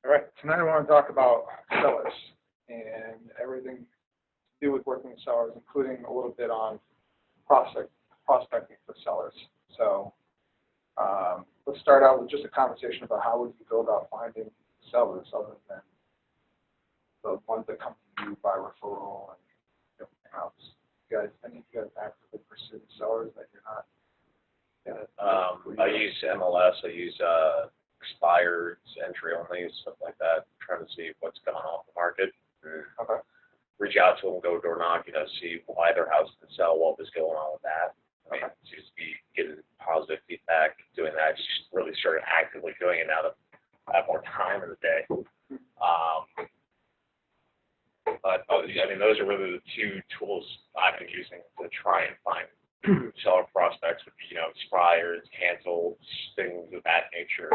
All right, tonight I want to talk about sellers and everything to do with working with sellers, including a little bit on prospecting for sellers. So let's start out with just a conversation about how would you go about finding sellers other than the ones that come to you by referral and everything else. Any of you guys actively pursue sellers that you're not? I use MLS. I use expired, entry only, stuff like that. Trying to see what's going off the market. Okay. Reach out to them, go door knock, see why their house can sell, what was going on with that. I mean, just be getting positive feedback, doing that. Just really started actively doing it now that I have more time in the day. But I mean, those are really the two tools I've been using to try and find seller prospects. Would be, expired, canceled, things of that nature.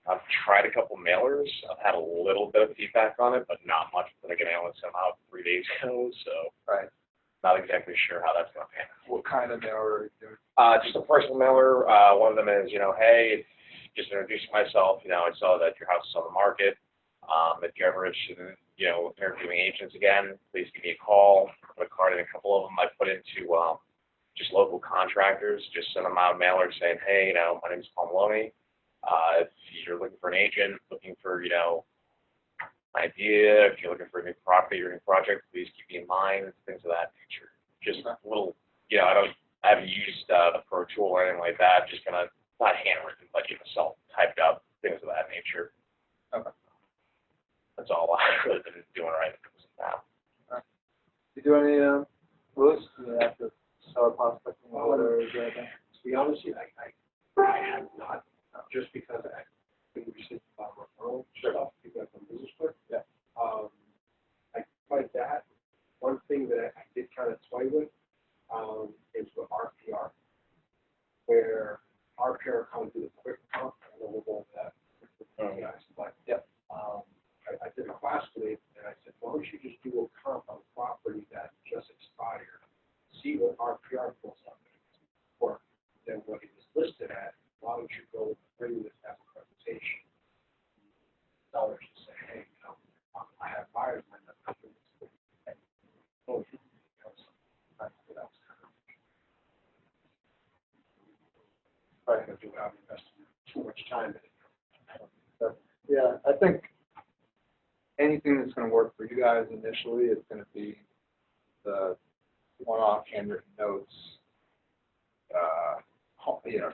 I've tried a couple mailers. I've had a little bit of feedback on it, but not much. But again, I only sent them out 3 days ago, so Right. not exactly sure how that's going to pan out. What kind of mailer are you doing? Just a personal mailer. One of them is, hey, just introducing myself. I saw that your house is on the market. If you're ever interested in, interviewing agents again, please give me a call. Put a card in. A couple of them I put into just local contractors. Just send them out a mailer saying, hey, my name is Paul Maloney. If you're looking for an agent, looking for, an idea, if you're looking for a new property or a new project, please keep me in mind, things of that nature. Just a little, I haven't used the Pro Tool or anything like that, just kind of, not handwritten, but self-typed up, things of that nature. Okay. That's all I've really been doing right now. Right. You do any, Louis, active seller prospecting letters or anything? To be honest with you, I have not, just because I've been receiving referral stuff, people I've done business with. Yeah. I tried that. One thing that I did kind of toy with is with RPR, where RPR comes with a quick comp. I don't know what that with you guys, but I did a class with it, and I said, why don't you just do a comp on a property that just expired, see what RPR pulls up or then what it is listed at. Why don't you go bring this as a presentation? Sellers to say, hey, I have buyers lined up. Oh, that's what else. Probably going to do without investing too much time in it. Yeah, I think anything that's going to work for you guys initially is going to be the one-off handwritten notes,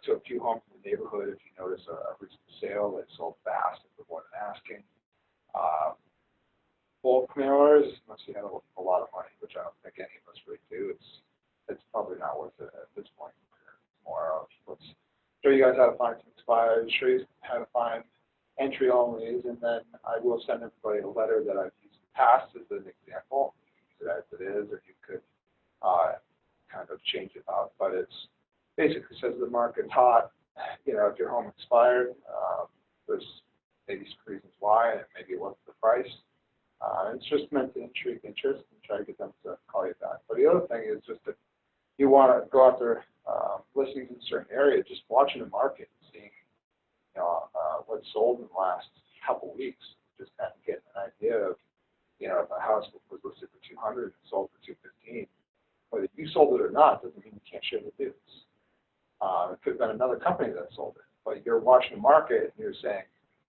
to a few homes in the neighborhood. If you notice a recent sale that sold fast and for more than asking. Bulk mailers, unless you have a lot of money, which I don't think any of us really do, it's probably not worth it at this point. More of let's show you guys how to find some expired, show you how to find entry onlys, and then I will send everybody a letter that I've used in the past as an example. You can use it as it is, or you could kind of change it out. But it's basically says the market's hot. If your home expired, there's maybe some reasons why, and maybe it wasn't the price. It's just meant to intrigue interest and try to get them to call you back. But the other thing is just that you want to go out there listening in a certain area, just watching the market and seeing what's sold in the last couple weeks, just kind of getting an idea of, if a house was listed for 200 and sold for 215, whether you sold it or not doesn't mean you can't share the news. It could have been another company that sold it, but you're watching the market and you're saying,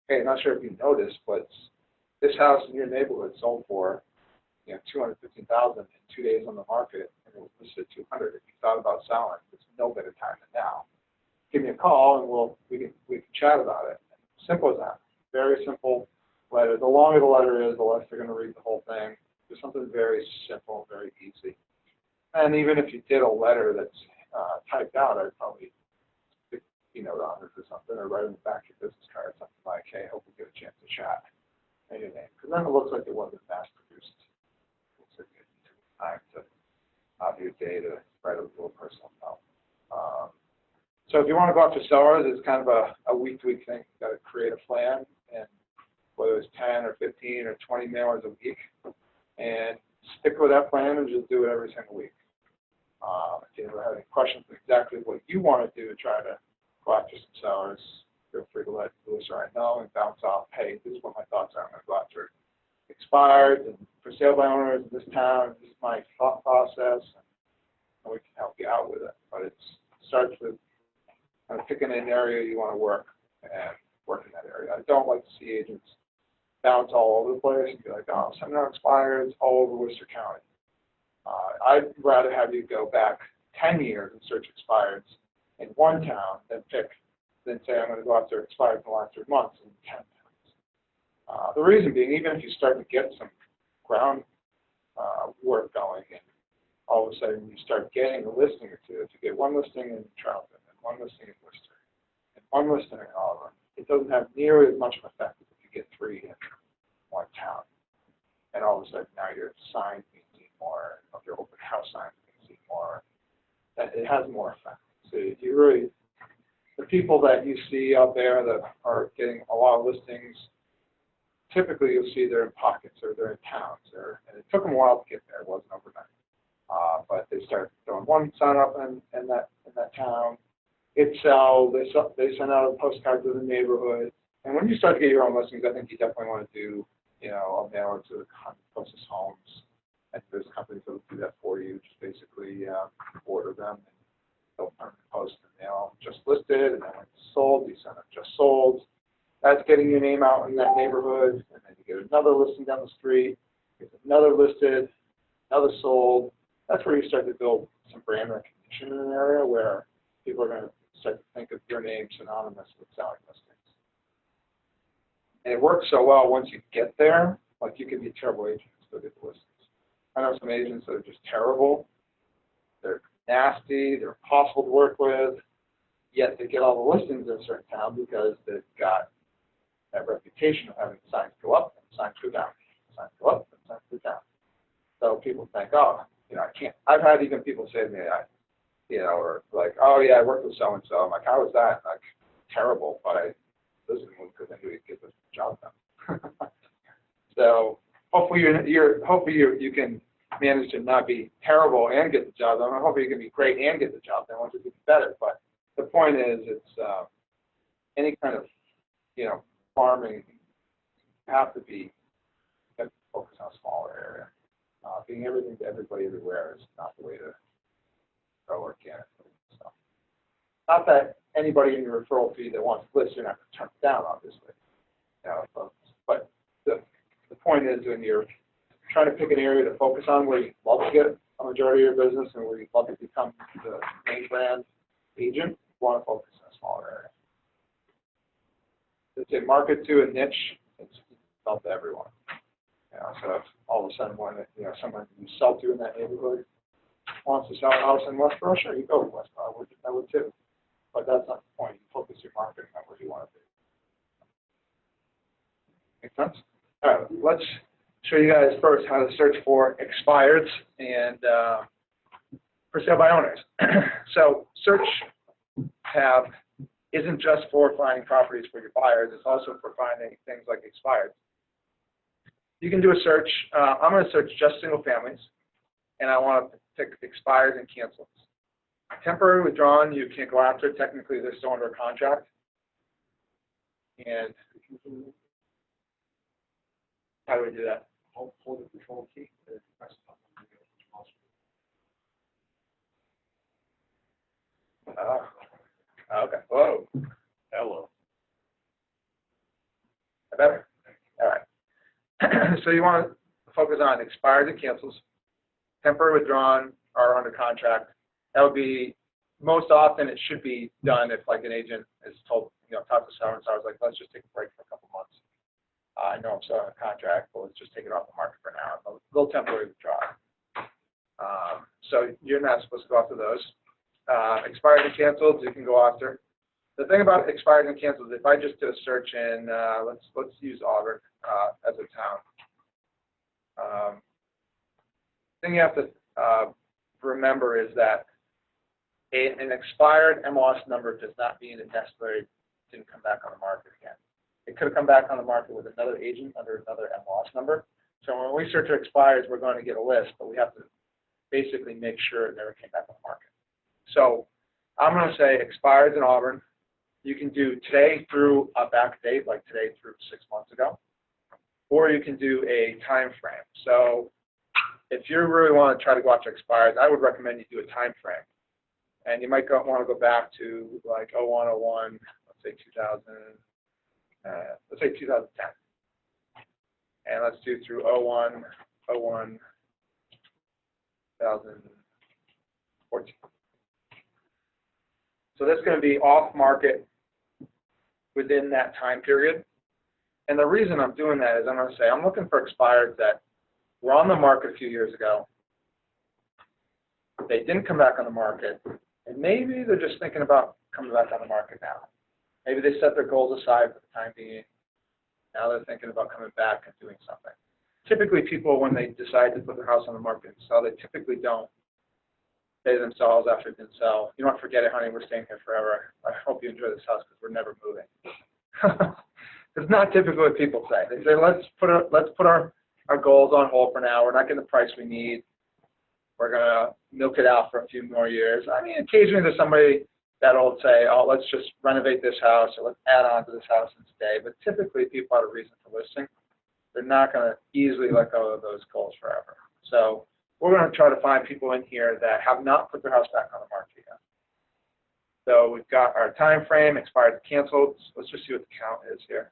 hey, I'm not sure if you noticed, but this house in your neighborhood sold for, $215,000 in 2 days on the market, and it was listed at 200. If you thought about selling, there's no better time than now. Give me a call and we can chat about it. Simple as that. Very simple letter. The longer the letter is, the less they're going to read the whole thing. Just something very simple, very easy. And even if you did a letter that's typed out, I'd probably stick a note on it or something, or write in the back of your business card something like, hey, hope we get a chance to chat. And your name. Because then it looks like it wasn't mass produced. It looks like you took time to have your day to write a little personal note. So if you want to go after sellers, it's kind of a week-to-week thing. You've got to create a plan, and whether it's 10 or 15 or 20 mailers a week, and stick with that plan and just do it every single week. If you ever have any questions on exactly what you want to do to try to go after some sellers, feel free to let Louis or I know and bounce off, hey, this is what my thoughts are. I'm going to go after expired and for sale by owners in this town. This is my thought process, and we can help you out with it. But it starts with kind of picking an area you want to work and work in that area. I don't like to see agents bounce all over the place and be like, oh, sending out expireds all over Worcester County. I'd rather have you go back 10 years and search expireds in one town than say I'm going to go after expired in the last 3 months in 10 towns. The reason being, even if you start to get some ground work going, and all of a sudden you start getting a listing or two, if you get one listing in Charlton and one listing in Worcester and one listing in Auburn, it doesn't have nearly as much of an effect as if you get 3 in one town. And all of a sudden now your signs being seen more, your open house signs being seen more. It has more effect. So you really, the people that you see out there that are getting a lot of listings, typically you'll see they're in pockets or they're in towns, and it took them a while to get there. It wasn't overnight. But they start throwing one sign up in that town. It sells. They send out a postcard to the neighborhood. And when you start to get your own listings, I think you definitely want to do, a mailer to the closest homes. And there's companies that will do that for you. Just basically order them, and they'll post and mail just listed, and then when it's sold, you send them just sold. That's getting your name out in that neighborhood, and then you get another listing down the street, get another listed, another sold. That's where you start to build some brand recognition in an area where people are going to start to think of your name synonymous with selling listings. And it works so well once you get there, like you can be a terrible agent and still get the listings. I know some agents that are just terrible. They're nasty, they're impossible to work with, yet they get all the listings in a certain town because they've got that reputation of having signs go up and signs go down, signs go up and signs go down. So people think, oh, I can't. I've had even people say to me, or like, oh yeah, I worked with so and so. I'm like, how was that? Like, terrible, but I listened because I knew you'd get the job done. So hopefully you can manage to not be terrible and get the job done. Hopefully you can be great and get the job done. Once it gets better, but the point is, it's any kind of farming, you have to focus on a smaller area. Being everything to everybody everywhere is not the way to grow organically. So, not that anybody in your referral fee that wants to list, you're not going to turn it down, obviously. But the point is, when you're trying to pick an area to focus on where you love to get a majority of your business and where you love to become the main brand agent, you want to focus in a smaller area. It's a market to a niche. It's up to everyone. So if all of a sudden someone you sell to in that neighborhood wants to sell a house in Westboro, sure, you go to Westboro. I would too. But that's not the point. You focus your marketing on where you want to be. Make sense? All right, let's show you guys first how to search for expireds and for sale by owners. So search tab isn't just for finding properties for your buyers, it's also for finding things like expired. You can do a search. I'm going to search just single families, and I want to pick expired and cancels. Temporary withdrawn, you can't go after. Technically, they're still under contract. And how do we do that? Hold the control key and press the button. Okay. Whoa. Hello. Better? All right. So you want to focus on expired and cancels. Temporary withdrawn are under contract. That would be, most often it should be done if like an agent is told, talk to someone, so I was like, let's just take a break for a couple months. I know I'm still on a contract, but let's just take it off the market for now. They'll temporarily withdraw. So you're not supposed to go after those. Expired and canceled, you can go after. The thing about expired and canceled, if I just did a search in, let's use Auburn as a town. Thing you have to remember is that an expired MLS number does not mean it necessarily didn't come back on the market again. It could have come back on the market with another agent under another MLS number. So when we search for expireds, we're going to get a list, but we have to basically make sure it never came back on the market. So I'm going to say expireds in Auburn, You can do today through a back date, like today through 6 months ago, or you can do a time frame. So if you really want to try to go after expires, I would recommend you do a time frame. And you might want to go back to like 01, let's say 2000, let's say 2010. And let's do through 01, 2014. So that's going to be off market within that time period. And the reason I'm doing that is I'm going to say I'm looking for expireds that were on the market a few years ago. They didn't come back on the market, and maybe they're just thinking about coming back on the market now. Maybe they set their goals aside for the time being. Now they're thinking about coming back and doing something. Typically, people, when they decide to put their house on the market and sell, they typically don't say to themselves after it didn't sell, you don't forget it, honey, we're staying here forever. I hope you enjoy this house because we're never moving. It's not typically what people say. They say, let's put our goals on hold for now. We're not getting the price we need. We're going to milk it out for a few more years. I mean, occasionally there's somebody that will say, oh, let's just renovate this house or let's add on to this house and stay. But typically people have a reason for listing. They're not going to easily let go of those goals forever. So we're going to try to find people in here that have not put their house back on the market yet. So we've got our time frame, expired, canceled. Let's just see what the count is here.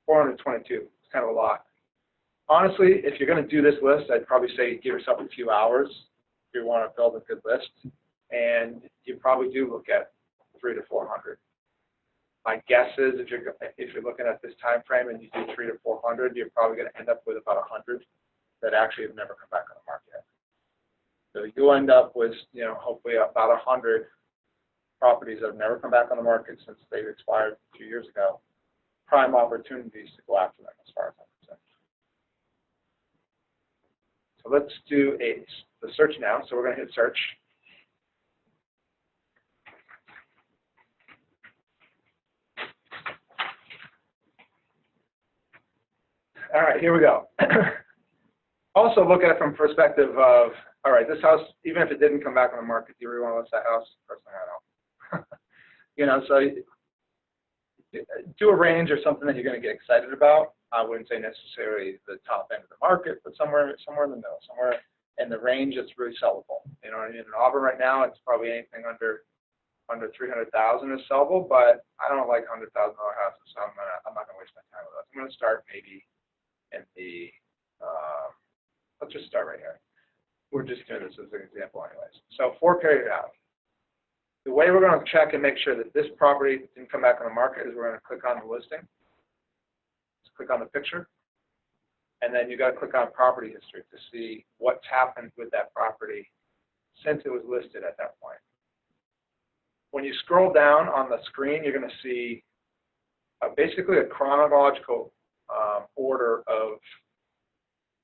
422. It's kind of a lot. Honestly, if you're going to do this list, I'd probably say give yourself a few hours if you want to build a good list. And you probably do look at 300 to 400. My guess is if you're looking at this time frame and you do 300 to 400, you're probably going to end up with about 100 that actually have never come back on the market. So you'll end up with, hopefully about 100 properties that have never come back on the market since they've expired a few years ago. Prime opportunities to go after them as far as I'm concerned. So let's do the search now. So we're going to hit search. All right, here we go. Also look at it from perspective of, all right, this house, even if it didn't come back on the market, do you really want to list that house? Personally, I don't. So do a range or something that you're going to get excited about. I wouldn't say necessarily the top end of the market, but somewhere in the middle, somewhere in the range that's really sellable. You know what I mean? In Auburn right now, it's probably anything under 300,000 is sellable, but I don't like $100,000 houses, so I'm not going to waste my time with those. I'm going to start maybe in the let's just start right here. We're just doing this as an example anyways. So 4 period out. The way we're going to check and make sure that this property didn't come back on the market is we're going to click on the listing. Just click on the picture. And then you got to click on property history to see what's happened with that property since it was listed at that point. When you scroll down on the screen, you're going to see basically a chronological order of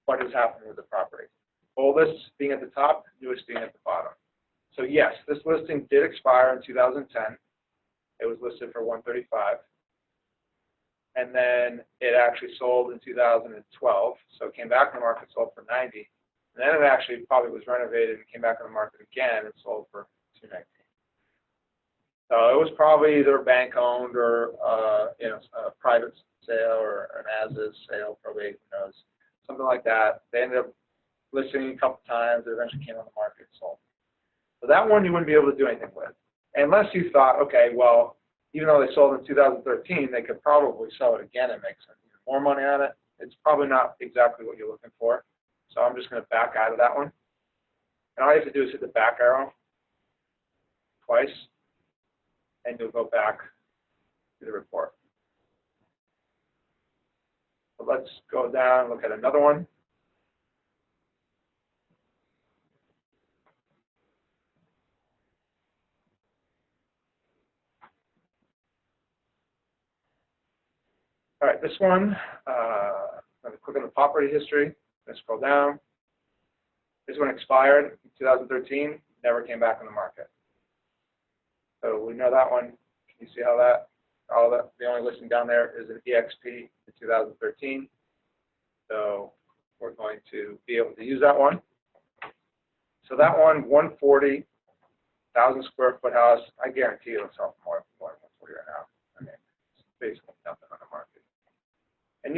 what has happened with the property. Oldest being at the top, newest being at the bottom. So yes, this listing did expire in 2010. It was listed for $135. And then it actually sold in 2012. So it came back on the market, sold for $90. And then it actually probably was renovated and came back on the market again and sold for $219. So it was probably either bank owned or a private sale or an as-is sale, probably, who knows, something like that. They ended up listing a couple times. It eventually came on the market and sold. So that one you wouldn't be able to do anything with, unless you thought, okay, well, even though they sold in 2013, they could probably sell it again and make some more money on it. It's probably not exactly what you're looking for. So I'm just going to back out of that one. And all you have to do is hit the back arrow twice, and you'll go back to the report. So let's go down and look at another one. All right, this one, I'm going to click on the property history. I'm going to scroll down. This one expired in 2013, never came back on the market. So we know that one. Can you see how the only listing down there is an EXP in 2013. So we're going to be able to use that one. So that one, 140,000 square foot house, I guarantee it'll sell for more than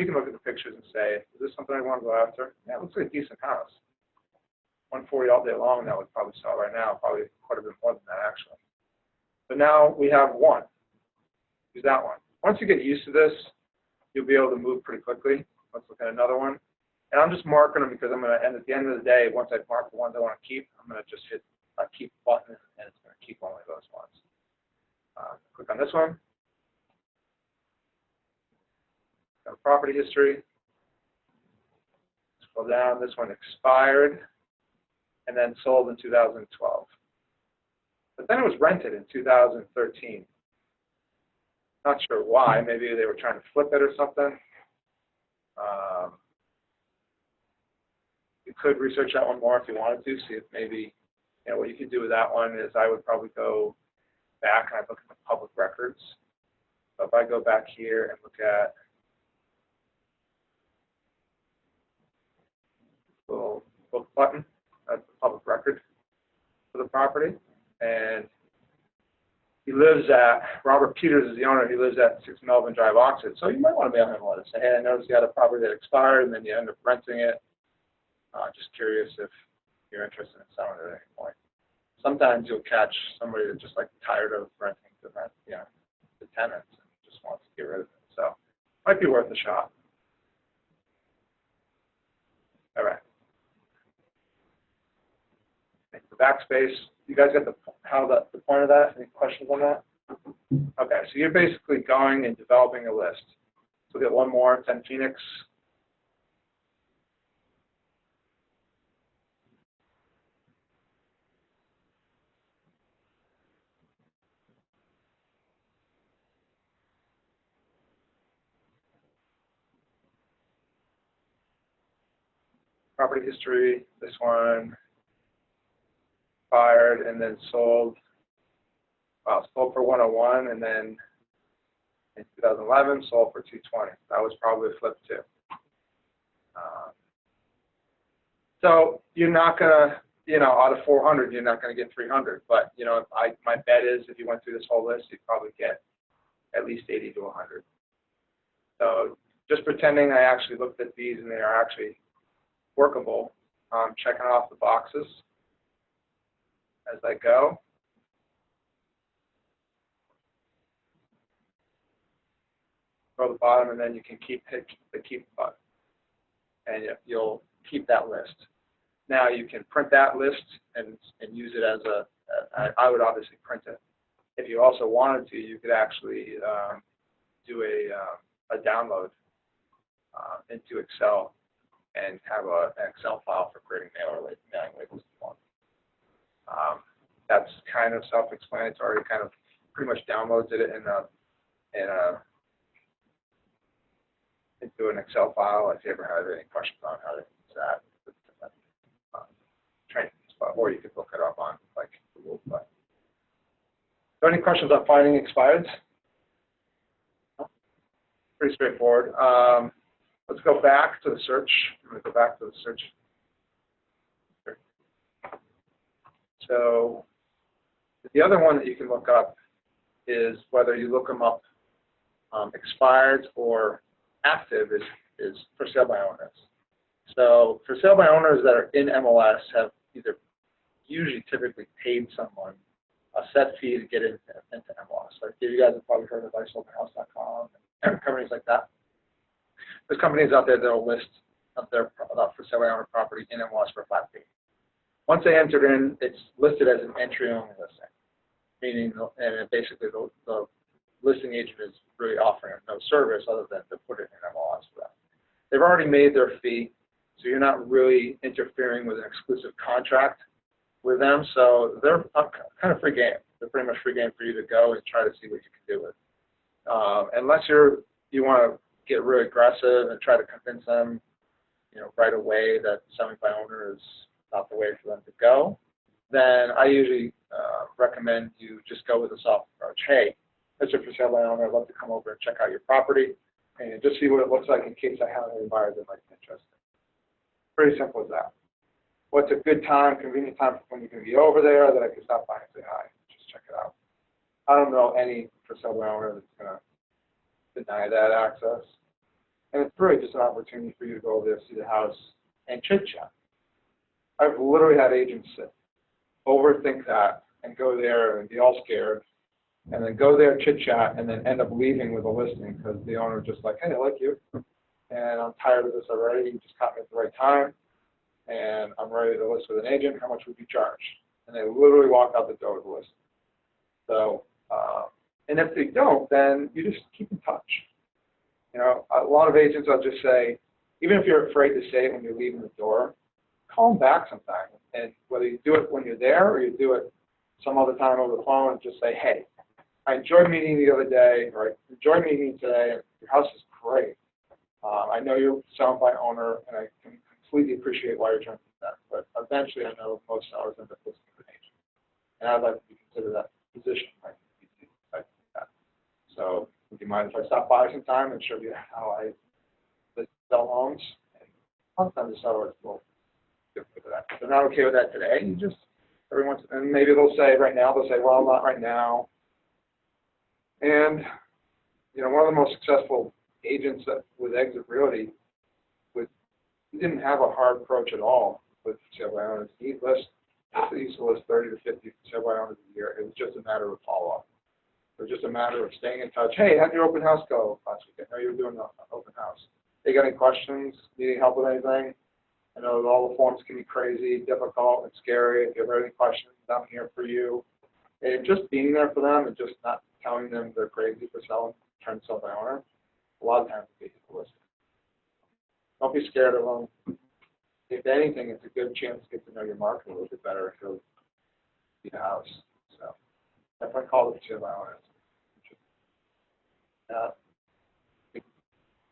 you can look at the pictures and say, is this something I want to go after? Yeah, it looks like a decent house. 140 all day long, that would probably sell right now, probably quite a bit more than that actually. But now we have one. Use that one. Once you get used to this, you'll be able to move pretty quickly. Let's look at another one. And I'm just marking them because I'm going to, and at the end of the day, once I've marked the ones I want to keep, I'm going to just hit a keep button, and it's going to keep only those ones. Click on this one. Got property history. Scroll down. This one expired and then sold in 2012. But then it was rented in 2013. Not sure why. Maybe they were trying to flip it or something. You could research that one more if you wanted to, see if maybe, what you could do with that one is I would probably go back and I'd look at the public records. So if I go back here and look at the little book button, that's the public record for the property. And he lives at, Robert Peters is the owner, he lives at 6 Melvin Drive, Oxford. So you might want to mail him a letter. Say, hey, I noticed you had a property that expired, and then you end up renting it. Just curious if you're interested in selling it at any point. Sometimes you'll catch somebody that's just like tired of renting to rent, the tenants and just wants to get rid of it. So might be worth a shot. All right. Make the backspace. You guys got the point of that? Any questions on that? Okay, so you're basically going and developing a list. So we'll get one more, 10 Phoenix. Property history, this one expired and then sold. Well, sold for 101, and then in 2011 sold for 220. That was probably a flip too. So you're not gonna, out of 400, you're not gonna get 300. But my bet is if you went through this whole list, you'd probably get at least 80 to 100. So just pretending I actually looked at these and they are actually workable, checking off the boxes as I go. Go to the bottom, and then you can hit the keep button, and you'll keep that list. Now you can print that list and use it as I would obviously print it. If you also wanted to, you could actually do a download into Excel and have an Excel file for creating mailing labels. That's kind of self-explanatory. It kind of pretty much downloads it into an Excel file. If you ever have any questions on how to use that, training spot, or you could look it up on Google. But so any questions on finding expireds? No? Pretty straightforward. Let's go back to the search. I'm going to go back to the search. So the other one that you can look up is whether you look them up expired or active is for sale by owners. So for sale by owners that are in MLS have either typically paid someone a set fee to get into MLS. Like you guys have probably heard of isoldhouse.com and companies like that. There's companies out there that will list their for sale by owner property in MLS for a flat fee. Once they enter it in, it's listed as an entry-only listing, meaning, and basically the listing agent is really offering no service other than to put it in MLS for them. They've already made their fee, so you're not really interfering with an exclusive contract with them, so they're kind of free game. They're pretty much free game for you to go and try to see what you can do with. Unless you want to get really aggressive and try to convince them, right away that selling by owner is not the way for them to go, then I usually recommend you just go with a soft approach. Hey, Mr. For Sale by Owner, I'd love to come over and check out your property and just see what it looks like in case I have any buyers that might be interested. Pretty simple as that. What's a good time, convenient time when you can be over there that I can stop by and say hi, just check it out. I don't know any For Sale by Owner that's going to deny that access. And it's really just an opportunity for you to go over there, see the house, and chit-chat. I've literally had agents overthink that and go there and be all scared, and then go there, chit-chat, and then end up leaving with a listing because the owner just like, hey, I like you, and I'm tired of this already. You just caught me at the right time, and I'm ready to list with an agent. How much would you charge? And they literally walk out the door with a listing. So, and if they don't, then you just keep in touch. You know, a lot of agents, I'll just say, even if you're afraid to say it when you're leaving the door, call them back sometime. And whether you do it when you're there or you do it some other time over the phone, just say, hey, I enjoyed meeting you the other day, or I enjoyed meeting you today. Your house is great. I know you're selling by owner, and I can completely appreciate why you're trying to do that. But eventually, I know most sellers end up listing with an agent. And I'd like to be considered that position. Right? So, would you mind if I stop by sometime and show you how I sell homes? And sometimes the sellers will get with that. If they're not okay with that today, you just, every once, and maybe they'll say right now, they'll say, well, not right now. And, you know, one of the most successful agents with Exit Realty, he didn't have a hard approach at all with sale by owners. He used to list 30 to 50 sale by owners a year. It was just a matter of follow-up. It was just a matter of staying in touch. Hey, how'd your open house go last week? I know you were doing an open house. Hey, got any questions? Need any help with anything? I know that all the forms can be crazy, difficult, and scary. If you have any questions, I'm here for you. And just being there for them and just not telling them they're crazy for trying to sell by owner, a lot of times it's a list. Don't be scared of them. If anything, it's a good chance to get to know your market a little bit better if you'll see the house. So definitely call it sale by owner.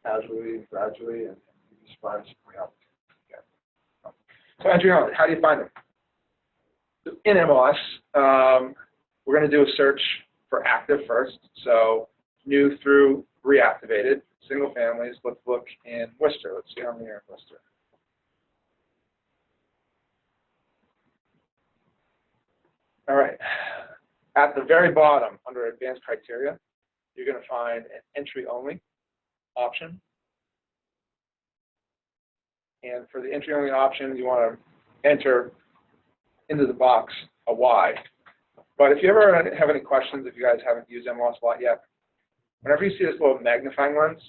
Casually, gradually, and you'd be surprised how many opportunities you get. So entry only, how do you find them? In MLS, we're going to do a search for active first. So new through reactivated, single families. Let's look in Worcester. Let's see how many are in Worcester. All right. At the very bottom, under advanced criteria, you're going to find an entry only option. And for the entry only option, you want to enter into the box a Y. But if you ever have any questions, if you guys haven't used MLS a lot yet, whenever you see this little magnifying lens,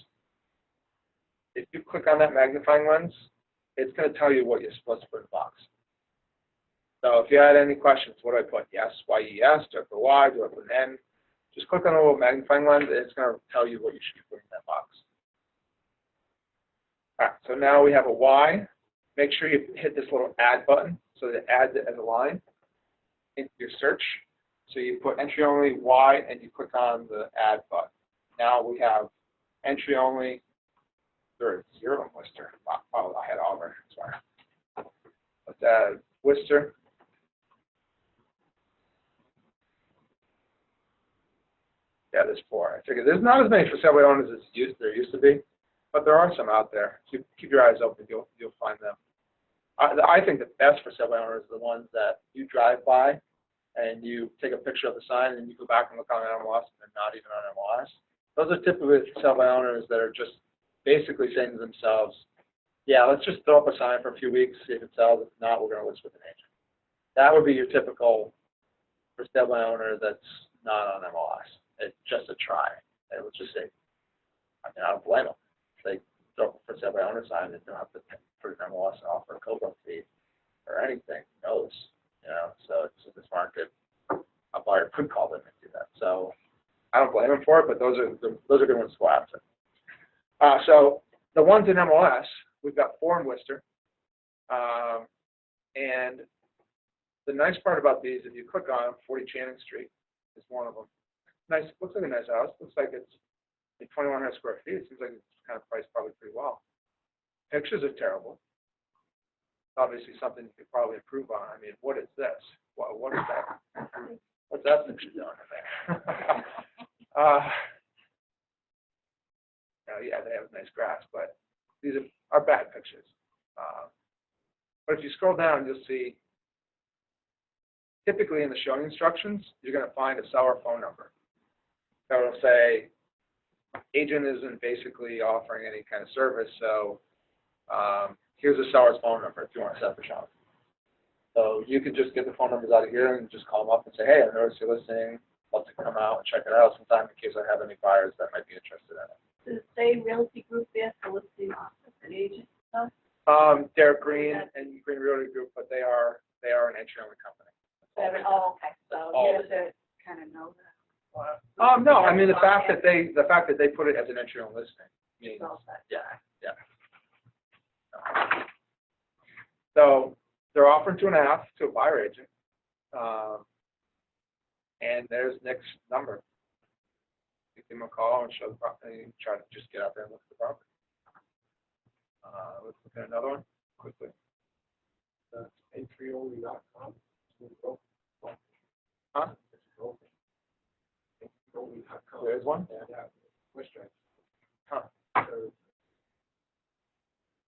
if you click on that magnifying lens, it's going to tell you what you're supposed to put in the box. So if you had any questions, what do I put? Yes, Y-E-S, do I put Y, do I put an N? Just click on the little magnifying lens, and it's going to tell you what you should be putting in that box. All right, so now we have a Y. Make sure you hit this little add button so that it adds it as a line into your search. So you put entry only Y and you click on the add button. Now we have entry only. There is 0 in Worcester. Oh, I had Auburn. Sorry. Let's add Worcester. Yeah, there's 4. I figured there's not as many for sale by owners as there used to be, but there are some out there. So keep your eyes open. You'll find them. I think the best for sale by owners are the ones that you drive by and you take a picture of the sign and you go back and look on MLS and they're not even on MLS. Those are typically sale by owners that are just basically saying to themselves, yeah, let's just throw up a sign for a few weeks, see if it sells. If not, we're going to list with an agent. That would be your typical for sale by owner that's not on MLS. It's just a try. And let's just say, I mean, I don't blame them. They throw up for sale by owner sign, they don't have to put an MLS and offer a COBRA fee or anything. Who knows? You know, so it's in this market, a buyer could call them and do that. So I don't blame them for it, but those are good ones to go after. So the ones in MLS, we've got 4 in Worcester, and the nice part about these, if you click on them, 40 Channing Street is one of them. Nice, looks like a nice house. Looks like it's 2,100 square feet. It seems like it's kind of priced probably pretty well. Pictures are terrible. Obviously something you could probably improve on. I mean, what is this? What is that? What's that picture doing there? Yeah, they have nice grass, but these are bad pictures. But if you scroll down, you'll see, typically in the showing instructions, you're going to find a seller phone number that will say, agent isn't basically offering any kind of service, so here's the seller's phone number if you want to set up a shop. So you could just get the phone numbers out of here and just call them up and say, hey, I noticed you're listening. Love to come out and check it out sometime in case I have any buyers that might be interested in it. Does it say Realty Group there for listing office and agent stuff? Derek Green and Green Realty Group, but they are an entry-only company. Oh, okay, so All you of have to kind of know that. No, I mean the fact that they put it as an entry-only listing means, Well, that- yeah. So they're offering 2.5 to a buyer agent, and there's Nick's number. You give him a call and show the property, and try to just get out there and look at the property. Let's look at another one quickly. Entryonly.com. Huh? Entryonly.com. There's one. Yeah, Western. Huh. So,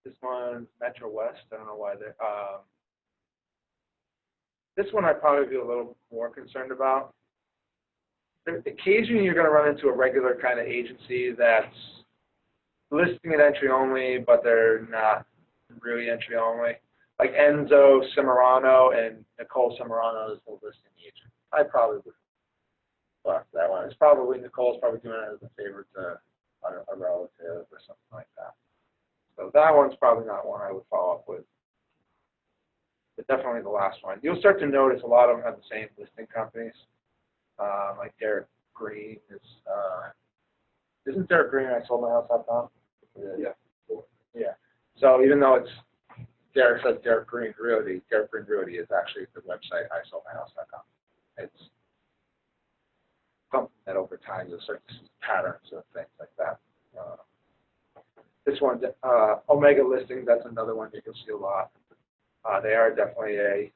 This one's Metro West. I don't know why they. This one I'd probably be a little more concerned about. Occasionally, you're going to run into a regular kind of agency that's listing it entry only, but they're not really entry only. Like Enzo Cimarrano and Nicole Cimarrano is the listing agent. I probably would block that one. It's probably Nicole's probably doing it as a favor to a relative or something like that. So that one's probably not one I would follow up with. But definitely the last one. You'll start to notice a lot of them have the same listing companies. Like Derek Green is, isn't Derek Green I sold my house.com? yeah. Yeah. So even though it's Derek says Derek Green Realty is actually the website isoldmyhouse.com. It's something that over time you'll start to see patterns of things like that. This one, Omega Listings, that's another one that you'll see a lot. They are definitely a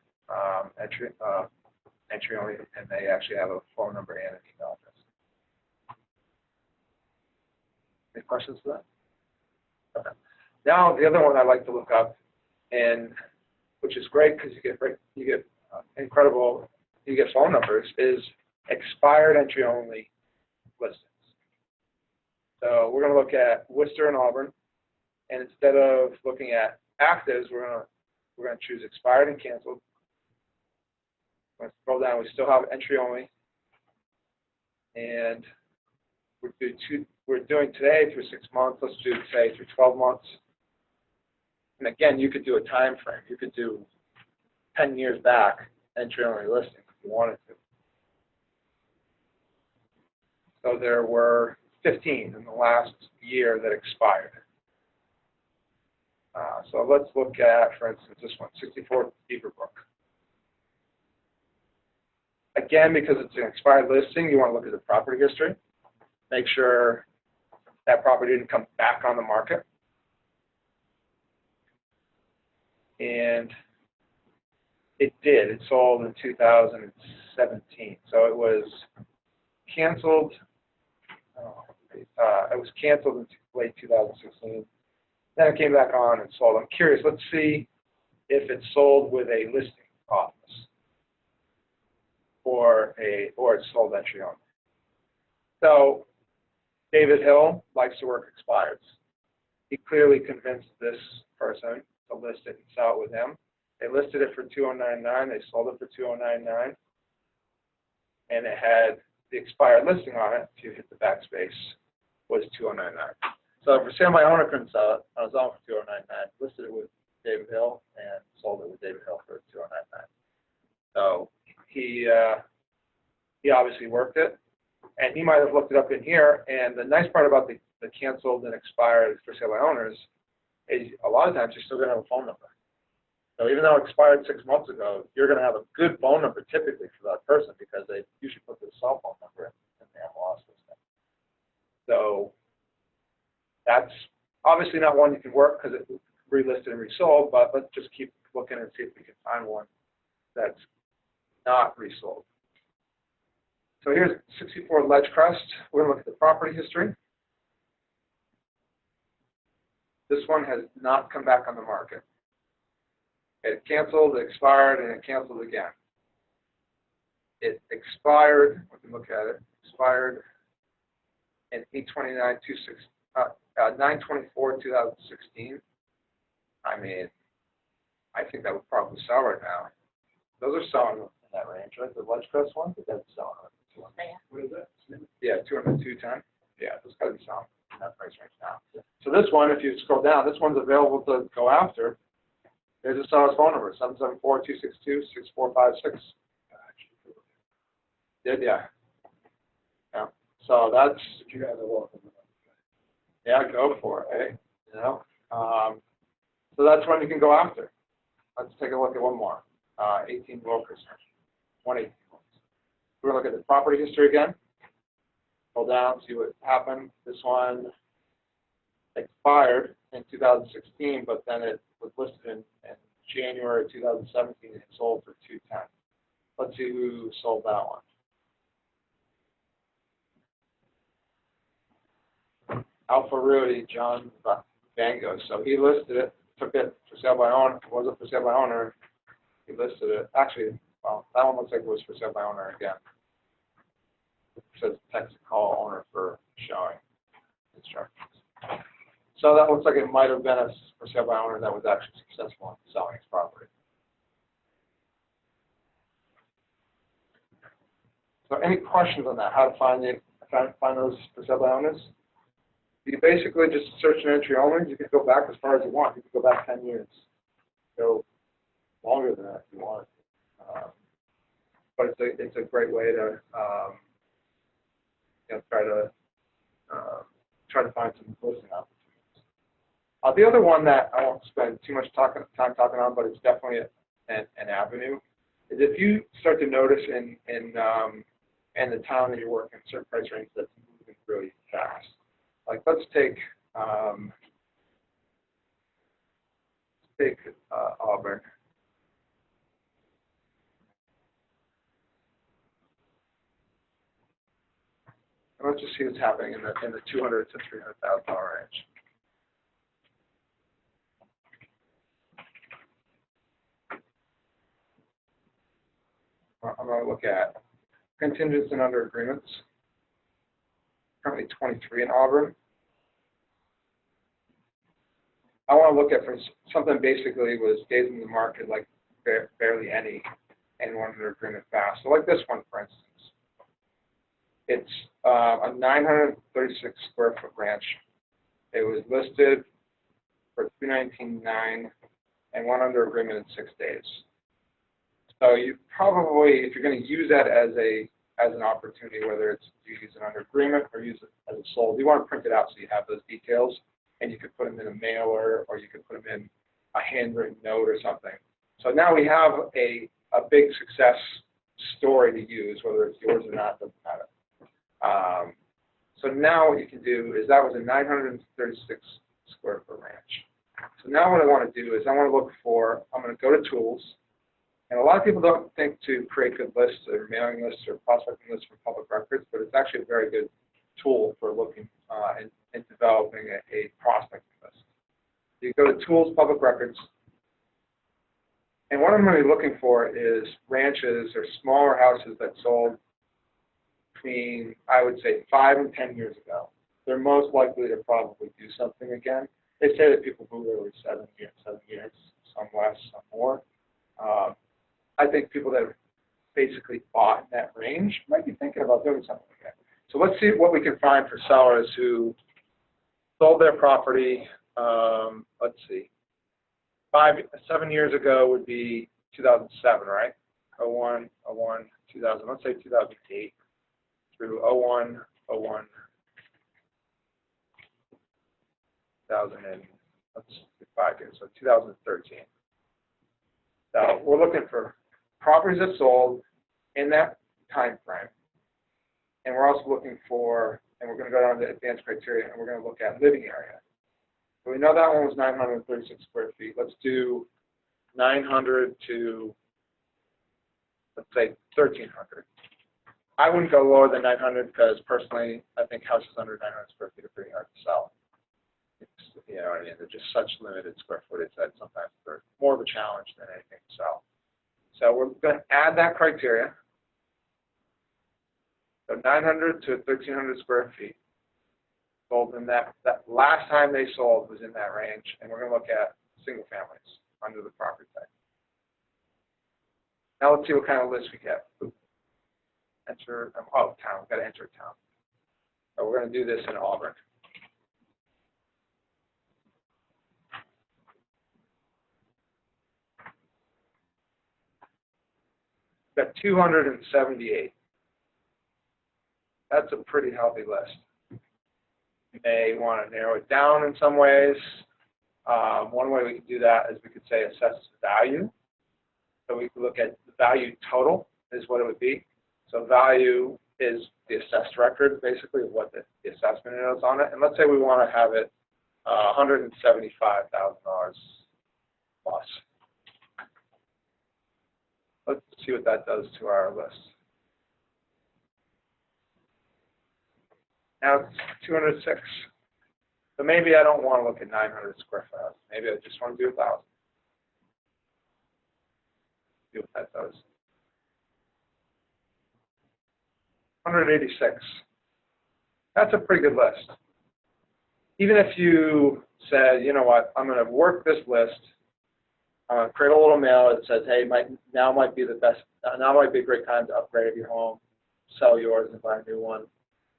entry only, and they actually have a phone number and an email address. Any questions for that? Okay. Now the other one I like to look up, and which is great because you get incredible, you get phone numbers, is expired entry only listings. So we're going to look at Worcester and Auburn, and instead of looking at actives, we're going to choose expired and canceled. Let's scroll down. We still have entry only, and we're doing today through 6 months. Let's do say through 12 months. And again, you could do a time frame. You could do 10 years back entry only listings if you wanted to. So there were 15 in the last year that expired. So let's look at, for instance, this one, 64 Beaverbrook. Again, because it's an expired listing, you want to look at the property history. Make sure that property didn't come back on the market. And it did. It sold in 2017. So it was canceled. It was canceled in late 2016. Then it came back on and sold. I'm curious. Let's see if it sold with a listing office or it's sold entry only. So David Hill likes to work expireds. He clearly convinced this person to list it and sell it with him. They listed it for $2,099. They sold it for $2,099, and it had the expired listing on it. If you hit the backspace, was $2,099. So for sale by owner couldn't sell it. I was on for $2,099. Listed it with David Hill and sold it with David Hill for $2,099. So he obviously worked it, and he might have looked it up in here. And the nice part about the canceled and expired for sale by owners is a lot of times you're still going to have a phone number. So even though it expired 6 months ago, you're going to have a good phone number typically for that person because they usually put their cell phone number in the MLS listing. So that's obviously not one you can work because it's relisted and resold, but let's just keep looking and see if we can find one that's not resold. So here's 64 Ledgecrest. We're going to look at the property history. This one has not come back on the market. It canceled, it expired, and it canceled again. It expired, we can look at it, expired and 9/24/2016. I mean, I think that would probably sell right now. Those are selling in that range, right? The Ledgecrest one, but that's selling. What is that? Yeah, 200, 210. Yeah, those gotta be selling in that price range now. So this one, if you scroll down, this one's available to go after. There's a seller's phone number, 774-262-6456. Yeah. So that's, You guys are welcome. yeah, go for it, eh? You know? So that's one you can go after. Let's take a look at one more. 18 Wilkers. 118. We're going to look at the property history again. Scroll down, see what happened. This one expired in 2016, but then it was listed in January 2017 and it sold for 210. Let's see who sold that one. Alpha Realty, John Bango. So he listed it, took it for sale by owner. It wasn't for sale by owner. He listed it. Actually, well, that one looks like it was for sale by owner again. It says text to call owner for showing instructions. So that looks like it might have been a for sale by owner that was actually successful in selling his property. So any questions on that? How to find those for sale by owners? You basically just search an entry only. You can go back as far as you want. You can go back 10 years. Go longer than that if you want. But it's a great way to try to find some listing opportunities. The other one that I won't spend too much time talking on, but it's definitely an avenue, is if you start to notice in the town that you're working, certain price range that's moving really fast. Like let's take Auburn. And let's just see what's happening in the $200,000 to $300,000 range. I'm going to look at contingents and under agreements. Currently 23 in Auburn. I want to look at for something basically was days in the market, like barely any, and one under agreement fast. So like this one, for instance. It's a 936 square foot ranch. It was listed for $219,900 and went under agreement in 6 days. So you probably, if you're going to use that as an opportunity, whether it's you use it under agreement or use it as a sold, you want to print it out so you have those details, and you could put them in a mailer or you could put them in a handwritten note or something. So now we have a big success story to use, whether it's yours or not, doesn't matter. So now what you can do is that was a 936 square foot ranch. So now what I want to do is I want to look for, I'm going to go to tools, and a lot of people don't think to create good lists or mailing lists or prospecting lists for public records, but it's actually a very good tool for looking and developing a prospecting list. You go to tools, public records, and what I'm going to be looking for is ranches or smaller houses that sold between, I would say, 5 and 10 years ago. They're most likely to probably do something again. They say that people move every 7 years, some less, some more. I think people that have basically bought in that range might be thinking about doing something again. So let's see what we can find for sellers who sold their property, let's see, 7 years ago would be 2007, right? 01, 2000, let's say 2008 through 01, 2000, and let's do 5 years, so 2013. So we're looking for properties that sold in that time frame. And we're also looking for, and we're going to go down to advanced criteria, and we're going to look at living area. So we know that one was 936 square feet. Let's do 900 to, let's say, 1,300. I wouldn't go lower than 900 because, personally, I think houses under 900 square feet are pretty hard to sell. It's, you know what I mean? They're just such limited square footage that sometimes they're more of a challenge than anything to sell. So we're going to add that criteria. So 900 to 1,300 square feet. sold in that last time they sold was in that range, and we're going to look at single families under the property type. Now let's see what kind of list we get. Enter, oh, town, we've got to enter town. So we're going to do this in Auburn. We've got 278. That's a pretty healthy list. You may want to narrow it down in some ways. One way we could do that is we could say assess value. So we could look at the value total is what it would be. So value is the assessed record, basically, of what the assessment is on it. And let's say we want to have it $175,000 plus. Let's see what that does to our list. Now it's 206. So maybe I don't want to look at 900 square foot house. Maybe I just want to do 1,000. See what that does. 186. That's a pretty good list. Even if you said, you know what, I'm going to work this list. I'm going to create a little mail that says, hey, now might be a great time to upgrade your home, sell yours and buy a new one.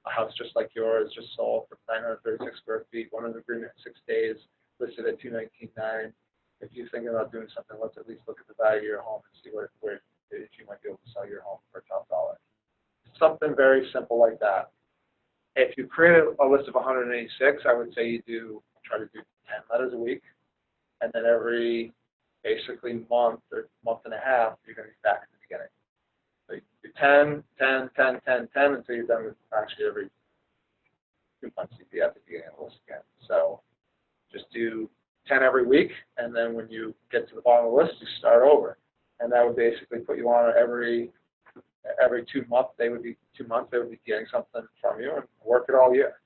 A house just like yours just sold for 936 square feet, one in agreement in 6 days, listed at $219,900. If you're thinking about doing something, let's at least look at the value of your home and see where if you might be able to sell your home for a top dollar. Something very simple like that. If you create a list of 186, I would say you try to do 10 letters a week, and then every basically month or month and a half, you're going to be back at the beginning. So you do 10, 10, 10, 10, 10 until you're done with actually every 2 months you'd be at the beginning of the list again. So just do 10 every week, and then when you get to the bottom of the list, you start over. And that would basically put you on every 2 months, they would be getting something from you and work it all year.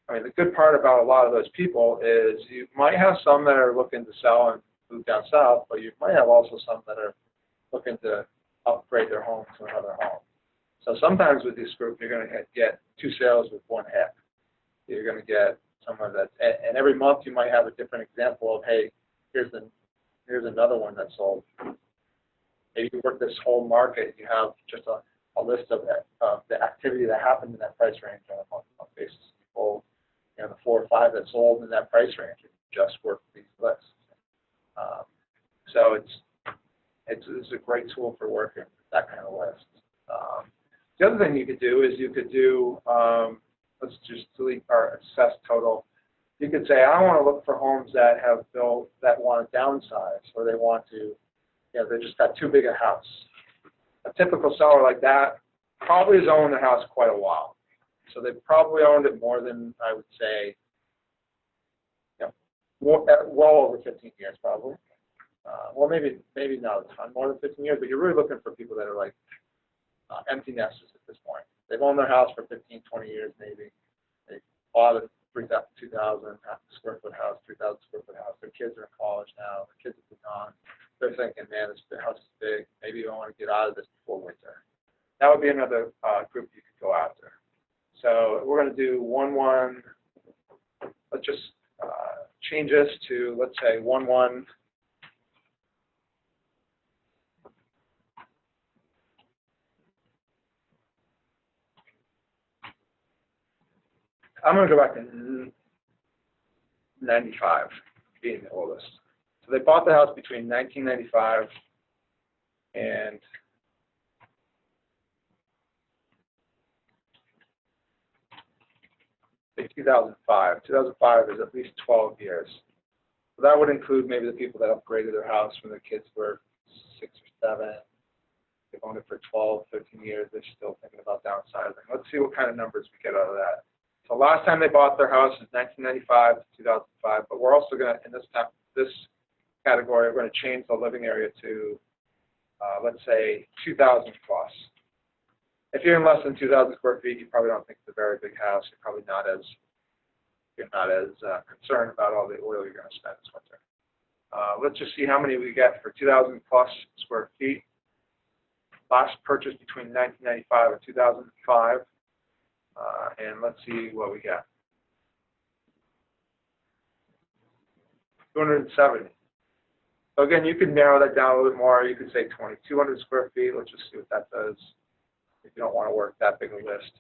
I mean, the good part about a lot of those people is you might have some that are looking to sell and move down south, but you might have also some that are looking to upgrade their home to another home. So sometimes with this group, you're going to get 2 sales with 1 hit. You're going to get someone that, and every month you might have a different example of, hey, here's another one that sold. Maybe you work this whole market, you have just a list of the activity that happened in that price range on a month-to-month basis. People, the 4 or 5 that sold in that price range, you just work these lists. So it's a great tool for working that kind of list. The other thing you could do is you could do, let's just delete our assess total. You could say, I want to look for homes that have built, that want to downsize, or they want to, they just got too big a house. A typical seller like that probably has owned the house quite a while. So they've probably owned it more than, I would say, well over 15 years probably. Well, maybe not a ton more than 15 years, but you're really looking for people that are like empty nesters at this point. They've owned their house for 15, 20 years maybe. They bought a 2,000 square foot house, 3,000 square foot house. Their kids are in college now. Their kids have been gone. They're thinking, man, this house is big. Maybe I want to get out of this before winter. That would be another group you could go after. So we're going to do 1-1. Let's just change this to, let's say, 1-1. I'm going to go back to 95, being the oldest. So they bought the house between 1995 and 2005. 2005 is at least 12 years. So that would include maybe the people that upgraded their house when their kids were 6 or 7. They've owned it for 12, 13 years. They're still thinking about downsizing. Let's see what kind of numbers we get out of that. So last time they bought their house was 1995 to 2005, but we're also going to, in this category, we're going to change the living area to, let's say, 2,000 plus. If you're in less than 2,000 square feet, you probably don't think it's a very big house. You're probably not as concerned about all the oil you're going to spend this winter. Let's just see how many we get for 2,000 plus square feet. Last purchase between 1995 and 2005. And let's see what we got. 270. So again, you can narrow that down a little bit more. You could say 2,200 square feet. Let's just see what that does if you don't want to work that big a list.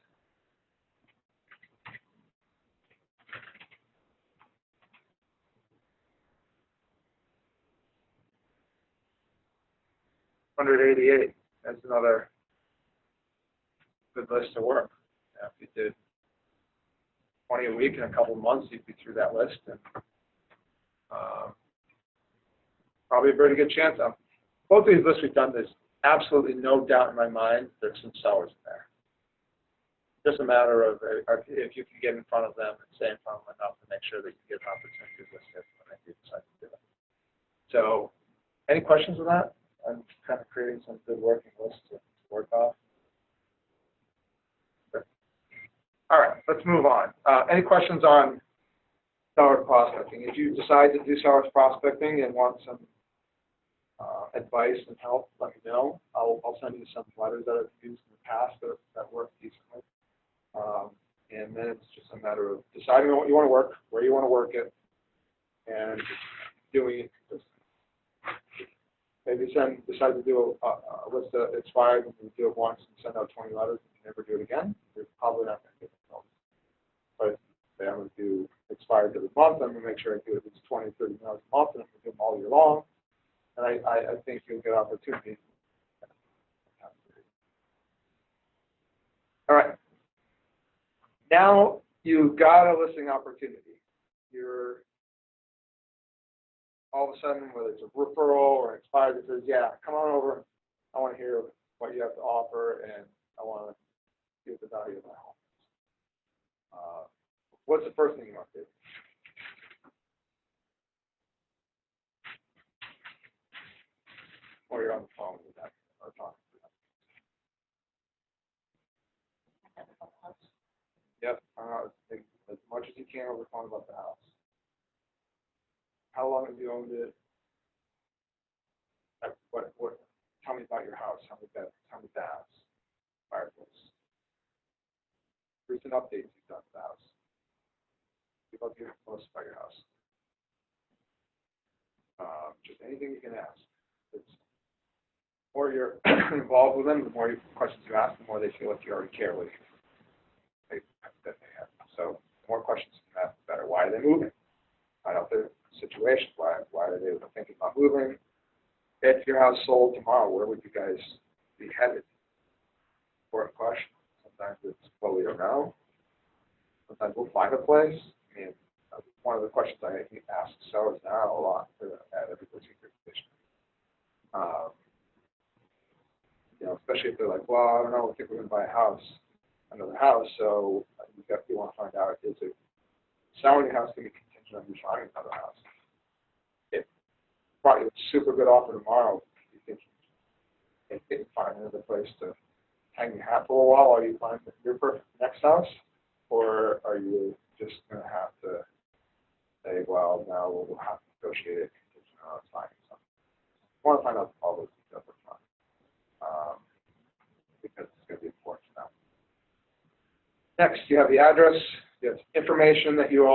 $188. That's another good list to work. If you did 20 a week in a couple of months, you'd be through that list, and probably a pretty good chance. Both of these lists we've done, there's absolutely no doubt in my mind there's some sellers in there. Just a matter of if you can get in front of them and stay in front of them enough to make sure that you get an opportunity to list it when they do decide to do it. So, any questions on that? I'm kind of creating some good working lists to work off. Okay. All right, let's move on. Any questions on seller prospecting? If you decide to do seller prospecting and want some advice and help, let me know. I'll send you some letters that I've used in the past that work decently. And then it's just a matter of deciding on what you want to work, where you want to work it, and doing it consistently. Maybe decide to do a list that expired, and you do it once and send out 20 letters and you never do it again. You're probably not going to get the notice. But say I'm going to do expired every month, I'm going to make sure I do at least 20, 30 mails a month, and I'm going to do them all year long. And I think you'll get opportunities. All right. Now you've got a listing opportunity. You're all of a sudden, whether it's a referral or expired, that says, yeah, come on over. I want to hear what you have to offer, and I want to see what the value of my home is. What's the first thing you want to do? Or you're on the phone with that, or talking to them. Yep, as much as you can over the phone about the house. How long have you owned it? What? Tell me about your house. How many bedrooms? How many baths? Fireplace. Recent updates you've done to the house. People hear most about your house. Just anything you can ask. The more you're involved with them, the more questions you ask, the more they feel like you already care what they have. So the more questions you can ask, the better. Why are they moving? Find out their situation. Why are they thinking about moving? If your house sold tomorrow, where would you guys be headed? Important question. Sometimes it's, well, we don't know. Sometimes we'll find a place. I mean, one of the questions I ask sellers now a lot at every particular position. Especially if they're like, well, I don't know, I think we're going to buy another house, so you want to find out, is it selling your house going to be contingent on you finding another house? If probably a super good offer tomorrow, you think you can find another place to hang your hat for a while you find your perfect next house, or are you just going to have to say, well, now we'll have to negotiate it contingent on us finding something? I want to find out all those details up front. Because it's going to be important to know. Next, you have the address. You have information that you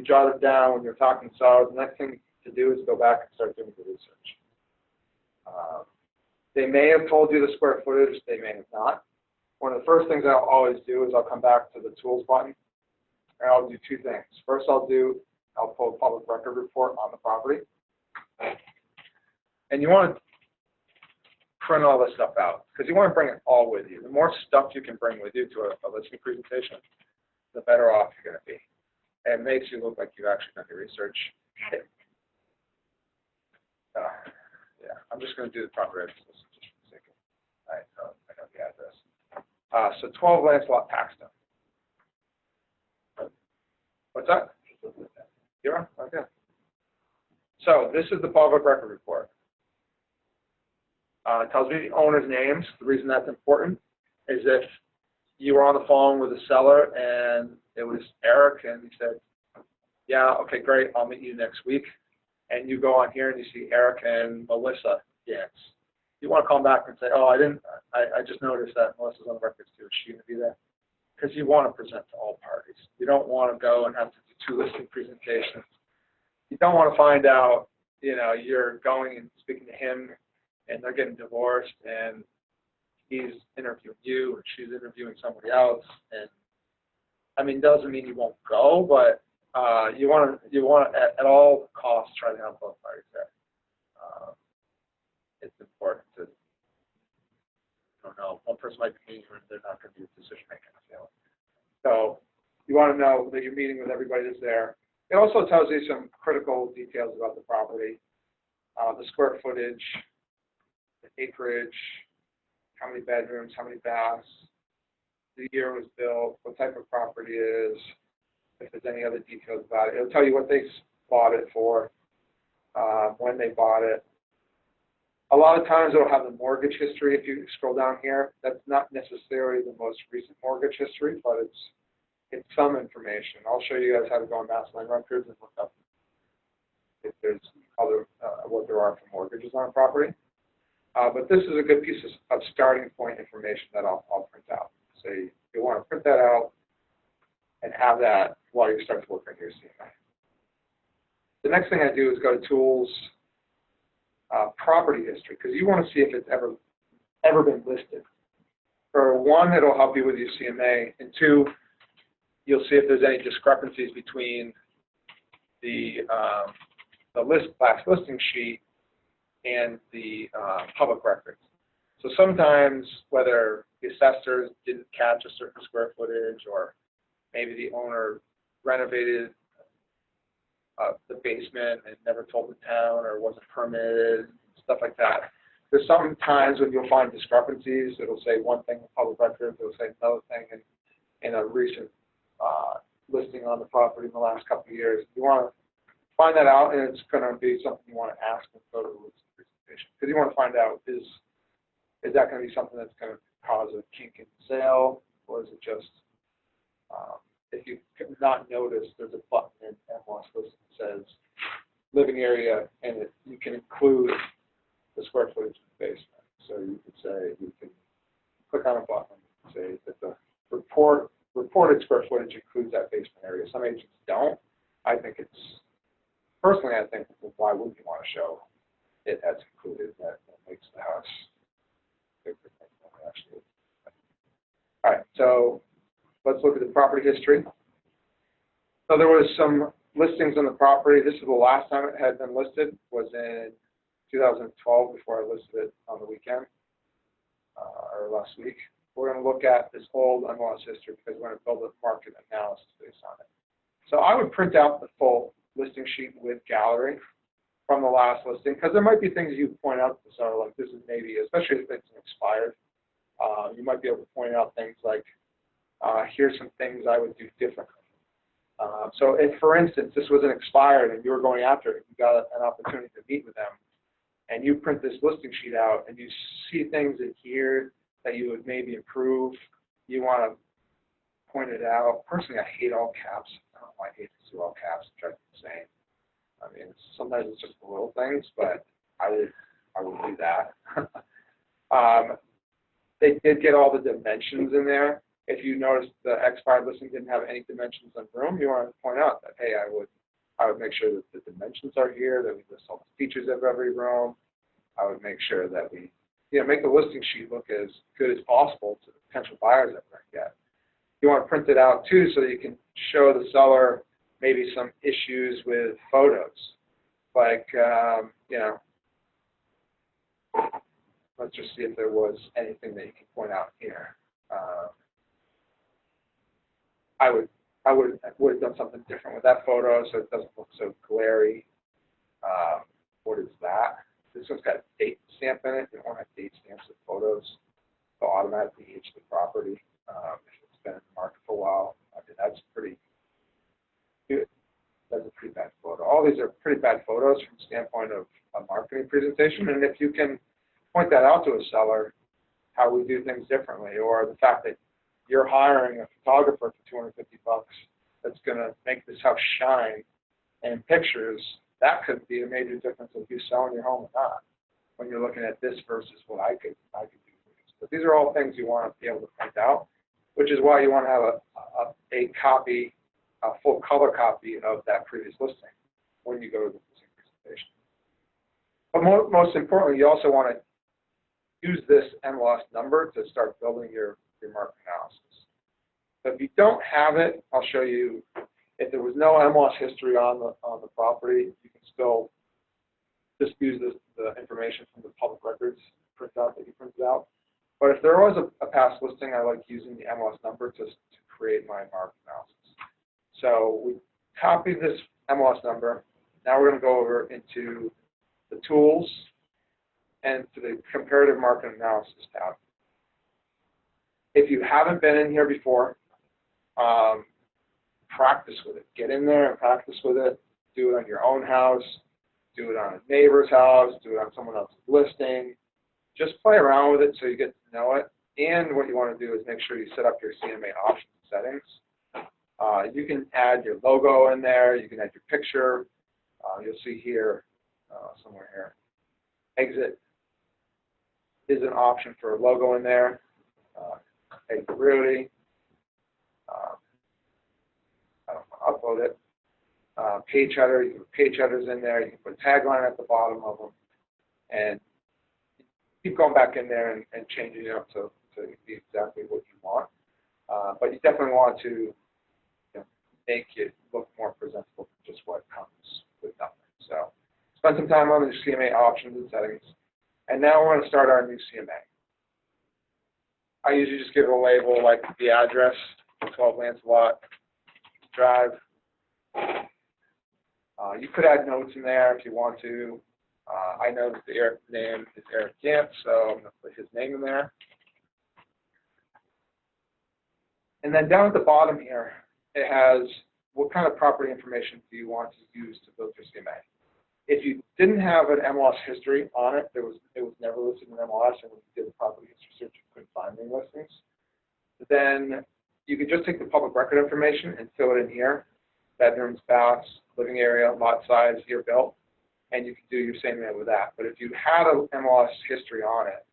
jotted down when you're talking to sellers. The next thing to do is go back and start doing the research. They may have told you the square footage. They may have not. One of the first things I'll always do is I'll come back to the tools button, and I'll do two things. First, I'll pull a public record report on the property. And you want to print all this stuff out, because you want to bring it all with you. The more stuff you can bring with you to a listing presentation, the better off you're going to be. And it makes you look like you've actually done your research. Yeah, I'm just going to do the proper address just for the sake of it. I know the address. So 12 Lancelot Paxton. What's that? You're on? Okay. So this is the public record report. It tells me the owner's names. The reason that's important is if you were on the phone with a seller and it was Eric and he said, yeah, okay, great, I'll meet you next week. And you go on here and you see Eric and Melissa Gantz. You want to call back and say, oh, I just noticed that Melissa's on the records too. Is she going to be there? because you want to present to all parties. You don't want to go and have to do 2 listing presentations. You don't want to find out, you're going and speaking to him and they're getting divorced and he's interviewing you or she's interviewing somebody else. And I mean, doesn't mean you won't go, but you want to at all costs try to have both parties there. It's important to, I don't know, one person might be meeting or they're not going to be a decision maker. So you want to know that you're meeting with everybody that's there. It also tells you some critical details about the property, the square footage, the acreage, how many bedrooms, how many baths, the year it was built, what type of property it is, if there's any other details about it. It'll tell you what they bought it for, when they bought it. A lot of times it'll have the mortgage history if you scroll down here. That's not necessarily the most recent mortgage history, but it's some information. I'll show you guys how to go on Mass Land Records and look up if there's other, what there are for mortgages on a property. But this is a good piece of starting point information that I'll print out. So you want to print that out and have that while you start to work on your CMA. The next thing I do is go to Tools, Property History, because you want to see if it's ever been listed. For one, it'll help you with your CMA, and 2, you'll see if there's any discrepancies between the last listing sheet and the public records. So sometimes, whether the assessors didn't catch a certain square footage, or maybe the owner renovated the basement and never told the town, or wasn't permitted, stuff like that. There's some times when you'll find discrepancies. It'll say one thing in public records, it'll say another thing in a recent listing on the property in the last couple of years. You want to find that out, and it's going to be something you want to ask and go to the listing presentation, because you want to find out, is that going to be something that's going to cause a kink in the sale, or is it just, if you not notice, there's a button in MLS listing that says living area, and you can include the square footage of the basement. So you could say, you can click on a button and say that the reported square footage includes that basement area. Some agents don't. Personally, I think, why wouldn't you want to show it as included? That makes the house bigger than it actually is. All right, so let's look at the property history. So there was some listings on the property. This is the last time it had been listed, was in 2012, before I listed it on the weekend, or last week. We're going to look at this old MLS history because we're going to build a market analysis based on it. So I would print out the full listing sheet with gallery from the last listing, because there might be things you point out to the seller, like this is maybe, especially if it's expired, you might be able to point out things like, here's some things I would do differently. So if, for instance, this was an expired and you were going after it, you got an opportunity to meet with them, and you print this listing sheet out and you see things in here that you would maybe improve, you want to point it out. Personally, I hate all caps. I don't know why I hate to do all caps. It drives me insane. I mean, sometimes it's just the little things, but I would do that. They did get all the dimensions in there. If you notice the expired listing didn't have any dimensions on room, you want to point out that, hey, I would make sure that the dimensions are here, that we list all the features of every room. I would make sure that we, make the listing sheet look as good as possible to the potential buyers that we're going to get. You want to print it out too, so that you can show the seller maybe some issues with photos, like let's just see if there was anything that you can point out here. I would have done something different with that photo so it doesn't look so glary. What is that? This one's got a date stamp in it. You don't want to have date stamps with photos. They'll automatically age the property if it's been in the market for a while. I mean, that's pretty good. That's a pretty bad photo. All these are pretty bad photos from the standpoint of a marketing presentation. And if you can point that out to a seller, how we do things differently, or the fact that you're hiring a photographer for $250 that's going to make this house shine in pictures, that could be a major difference of you selling your home or not, when you're looking at this versus what I could do. But these are all things you want to be able to point out which is why you want to have a copy, a full color copy of that previous listing when you go to the listing presentation. But most importantly, you also want to use this MLS number to start building your market analysis. So if you don't have it, I'll show you. If there was no MLS history on the property, you can still just use the information from the public records printout that you printed out. But if there was a past listing, I like using the MLS number to create my market analysis. So we copy this MLS number. Now we're going to go over into the tools and to the comparative market analysis tab. If you haven't been in here before, practice with it. Get in there and practice with it. Do it on your own house. Do it on a neighbor's house. Do it on someone else's listing. Just play around with it so you get to know it. And what you want to do is make sure you set up your CMA options settings. You can add your logo in there. You can add your picture. You'll see here, somewhere here, exit is an option for a logo in there. Exit realty. I don't want to upload it. Page header, you can put page headers in there. You can put a tagline at the bottom of them. And keep going back in there and changing it up to be exactly what you want. But you definitely want to make it look more presentable than just what comes with nothing. So spend some time on the CMA options and settings. And now we're going to start our new CMA. I usually just give it a label like the address, 12 Lancelot Drive. You could add notes in there if you want to. I know that the Eric name is Eric Gant, so I'm going to put his name in there. And then down at the bottom here, it has what kind of property information do you want to use to build your CMA. If you didn't have an MLS history on it, it was never listed in MLS, and when you did the property history search, you couldn't find any listings. Then you could just take the public record information and fill it in here: bedrooms, baths, living area, lot size, year built, and you can do your same thing with that. But if you had an MLS history on it,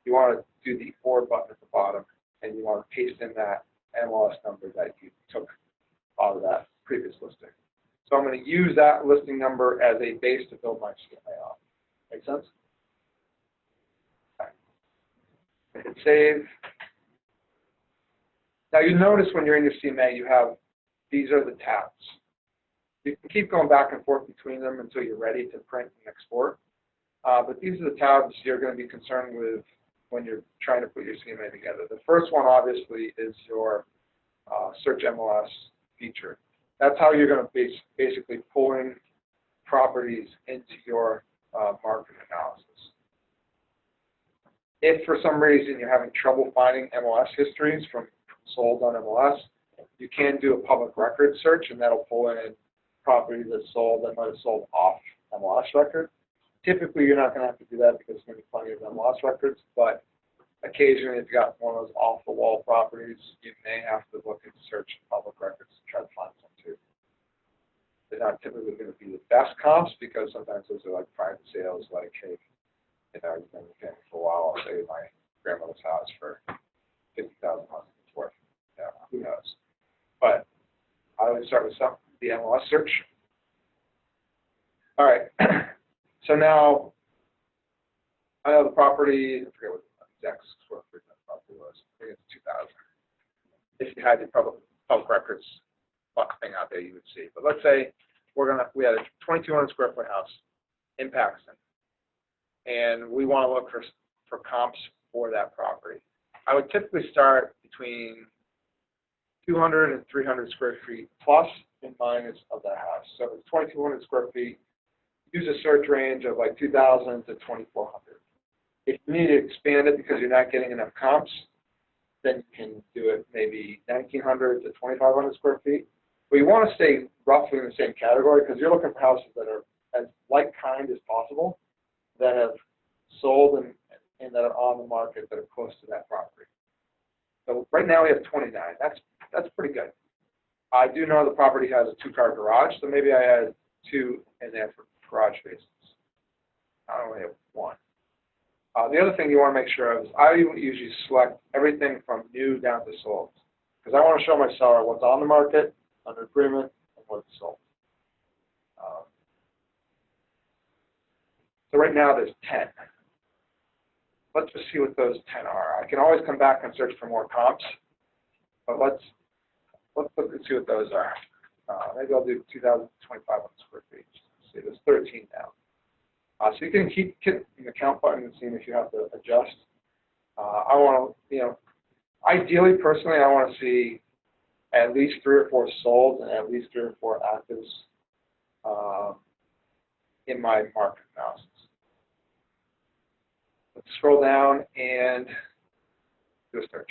you want to do the or button at the bottom, and you want to paste in that MLS number that you took out of that previous listing. So I'm going to use that listing number as a base to build my CMA on. Make sense? Okay. Hit save. Now you notice when you're in your CMA, you have, these are the tabs. You can keep going back and forth between them until you're ready to print and export. But these are the tabs you're going to be concerned with when you're trying to put your CMA together. The first one, obviously, is your Search MLS feature. That's how you're going to basically pull in properties into your market analysis. If for some reason you're having trouble finding MLS histories from sold on MLS, you can do a public record search, and that'll pull in properties that sold that might have sold off MLS record. Typically, you're not going to have to do that because there's going to be plenty of MLS records, but occasionally, if you got one of those off-the-wall properties, you may have to look and search public records to try to find some too. They're not typically going to be the best comps because sometimes those are like private sales, like, hey, you know, you've been paying for a while, I'll say my grandmother's house for $50,000 worth. Yeah, who knows? But I would start with the MLS search. All right. So now I know the property, I forget what the exact square foot of the property was. I think it's 2,000. If you had the public records thing out there, you would see. But let's say we had a 2,200 square foot house in Paxton, and we want to look for comps for that property. I would typically start between 200 and 300 square feet plus and minus of that house. So if it's 2,200 square feet, use a search range of like 2,000 to 2,400. If you need to expand it because you're not getting enough comps, then you can do it maybe 1,900 to 2,500 square feet. But you want to stay roughly in the same category because you're looking for houses that are as like kind as possible, that have sold and that are on the market that are close to that property. So right now we have 29. That's pretty good. I do know the property has a 2-car garage, so maybe I add 2 in there for garage spaces. I only have 1. The other thing you want to make sure of is I usually select everything from new down to sold, because I want to show my seller what's on the market, under agreement, and what's sold. So right now there's 10. Let's just see what those 10 are. I can always come back and search for more comps, but let's look and see what those are. Maybe I'll do 2,025 square feet. Let's see, there's 13 now. So you can keep hitting the count button and seeing if you have to adjust. I want to, ideally, personally, I want to see at least 3 or 4 sold and at least 3 or 4 actives in my market analysis. Let's scroll down and do a search.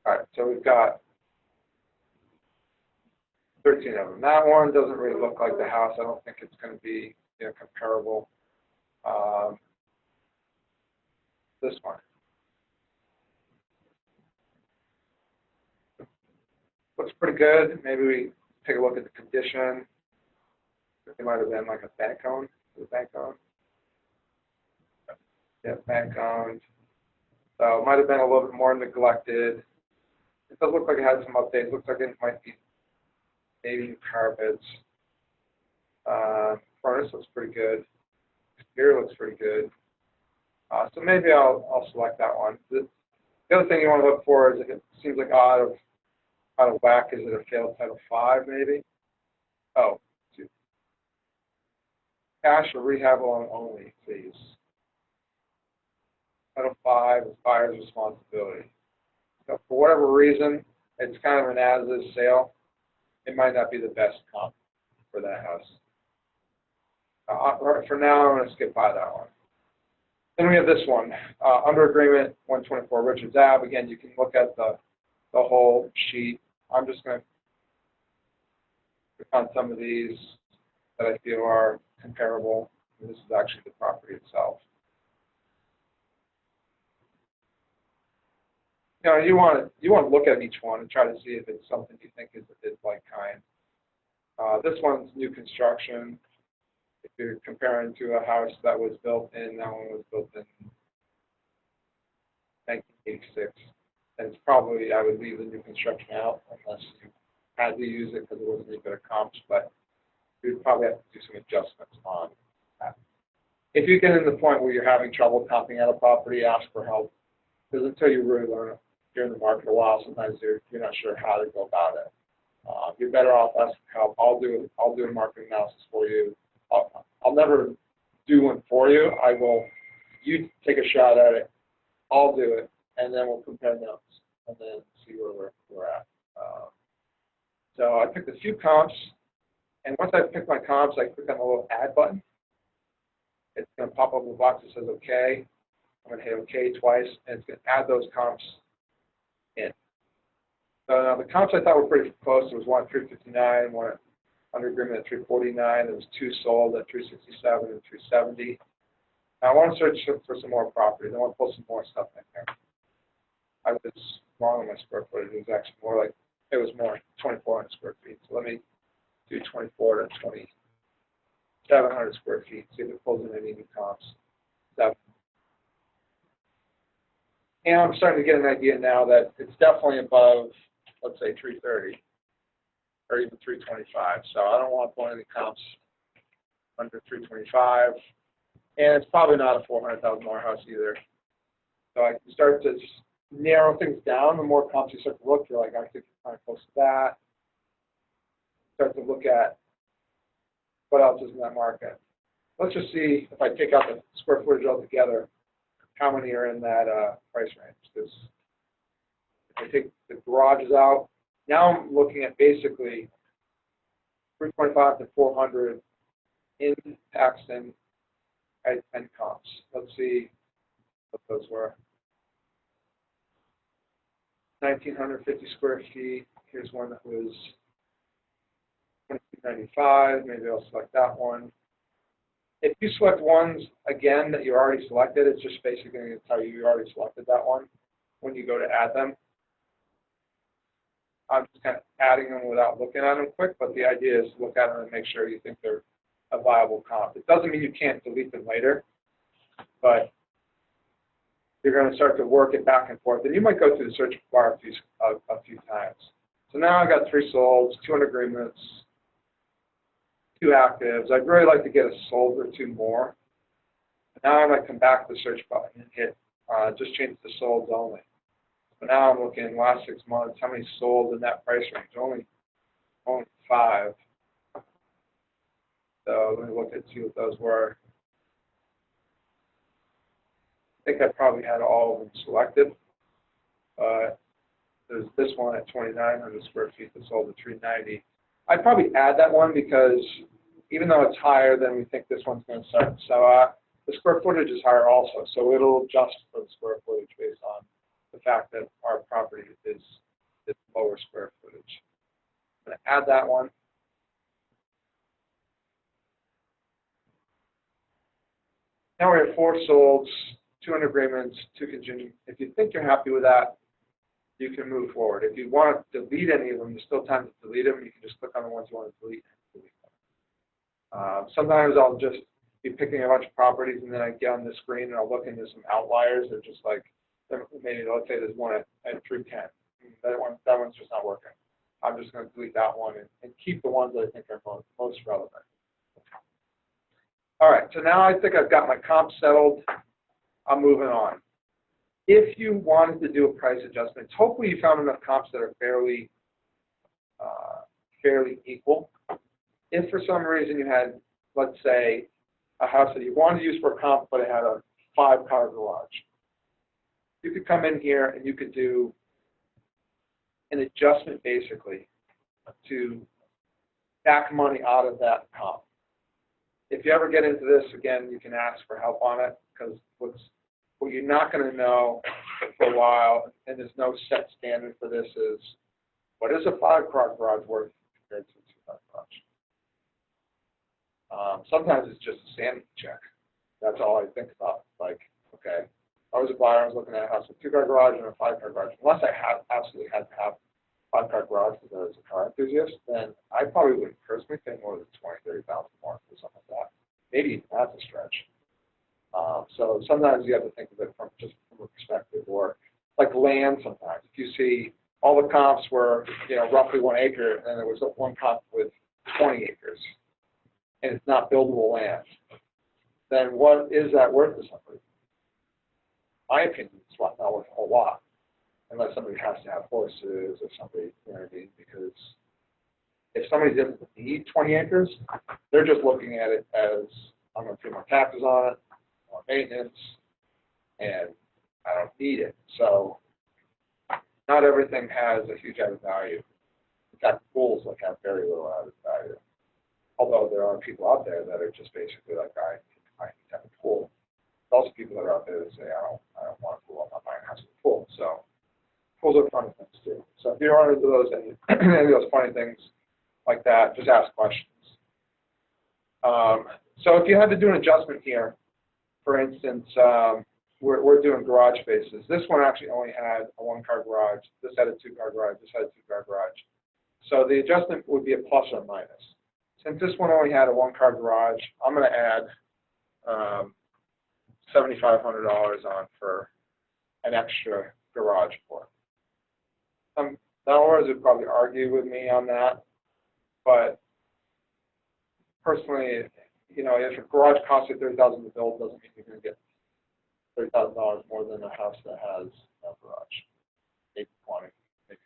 All right, so we've got 13 of them. That one doesn't really look like the house. I don't think it's going to be comparable. This one looks pretty good. Maybe we take a look at the condition. It might have been like a bank owned. Is it bank owned? Yeah, bank owned. So it might have been a little bit more neglected. It does look like it had some updates. Looks like it might be maybe new carpets. Furnace looks pretty good. Exterior looks pretty good. So maybe I'll select that one. The other thing you want to look for is if it seems like out of whack. Is it a failed Title V maybe? Oh, cash or rehab loan only, please. Title V is buyer's responsibility. So for whatever reason, it's kind of an as-is sale. It might not be the best comp for that house. For now, I'm going to skip by that one. Then we have this one, under agreement, 124 Richards Ave. Again, you can look at the whole sheet. I'm just going to click on some of these that I feel are comparable. And this is actually the property itself. You want to look at each one and try to see if it's something you think is like kind. This one's new construction. If you're comparing to a house that was built in, that one was built in 1986, and it's probably, I would leave the new construction out unless you had to use it because it wasn't any better comps, but you'd probably have to do some adjustments on that. If you get to the point where you're having trouble comping out a property, ask for help, because until you really learn it, you're in the market a while, sometimes you're not sure how to go about it. You're better off asking help. I'll do a market analysis for you. I'll never do one for you. You take a shot at it. I'll do it, and then we'll compare notes and then see where we're at. So I picked a few comps, and once I pick my comps, I click on the little add button. It's going to pop up a box that says OK. I'm going to hit OK twice, and it's going to add those comps in. So now the comps I thought were pretty close. There was one at 359, one at under agreement at 349. There was 2 sold at 367 and 370. Now I want to search for some more properties. I want to pull some more stuff in there. I was wrong on my square footage. It was actually more like, it was more 2,400 square feet. So let me do 24 to 2,700 square feet, see if it pulls in any new comps. 7. And I'm starting to get an idea now that it's definitely above, let's say, 330 or even 325. So I don't want to pull any comps under 325. And it's probably not a $400,000 house either. So I can start to just narrow things down. The more comps you start to look, you're like, I think it's kind of close to that. Start to look at what else is in that market. Let's just see if I take out the square footage altogether, how many are in that price range. Because if I take the garages out, now I'm looking at basically 325 to 400 in Paxton at 10 comps. Let's see what those were. 1,950 square feet. Here's one that was 2,295. Maybe I'll select that one. If you select ones, again, that you already selected, it's just basically going to tell you already selected that one when you go to add them. I'm just kind of adding them without looking at them quick, but the idea is to look at them and make sure you think they're a viable comp. It doesn't mean you can't delete them later, but you're going to start to work it back and forth. And you might go through the search bar a few times. So now I've got 3 solds, 2 under agreements, 2 actives. I'd really like to get a sold or 2 more. Now I might come back to the search button and hit, just change the solds only. So now I'm looking last 6 months, how many sold in that price range? Only 5. So let me look at see what those were. I think I probably had all of them selected. There's this one at 2,900 square feet that sold at 390. I'd probably add that one because even though it's higher than we think this one's going to start to sell at, the square footage is higher also. So it'll adjust for the square footage based on the fact that our property is lower square footage. I'm going to add that one. Now we have 4 solds, 2 under agreements, 2 contingent. If you think you're happy with that, you can move forward. If you want to delete any of them, there's still time to delete them. You can just click on the ones you want to delete and delete them. Sometimes I'll just be picking a bunch of properties and then I get on the screen and I'll look into some outliers. They're just like, maybe let's say there's one at 310. That one's just not working. I'm just going to delete that one and keep the ones that I think are most relevant. All right, so now I think I've got my comp settled. I'm moving on. If you wanted to do a price adjustment, hopefully you found enough comps that are fairly equal. If for some reason you had, let's say, a house that you wanted to use for a comp, but it had a 5-car garage, you could come in here and you could do an adjustment basically to back money out of that comp. If you ever get into this, again, you can ask for help on it because what you're not going to know for a while, and there's no set standard for this, is what is a 5-car garage worth compared to a 2-car garage? Sometimes it's just a sanity check. That's all I think about. Like, okay, I was a buyer, I was looking at a house with a 2-car garage and a 5-car garage. Unless I absolutely had to have a 5-car garage because I was a car enthusiast, then I probably wouldn't personally pay more than $20,000, $30,000 more for something like that. Maybe that's a stretch. So sometimes you have to think of it from a perspective, or like land sometimes. If you see all the comps were, roughly 1 acre, and there was one comp with 20 acres, and it's not buildable land, then what is that worth to somebody? My opinion, it's not worth a whole lot, unless somebody has to have horses or somebody, you know what I mean? Because if somebody doesn't need 20 acres, they're just looking at it as, I'm going to pay more taxes on it, more maintenance, and I don't need it. So not everything has a huge added value. In fact, pools have very little added value. Although there are people out there that are just basically like, I need to have a pool. There's also people that are out there that say, I don't want a pool, I'm not buying a house with a pool. So pools are funny things too. So if you're into those, any of those funny things like that, just ask questions. So if you had to do an adjustment here, for instance, we're doing garage spaces. This one actually only had a 1-car garage. This had a 2-car garage. This had a 2-car garage. So the adjustment would be a plus or a minus. Since this one only had a 1-car garage, I'm going to add $7,500 on for an extra garage port. Some owners would probably argue with me on that, but personally, if a garage costs you $30,000 to build, doesn't mean you're going to get $30,000 more than a house that has a garage. Maybe 20, maybe.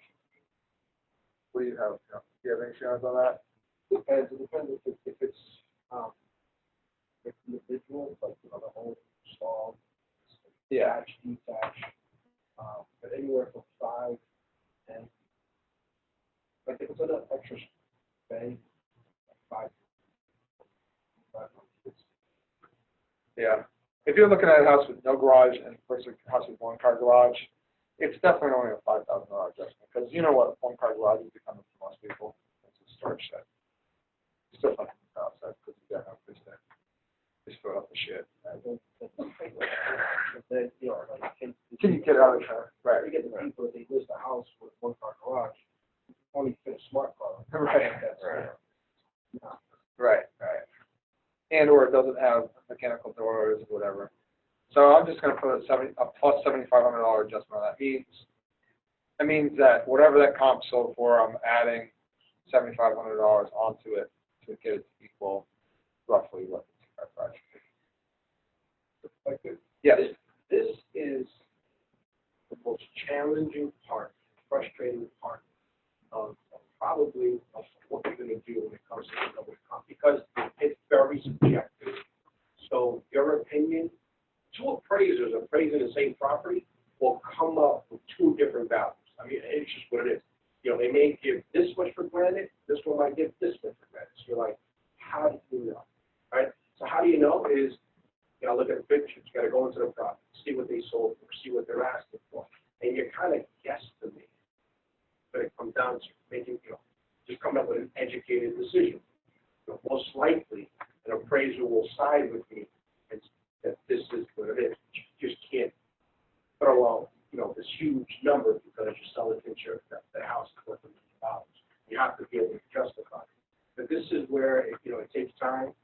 What do you have? Do you have any feelings on that? It depends if it's individual, like the whole stall, Yeah. detached, but anywhere from 5 and like if it's an extra bay, 5. Yeah. If you're looking at a house with no garage and versus a house with 1-car garage, it's definitely only a $5,000 adjustment because you know what 1-car garage is becoming for most people. It's a storage shed. It's still fun outside because you got no place to just fill up the shit. Can you get out of the car? Right. You get the people that they list a house with 1-car garage, only fit a smart car. Right. That's, Right. Right. and or it doesn't have mechanical doors or whatever. So I'm just going to put a plus $7,500 adjustment on that. That means that whatever that comp sold for, I'm adding $7,500 onto it to get it to equal roughly what the price should be. Like this. Yes. This is the most challenging part, frustrating part of probably of what we're going to do when it comes to the double comp, because it's very subjective. So your opinion, two appraisers appraising the same property will come up with two different values. I mean, it's just what it is. You know, they may give this much for granted, this one might give this much for granted. So you're like, how do you know? Right? So how do you know is, you know, look at the pictures, you got to go into the property, see what they sold for, see what they're asking for. And you're kind of guesstimating. But it comes down to making, you know, just coming up with an educated decision. You know, most likely, an appraiser will side with me and that this is what it is. You just can't throw out, you know, this huge number because you sell it insurance that the house is worth $1 million. You have to be able to justify it. But this is where, you know, it takes time,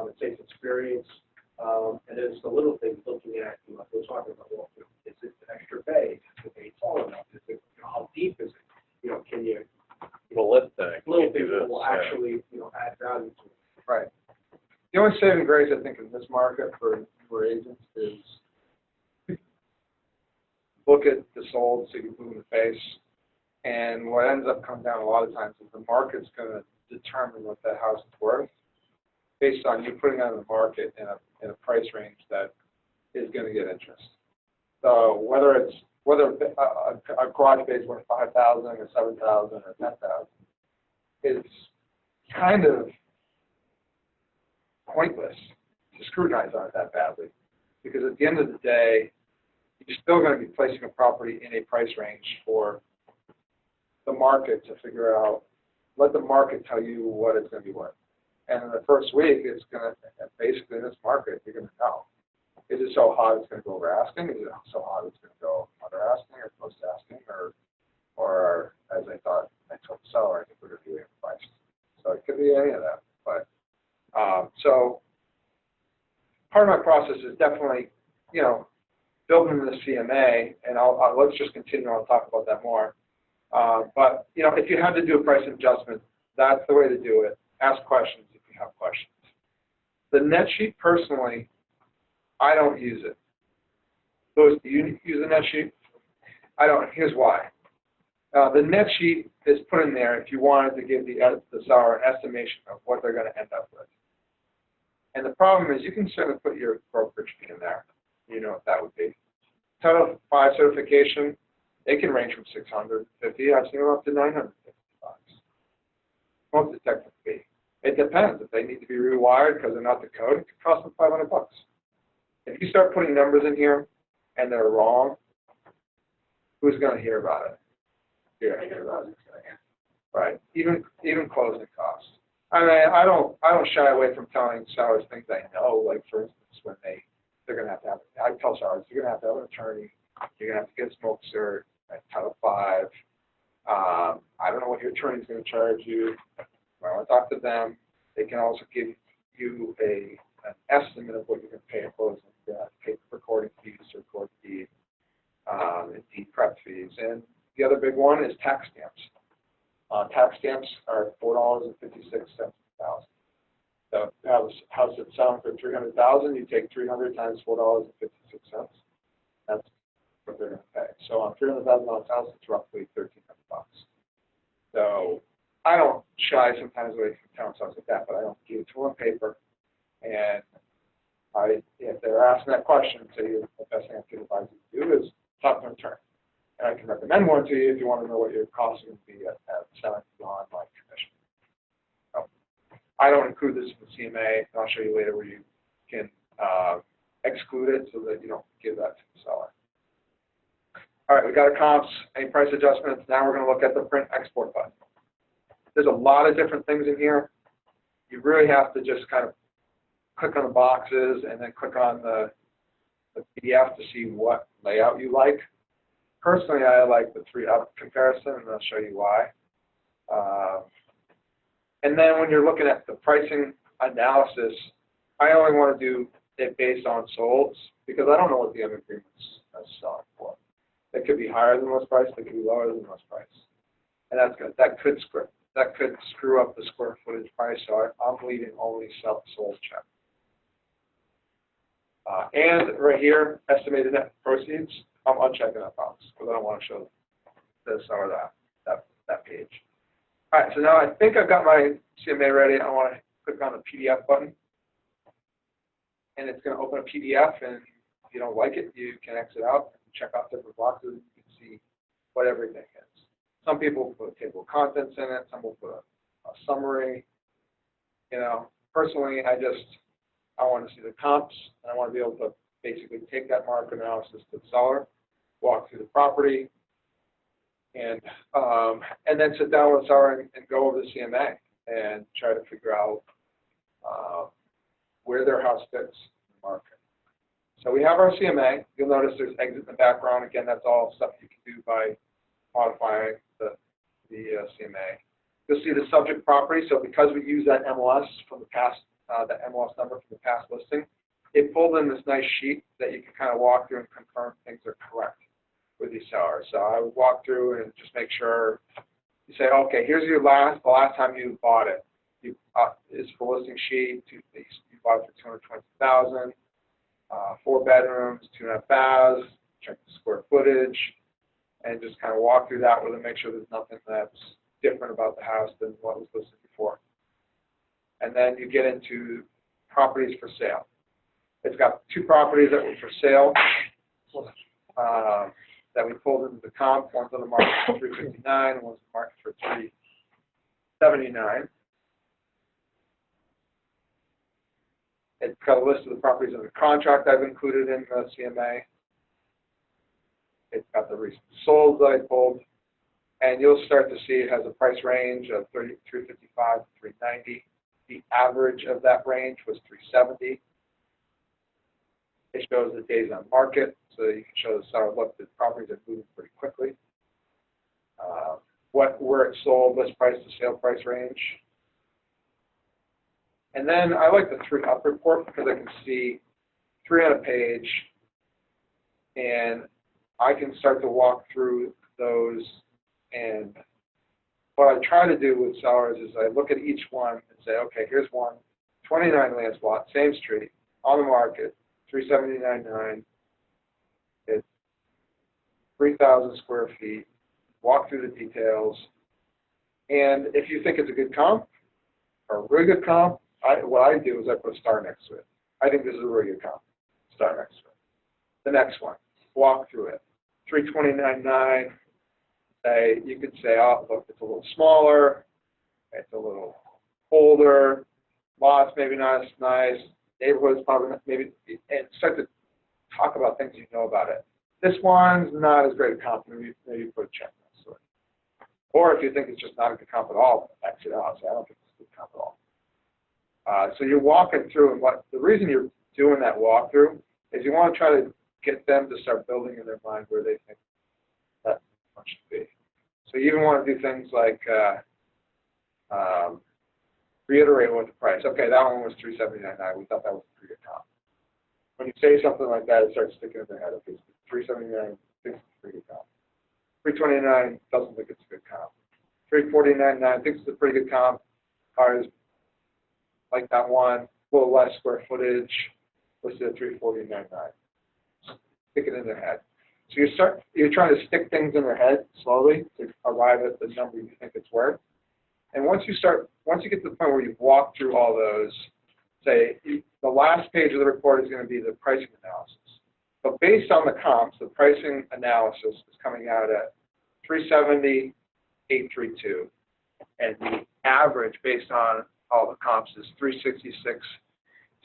it takes experience, and then it's the little things looking at, you know, we're talking about, well, you know, is it an extra bay? Is the bay tall enough? Is it, you know, how deep is it? You know, can you, Little lift thing. little things that will actually, you know, add value to it. Right. The only saving grace, I think, in this market for agents is look at the sold, so you can blue in the face. And what ends up coming down a lot of times is the market's going to determine what that house is worth based on you putting it on the market in a price range that is going to get interest. So whether a garage bay is worth $5,000 or $7,000 or $10,000 is kind of pointless to scrutinize on it that badly, because at the end of the day, you're still going to be placing a property in a price range for the market to figure out. Let the market tell you what it's going to be worth. And in the first week, it's going to, basically in this market, you're going to know. Is it so hot it's going to go over asking? Is it so hot it's going to go under asking or close to asking? Or as I thought, I told the seller, I think we're going to be overpriced. So it could be any of that. But so part of my process is definitely, you know, building the CMA, and let's just continue on and talk about that more. But, you know, if you had to do a price adjustment, that's the way to do it. Ask questions if you have questions. The net sheet, personally, I don't use it. Louis, do you use the net sheet? I don't. Here's why. The net sheet is put in there if you wanted to give the seller an estimation of what they're going to end up with. And the problem is you can certainly put your brokerage fee in there. You know what that would be. Title V certification, they can range from $650. I've seen them up to $950. Most detective fee. It depends. If they need to be rewired because they're not the code, it could cost them $500. If you start putting numbers in here and they're wrong, who's going to hear about it? You're going to hear about it. Right. Even closing costs. I mean, I don't shy away from telling sellers things I know. Like for instance, when they're going to have. I tell sellers you're going to have an attorney. You're going to have to get a smoke cert at Title V. I don't know what your attorney's going to charge you. I want to talk to them. They can also give you an estimate of what you're going to pay at closing. You're going to have to pay recording fees, record fees, and deed prep fees. And the other big one is tax stamps. Tax stamps are $4.56 a thousand. So if you have a house that's selling for $300,000, you take 300 times $4.56. That's what they're going to pay. So on $300,000 house, it's roughly $1,300. So I don't shy sometimes away from telling stuff like that, but I don't give it to them on paper. And if they're asking that question, say the best thing I can advise you to do is talk to an attorney. And I can recommend one to you if you want to know what your costs are going to be at selling beyond my commission. So I don't include this in the CMA, and I'll show you later where you can exclude it so that you don't give that to the seller. All right, we got our comps, any price adjustments. Now we're going to look at the print export button. There's a lot of different things in here. You really have to just kind of click on the boxes and then click on the PDF to see what layout you like. Personally, I like the 3-up comparison, and I'll show you why. And then when you're looking at the pricing analysis, I only want to do it based on solds, because I don't know what the other agreement's selling for. It could be higher than list price, it could be lower than list price. And that's good. That could screw up the square footage price, so I'm leaving only sold check. And right here, estimated net proceeds, I'm unchecking that box, because I don't want to show this or that page. All right, so now I think I've got my CMA ready. I want to click on the PDF button. And it's going to open a PDF, and if you don't like it, you can exit out and check off different boxes, and you can see what everything is. Some people put a table of contents in it, some will put a summary. You know, personally, I want to see the comps, and I want to be able to basically take that market analysis to the seller, walk through the property, and then sit down with the seller and go over the CMA and try to figure out where their house fits in the market. So we have our CMA. You'll notice there's exit in the background. Again, that's all stuff you can do by modifying the CMA. You'll see the subject property. So because we use that MLS from the past, that MLS number from the past listing, it pulled in this nice sheet that you can kind of walk through and confirm things are correct with these sellers. So I would walk through and just make sure you say, okay, here's the last time you bought it. Is for listing sheet. You bought it for $220,000. 4 bedrooms, 2.5 baths. Check the square footage, and just kind of walk through that with it. Make sure there's nothing that's different about the house than what was listed before. And then you get into properties for sale. It's got 2 properties that were for sale that we pulled into the comp. One's on the market for $359, and one's on the market for $379. It's got a list of the properties under contract I've included in the CMA. It's got the recent solds I pulled, and you'll start to see it has a price range of $355 to $390. The average of that range was $370. It shows the days on market, so you can show the seller, look, the properties are moving pretty quickly. Where it sold, list price to sale price range. And then I like the 3-up report because I can see 3 on a page, and I can start to walk through those. And what I try to do with sellers is I look at each one and say, okay, here's one, 29 Lance lot, same street, on the market, $379.9. It's 3,000 square feet. Walk through the details. And if you think it's a good comp, or a really good comp, what I do is I put a star next to it. I think this is a really good comp. Star next to it. The next one, walk through it. 329.9. You could say, oh, look, it's a little smaller. It's a little older. Lots maybe not as nice. Neighborhood's probably not, maybe, and start to talk about things you know about it. This one's not as great a comp. Maybe put a check next to it. Or if you think it's just not a good comp at all, exit out. Say, I don't think it's a good comp at all. So you're walking through, and the reason you're doing that walkthrough is you want to try to get them to start building in their mind where they think that one should be. So you even want to do things like reiterate what the price. Okay, that one was $379.9. We thought that was a pretty good comp. When you say something like that, it starts sticking in their head. Okay, $379 thinks it's a pretty good comp. $329 doesn't think it's a good comp. $349.9 thinks it's a pretty good comp. Cars like that one, a little less square footage, listed at $349.9. Stick it in their head. So you're trying to stick things in their head slowly to arrive at the number you think it's worth. And once you get to the point where you've walked through all those, say the last page of the report is going to be the pricing analysis. But based on the comps, the pricing analysis is coming out at $370, $832, and the average based on all the comps is $366,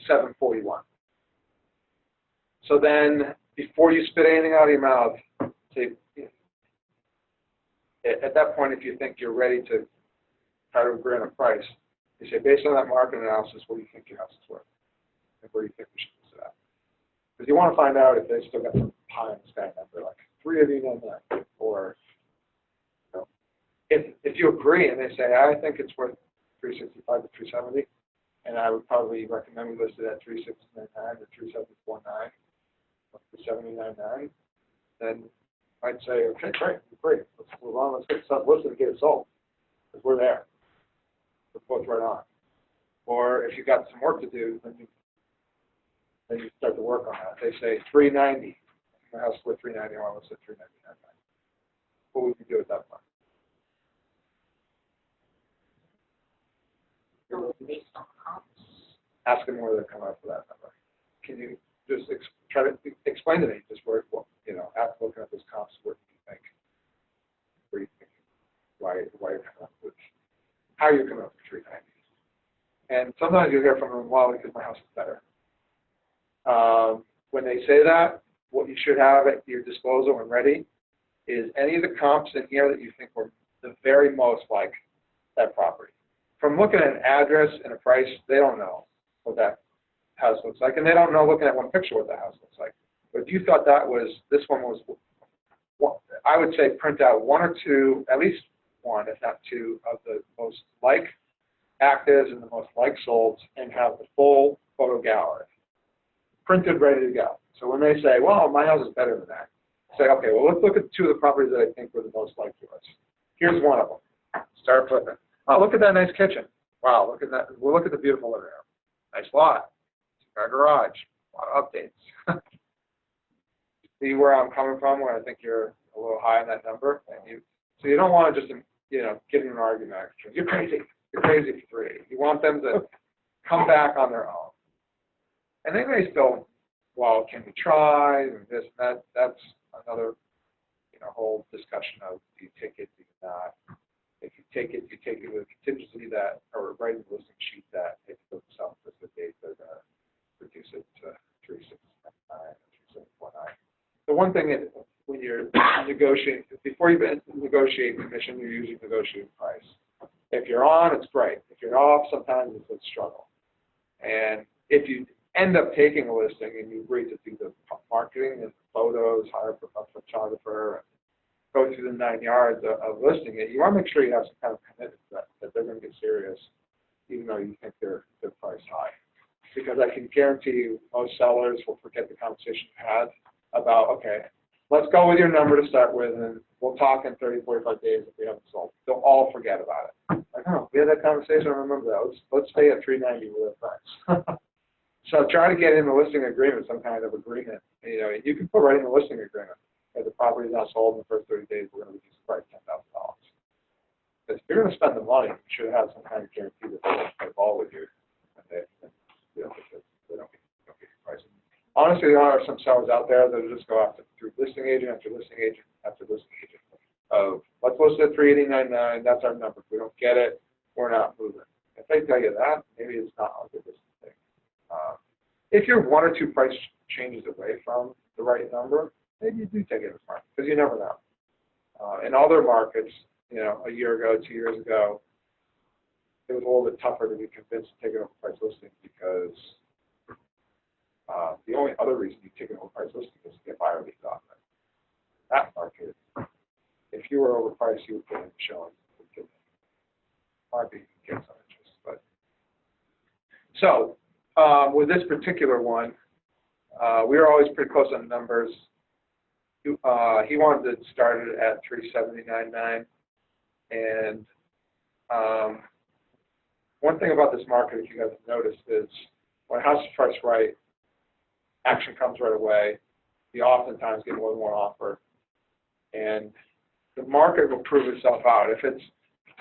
$741. So then, before you spit anything out of your mouth, say, at that point, if you think you're ready to try to agree on a price, you say, based on that market analysis, what do you think your house is worth? And where do you think we should list it at? Because you want to find out if they still got some pie in the sky number, like $389, or if you agree and they say, I think it's worth $365 to $370, and I would probably recommend we list it at 3699 or 3749, up to 799, then I'd say, okay, great, let's move on, let's get stuff listed and get it sold, because we're there. We're both right on. Or if you got some work to do, then you start to work on that. They say 390. My house for 390. I want to say 399. What would you do at that point? Based on comps. Ask them where they're coming up with that number. Can you just try to explain to me just where, after looking at those comps, what do you think? Where you think? Why you're coming up with? How you're coming up with 390? And sometimes you'll hear from them, well, because my house is better. When they say that, what you should have at your disposal when ready is any of the comps in here that you think were the very most like that property. From looking at an address and a price, they don't know what that house looks like, and they don't know looking at one picture what the house looks like. But if you thought this one was, I would say print out one or two, at least one, if not two, of the most like actives and the most like solds, and have the full photo gallery printed, ready to go. So when they say, well, my house is better than that, say, okay, well, let's look at two of the properties that I think were the most like yours. Here's one of them. Start flipping. Oh, look at that nice kitchen. Wow, look at that. Well, look at the beautiful living room. Nice lot. Our garage. A lot of updates. See where I'm coming from, where I think you're a little high on that number? So you don't want to just, get in an argument. You're crazy. You're crazy for 3. You want them to come back on their own. And they may still, well, can we try, and this and that. That's another, whole discussion of do you take it, do you not. If you take it with a contingency that, or writing the listing sheet that if it doesn't sell for the date, they're going to reduce it to 3699 or 3749. The one thing is when you're negotiating, before you negotiate commission, you're usually negotiating price. If you're on, it's great. If you're off, sometimes it's a struggle. And if you end up taking a listing and you agree to do the marketing and the photos, hire a photographer, go through the 9 yards of listing it, you want to make sure you have some kind of commitment that they're going to get serious, even though you think they're priced high. Because I can guarantee you most sellers will forget the conversation you had about, okay, let's go with your number to start with, and we'll talk in 30, 45 days if we haven't sold. They'll all forget about it. Like, oh, we had that conversation, I remember that. Let's stay at 390 with our price. So try to get in the listing agreement, some kind of agreement. You can put right in the listing agreement. If the property is not sold in the first 30 days, we're going to reduce the price $10,000. Because if you're going to spend the money, you should have some kind of guarantee that they won't play ball with you. And they don't get your price. Honestly, there are some sellers out there that will just go after through listing agent after listing agent after listing agent. Let's list it at 389.9. That's our number. If we don't get it, we're not moving. If they tell you that, maybe it's not a good listing thing. If you're 1 or 2 price changes away from the right number, maybe you do take it as market, because you never know. In other markets, a year ago, 2 years ago, it was a little bit tougher to be convinced to take it over price listing because the only other reason you take it over price listing is to get buyer leads off it. That market, if you were overpriced, you would get in showing. Might be get some interest, but so with this particular one, we were always pretty close on the numbers. He wanted to start it at 379.9, and one thing about this market, if you guys have noticed, is when a house is priced right, action comes right away. You oftentimes get more than one offer, and the market will prove itself out. If it's,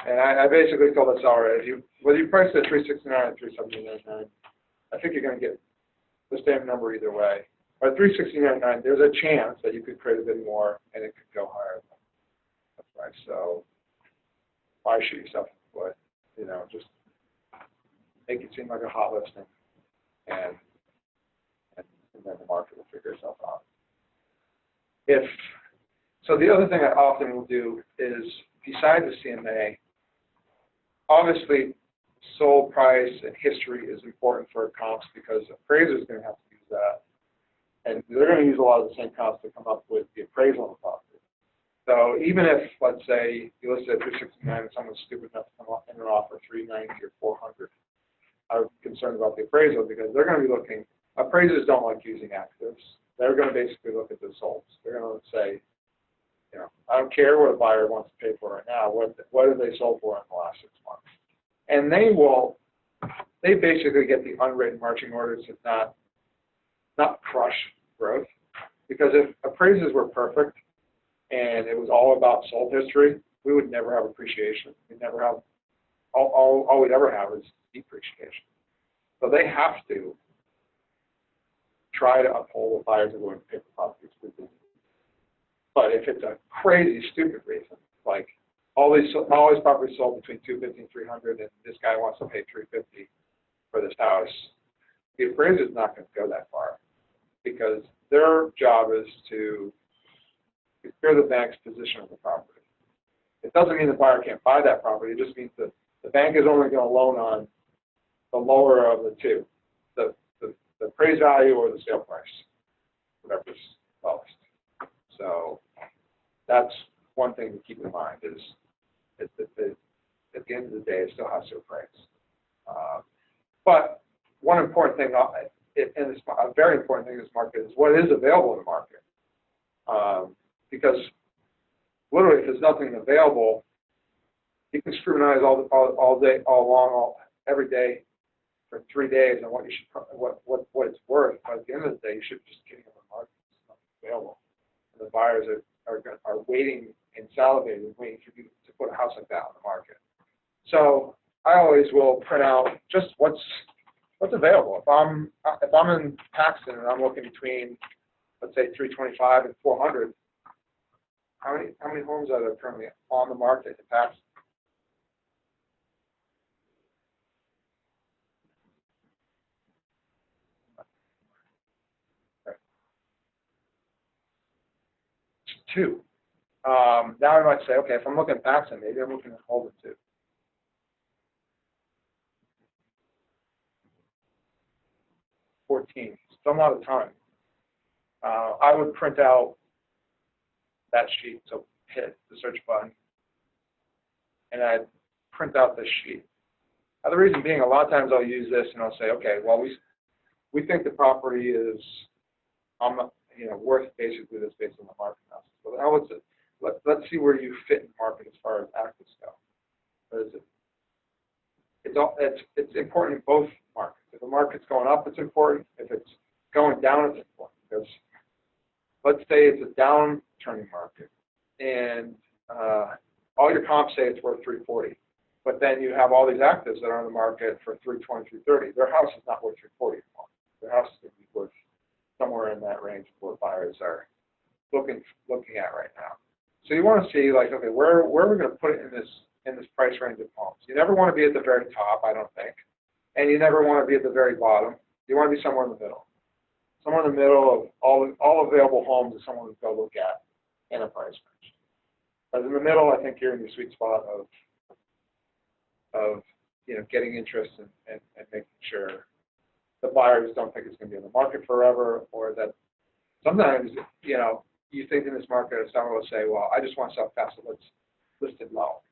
and I basically told the seller, whether you price it at 369 or 379.9, I think you're going to get the same number either way. But at 369.9, there's a chance that you could create a bit more, and it could go higher than that price. So why shoot yourself in the foot? Just make it seem like a hot listing, and then the market will figure itself out. So the other thing I often will do is, besides the CMA, obviously sold price and history is important for comps because appraisers are going to have to use that. And they're going to use a lot of the same comps to come up with the appraisal of the property. So even if, let's say, you listed at 369 and someone's stupid enough to come up and offer 390 or 400, I'm concerned about the appraisal because they're going to be looking, appraisers don't like using actives. They're going to basically look at the solds. They're going to say, you know, I don't care what a buyer wants to pay for right now. What have they sold for in the last 6 months? And they basically get the unwritten marching orders to not crush growth. Because if appraisers were perfect and it was all about sold history, we would never have appreciation. We'd never have, all we'd ever have is depreciation. So they have to try to uphold what buyers are going to pay for properties. But if it's a crazy, stupid reason, like all these properties sold between $250 and $300, and this guy wants to pay $350 for this house, the appraiser's not going to go that far because their job is to secure the bank's position of the property. It doesn't mean the buyer can't buy that property. It just means that the bank is only going to loan on the lower of the two, the appraised value or the sale price, whatever's lowest. So that's one thing to keep in mind is at the end of the day, it still has to appraise. But one important thing, and a very important thing in this market is what is available in the market. Because literally, if there's nothing available, you can scrutinize all day, every day for 3 days on what you should, what it's worth. But at the end of the day, you should just get it on the market. It's not available. And the buyers are waiting and salivating, waiting for you to put a house like that on the market. So I always will print out just what's available. If I'm in Paxton and I'm looking between, let's say, 325 and 400, how many homes are there currently on the market in Paxton? Two. Now I might say, okay, if I'm looking at Paxton, maybe I'm looking at Holden too. 14. Still not a ton. I would print out that sheet, so hit the search button, and I'd print out this sheet. Now, the reason being, a lot of times I'll use this and I'll say, okay, well, we think the property is worth basically this based on the market analysis. So now let's see where you fit in the market as far as actives go. It's important in both markets. If the market's going up, it's important. If it's going down, it's important. Because let's say it's a downturning market, and all your comps say it's worth $340, but then you have all these actives that are on the market for $320, $330. Their house is not worth $340 anymore. Their house is going to be worth somewhere in that range of what buyers are looking at right now. So you want to see, like, okay, where are we going to put it in this price range of homes? You never want to be at the very top, I don't think, and you never want to be at the very bottom. You want to be somewhere in the middle. Somewhere in the middle of all available homes is someone to go look at in a price range. But in the middle, I think you're in the sweet spot of getting interest and making sure the buyers don't think it's going to be in the market forever, or that sometimes, you think in this market, someone will say, well, I just want to sell fast, so let's list it low.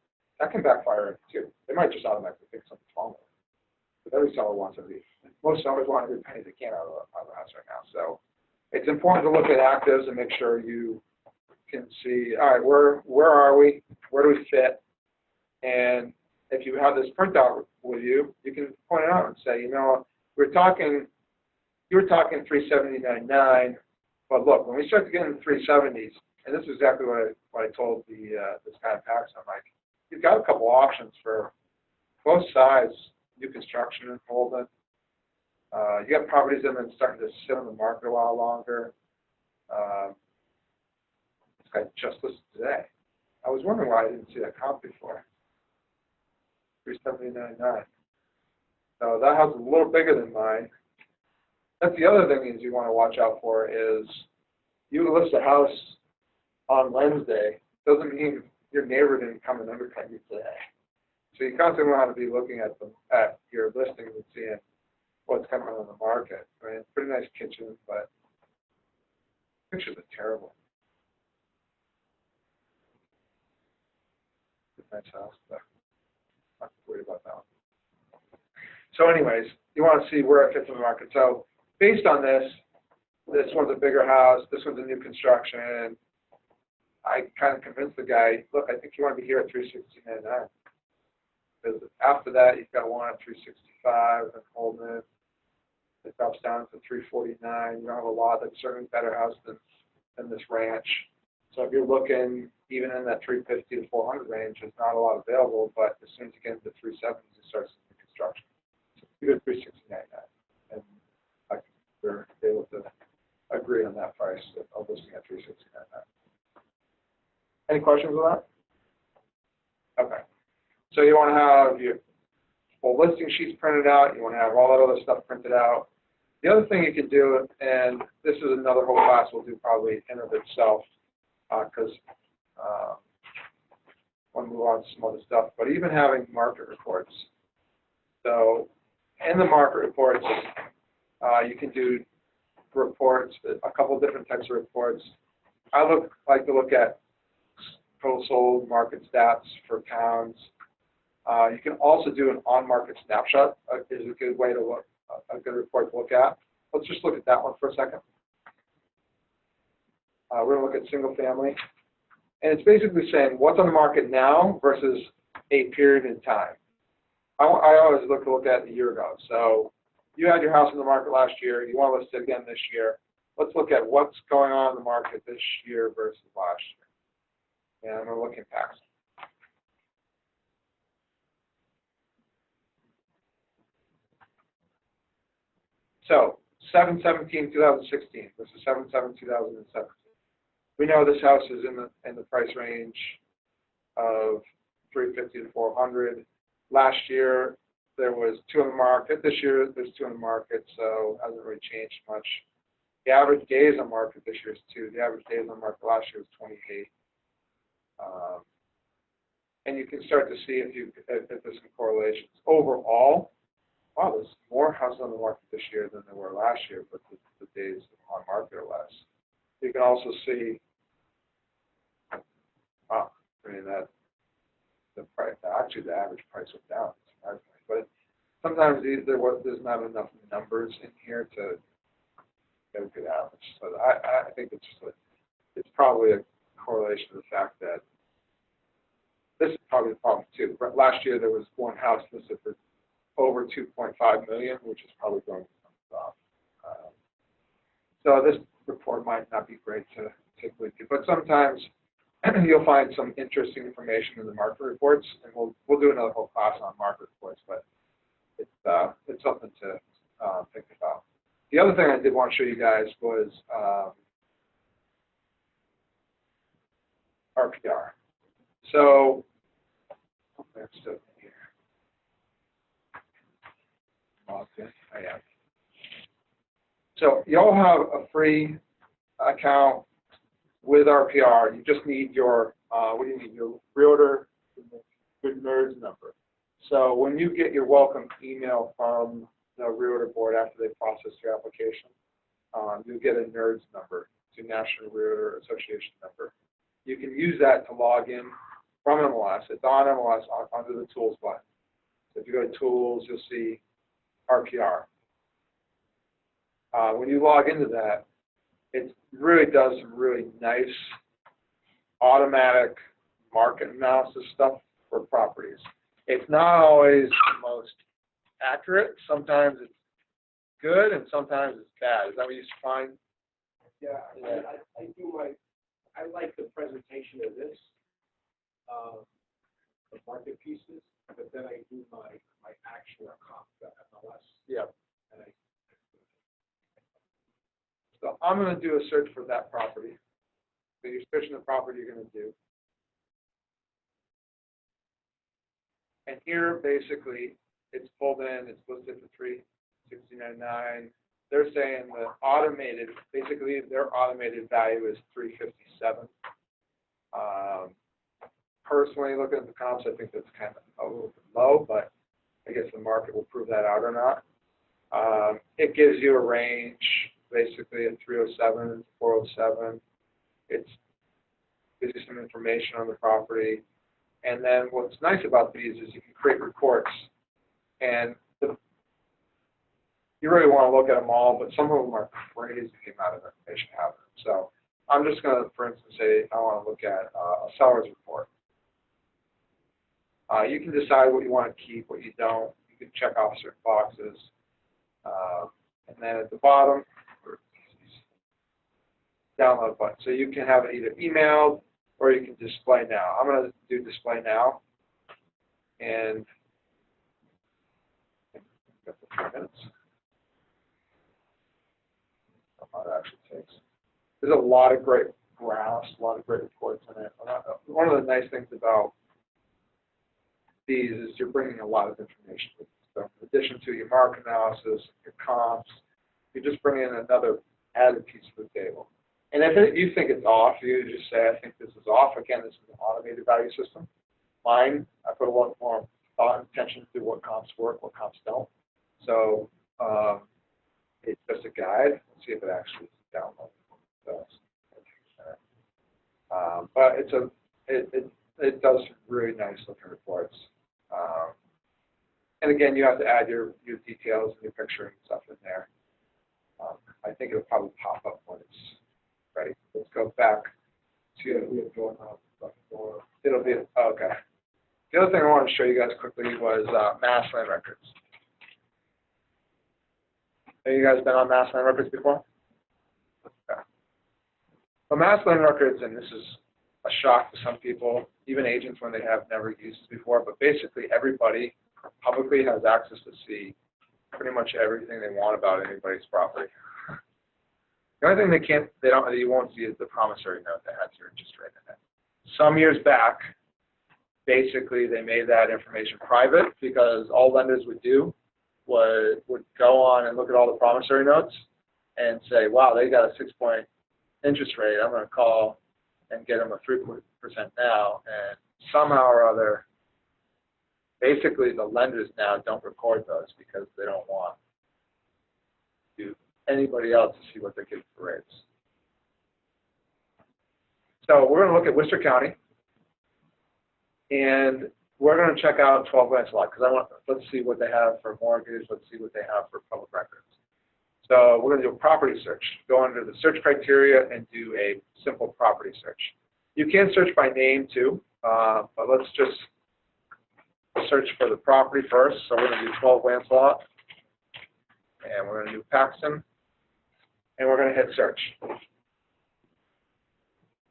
That can backfire too. They might just automatically think something's wrong with it. But every seller wants most sellers want every penny they can out of the house right now. So it's important to look at actives and make sure you can see, all right, where are we? Where do we fit? And if you have this printout with you, you can point it out and say, you were talking 379.9, but look, when we start to get into the 370s, and this is exactly what I told this guy in Paxton, I'm like, you've got a couple options for close size new construction in Holden. You got properties that have been starting to sit on the market a while longer. This guy just listed today. I was wondering why I didn't see that comp before. 379.9. So that house is a little bigger than mine. That's the other thing is you want to watch out for is you list a house on Wednesday doesn't mean your neighbor didn't come and undercut you today. So you constantly want to be looking at your listings and seeing what's coming on the market. I mean, it's pretty nice kitchen, but pictures are terrible. It's a nice house, but I'm not worried about that one. So anyways, you want to see where it fits in the market. So based on this one's a bigger house, this one's a new construction. I kind of convinced the guy, look, I think you want to be here at 369.9. Because after that, you've got one at 365 and Holden. It drops down to 349. You don't have a lot that's certainly better house than this ranch. So if you're looking even in that 350 to 400 range, there's not a lot available. But as soon as you get into 370s, you start seeing the construction. So you go 369.9, and I think we're able to agree on that price of listing at 369.9. Any questions on that? Okay. So you want to have your full listing sheets printed out. You want to have all that other stuff printed out. The other thing you can do, and this is another whole class we'll do probably in of itself, because we'll move on to some other stuff, but even having market reports. So in the market reports, you can do reports, a couple different types of reports. I like to look at total sold market stats for towns. You can also do an on-market snapshot is a good way to look, a good report to look at. Let's just look at that one for a second. We're going to look at single family. And it's basically saying what's on the market now versus a period in time. I always look at a year ago. So you had your house in the market last year. You want to list it again this year. Let's look at what's going on in the market this year versus last year. And I'm going to look at Paxton. So 7/17/2016 versus 7/7/2017. We know this house is in the price range of 350 to 400. Last year there was 2 on the market. This year there's 2 on the market, so it hasn't really changed much. The average days on market this year is 2. The average days on market last year was 28. And you can start to see if there's some correlations. Overall, wow, there's more houses on the market this year than there were last year, but the days on market are less. You can also see, wow, I mean that the price, actually the average price went down, surprisingly. But sometimes there's not enough numbers in here to get a good average. So I think it's probably a correlation to the fact that this is probably the problem too. Last year there was one house listed for over 2.5 million, which is probably going to come off. So this report might not be great to take with you, but sometimes you'll find some interesting information in the market reports, and we'll do another whole class on market reports, but it's something to think about. The other thing I did want to show you guys was RPR. So that's still here. Okay, I am. So you all have a free account with RPR. You just need your what do you need? Your realtor, good NERDS number. So when you get your welcome email from the realtor board after they process your application, you'll get a NERDS number, to National Realtor Association number. You can use that to log in from MLS. It's on MLS under the Tools button. So if you go to Tools, you'll see RPR. When you log into that, it really does some really nice automatic market analysis stuff for properties. It's not always the most accurate. Sometimes it's good and sometimes it's bad. Is that what you find? Yeah, I like the presentation of this, the market pieces, but then I do my actual comp, the MLS. Yeah. And So I'm going to do a search for that property. So you're searching the property you're going to do. And here, basically, it's pulled in. It's listed for $369.9. They're saying the automated, basically, their automated value is $357. Personally, looking at the comps, I think that's kind of a little bit low, but I guess the market will prove that out or not. It gives you a range, basically, at 307 to 407. It gives you some information on the property. And then what's nice about these is you can create reports. And you really want to look at them all, but some of them are crazy the amount of information you have. So I'm just going to, for instance, say I want to look at a seller's report. You can decide what you want to keep, what you don't. You can check off certain boxes. And then at the bottom, download button. So you can have it either emailed or you can display now. I'm going to do display now. And got the 3 minutes. How it actually takes. There's a lot of great graphs, a lot of great reports in it. One of the nice things about these is you're bringing a lot of information with you. So in addition to your market analysis, your comps, you just bring in another added piece to the table. And if you think it's off, you just say, I think this is off. Again, this is an automated value system. Mine, I put a lot more thought and attention to what comps work, what comps don't. So it's just a guide. Let's see if it actually downloads. But it does really nice looking reports. And again, you have to add your details and your picture and stuff in there. I think it'll probably pop up when it's ready. Let's go back to it'll be okay. The other thing I wanted to show you guys quickly was Mass Land Records. Have you guys been on Mass Land Records before? Okay. Well, Mass Land Records, and this is a shock to some people, even agents when they have never used it before, but basically everybody publicly has access to see pretty much everything they want about anybody's property. The only thing you won't see is the promissory note that has your interest rate in it. Some years back, basically they made that information private because all lenders would do would go on and look at all the promissory notes and say, wow, they got a 6-point interest rate. I'm going to call and get them a 3% now. And somehow or other, basically the lenders now don't record those because they don't want anybody else to see what they're getting for rates. So we're going to look at Worcester County, and we're going to check out 12 Lance Lot because let's see what they have for mortgage. Let's see what they have for public records. So we're going to do a property search. Go under the search criteria and do a simple property search. You can search by name too, but let's just search for the property first. So we're going to do 12 Lance Lot, and we're going to do Paxton, and we're going to hit search.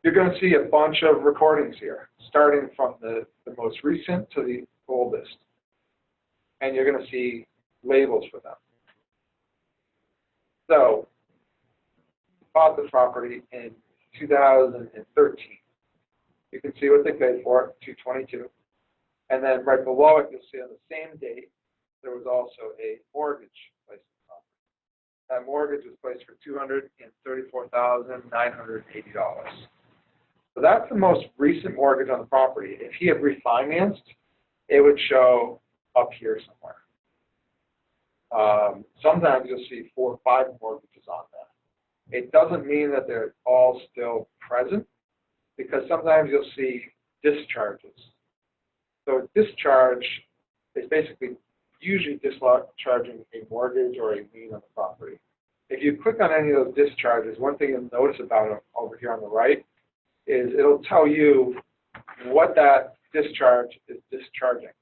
You're going to see a bunch of recordings here, starting from the most recent to the oldest. And you're going to see labels for them. So, bought the property in 2013. You can see what they paid for it, $222. And then right below it, you'll see on the same date, there was also a mortgage placed on the property. That mortgage was placed for $234,980. So that's the most recent mortgage on the property. If he had refinanced, it would show up here somewhere. Sometimes you'll see 4 or 5 mortgages on that. It doesn't mean that they're all still present, because sometimes you'll see discharges. So a discharge is basically usually discharging a mortgage or a lien on the property. If you click on any of those discharges, one thing you'll notice about them over here on the right is it'll tell you what that discharge is discharging.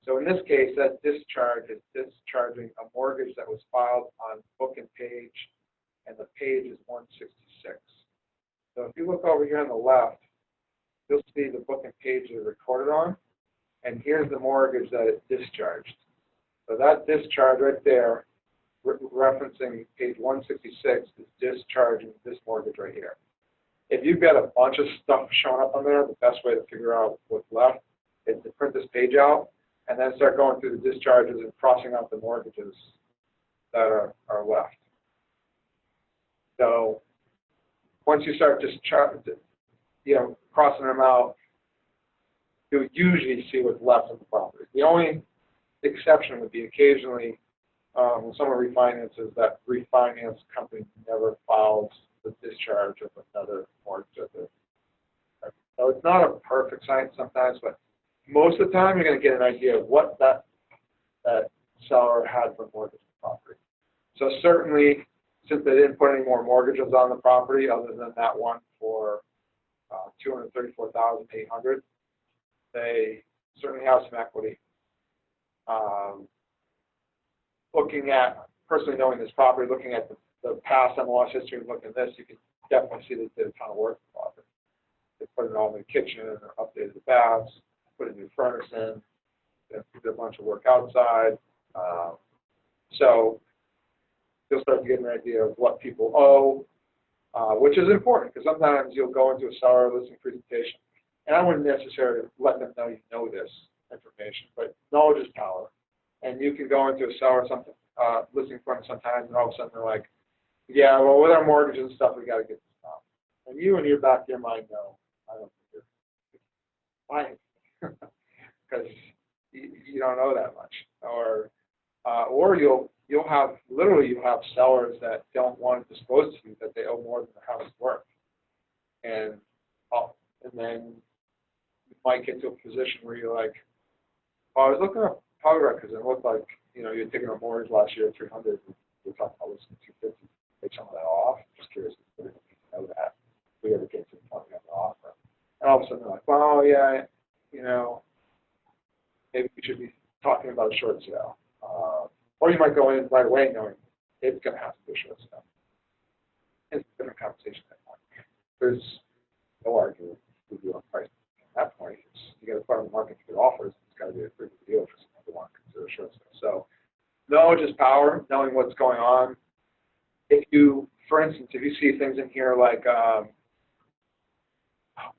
So in this case, that discharge is discharging a mortgage that was filed on book and page, and the page is 166. So if you look over here on the left, you'll see the book and page is recorded on, and here's the mortgage that it discharged. So that discharge right there, referencing page 166, is discharging this mortgage right here. If you've got a bunch of stuff showing up on there, the best way to figure out what's left is to print this page out and then start going through the discharges and crossing out the mortgages that are left. So once you start crossing them out, you'll usually see what's left of the property. The only exception would be occasionally when someone refinances, that refinance company never files the discharge of another mortgage. So it's not a perfect science sometimes, but most of the time you're going to get an idea of what that seller had for mortgage property. So certainly, since they didn't put any more mortgages on the property other than that one for $234,800, they certainly have some equity. Looking at, personally knowing this property, looking at the past MLS history and looking at this, you can definitely see that they did a ton of work in the property. They put in all the kitchen, updated the baths, put a new furnace in, they did a bunch of work outside. So you'll start to get an idea of what people owe, which is important because sometimes you'll go into a seller listing presentation, and I wouldn't necessarily let them know you know this information, but knowledge is power. And you can go into a seller listing firm sometimes, and all of a sudden they're like, yeah, well, with our mortgage and stuff, we got to get this done. And you in your back of your mind know, I don't think you're fine, because you don't know that much, or you'll have sellers that don't want to disclose to you that they owe more than the house is worth, and then you might get to a position where you're like, oh, I was looking up power records and it looked like you had taken a mortgage last year at $300, and you're talking about listing $250. Take some of that off. Just curious if you know that. If we ever get to the point we have to offer, and all of a sudden they're like, well, yeah, maybe we should be talking about a short sale. Or you might go in right away knowing it's going to have to be a short sale. It's a different conversation at that point. There's no argument with you on price. At that point, you got to put on the market to get offers. It's got to be a pretty good deal for someone to want to consider a short sale. So, knowledge is power, knowing what's going on. If you, for instance, if you see things in here like, what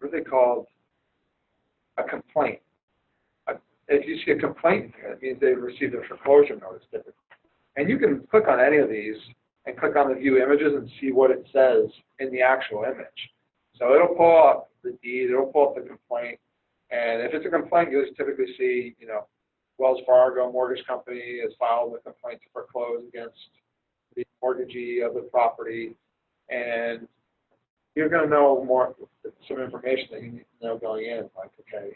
are they called? A complaint. If you see a complaint here, it means they've received a foreclosure notice typically. And you can click on any of these and click on the view images and see what it says in the actual image. So it'll pull up the deed, it'll pull up the complaint, and if it's a complaint, you'll typically see, Wells Fargo Mortgage Company has filed a complaint to foreclose against the mortgagee of the property, and you're going to know some information that you need to know going in, like, okay,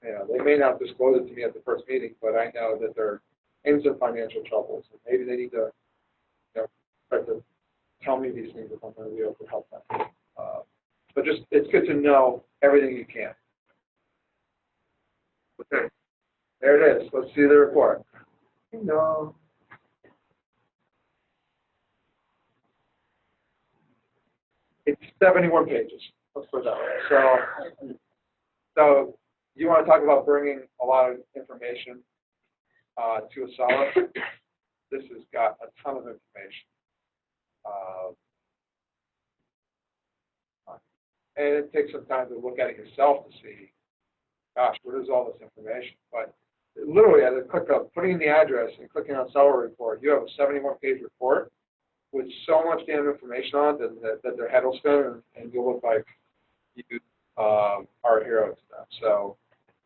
they may not disclose it to me at the first meeting, but I know that they're in some financial troubles, and maybe they need to, start to tell me these things if I'm going to be able to help them. But it's good to know everything you can. Okay, there it is. Let's see the report. No. It's 71 pages. Let's put it that way. So you want to talk about bringing a lot of information to a seller? This has got a ton of information. And it takes some time to look at it yourself to see, gosh, what is all this information? But literally, at the click of putting in the address and clicking on seller report, you have a 71-page report with so much damn information on it that their head will spin, and you'll look like you are a hero to them. So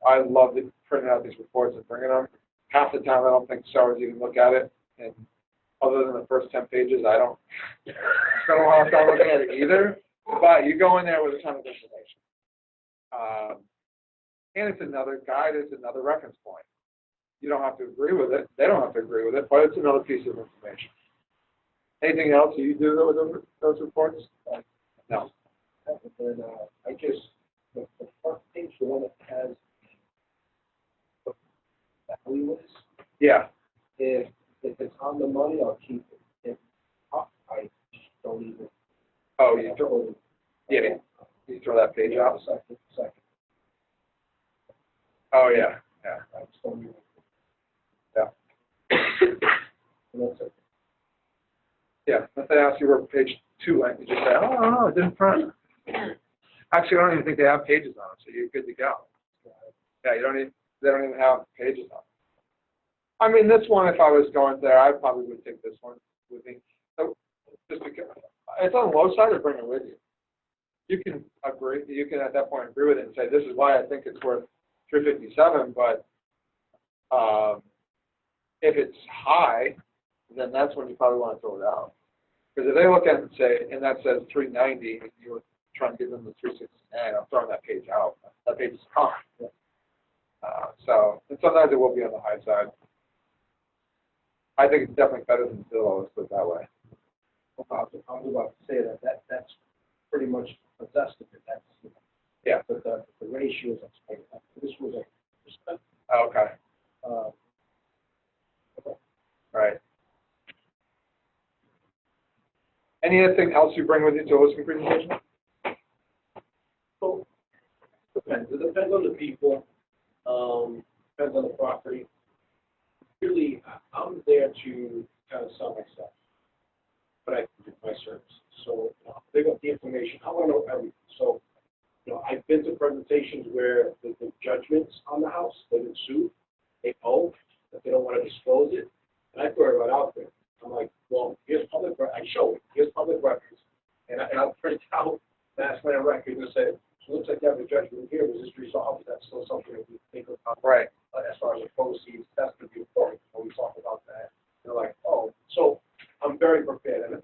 I love printing out these reports and bringing them. Half the time, I don't think sellers even look at it, and other than the first 10 pages, I don't spend a lot of time looking at it either. But you go in there with a ton of information. And it's another guide, it's another reference point. You don't have to agree with it. They don't have to agree with it, but it's another piece of information. Anything else you do with those reports? No. And I guess the front page, the one that has the value is, Yeah. if it's on the money, I'll keep it. If not, I just don't even. Oh, you throw that page out? Second. Oh, yeah. Yeah. I just don't even. Yeah. And that's it. Yeah. If they ask you where page 2 went, you just say, oh, no, it didn't print. Actually, I don't even think they have pages on it, so you're good to go. Yeah, they don't even have pages on it. I mean, this one, if I was going there, I probably would take this one with me. So, just because it's on the low side, or bring it with you. You can agree. You can at that point agree with it and say, this is why I think it's worth $357. But if it's high, then that's when you probably want to throw it out. Because if they look at it and say, and that says $390, and you're trying to give them the $369, I'm throwing that page out. That page is gone. And sometimes it will be on the high side. I think it's definitely better than Zillow, let's put it that way. I was about to say that's pretty much possessed of it, that's, Yeah. but the ratios, this was a percent, Okay, right. Anything else you bring with you to a listing presentation? So, depends. It depends on the people, depends on the property. Really, I'm there to kind of sell myself, but I can do my service. So, they got the information. I want to know everything. So, I've been to presentations where the judgments on the house, they've been sued, they owe, but they don't want to disclose it. And I throw it right out there. I'm like, well, here's public record. I show it. Here's public records. And I'll print out Mass Land records and say, so it looks like you have a judgment here. Was this resolved? That's still something that we think about. Right. As far as the proceeds, that's going to be important when we talk about that. They're like, oh, so I'm very prepared. And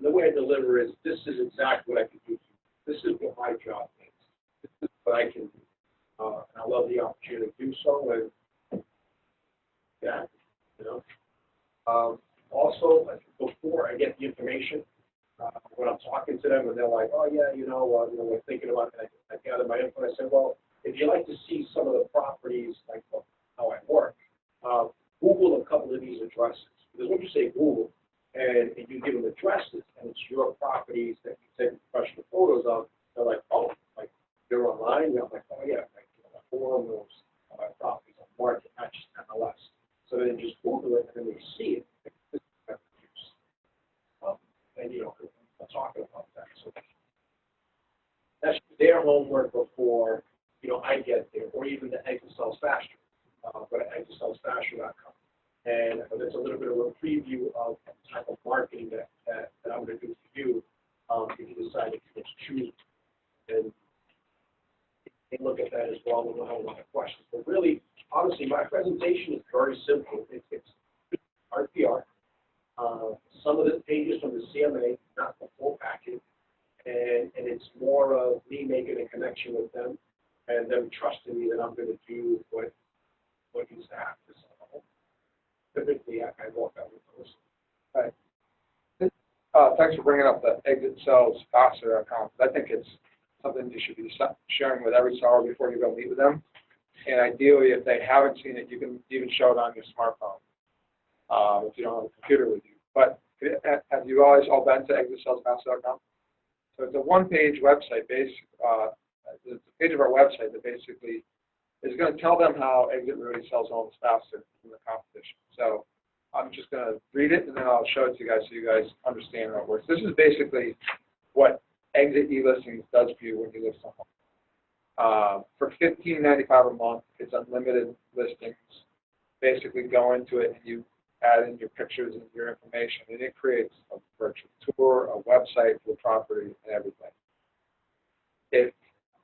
the way I deliver is, this is exactly what I can do. This is what my job is. This is what I can do. And I love the opportunity to do so. And yeah, also, before I get the information, when I'm talking to them and they're like, oh yeah, we're thinking about it, I gather my info. I said, well, if you'd like to see some of the properties, like how I work, Google a couple of these addresses. Because when you say Google and you give them addresses and it's your properties that you take professional photos of, they're like, oh, like they're online. And I'm like, oh yeah, like, forum those properties on market, not just MLS. So then just Google it and then they see it. And I'm talking about that. So that's their homework before I get there, or even the Exit Sells Faster. Go to exitsellsfaster.com. And that's a little bit of a preview of the type of marketing that I'm going to do for you if you decide to choose. And you can look at that as well. We'll have a lot of questions. But really, honestly, my presentation is very simple. It's RPR. Some of the pages from the CMA, not the full package, and it's more of me making a connection with them and them trusting me that I'm going to do what needs to happen. So typically, I walk out with those. Right. Thanks for bringing up the exitsellsfaster.com. I think it's something you should be sharing with every seller before you go meet with them. And ideally, if they haven't seen it, you can even show it on your smartphone if you don't have a computer with you. But have you guys all been to exitsellsfaster.com? So it's a one-page website. It's a page of our website that basically is going to tell them how Exit Realty sells homes faster than the competition. So I'm just going to read it, and then I'll show it to you guys so you guys understand how it works. This is basically what Exit eListings does for you when you list a home. For $15.95 a month, it's unlimited listings. Basically go into it and you add in your pictures and your information, and it creates a virtual tour, a website for the property, and everything.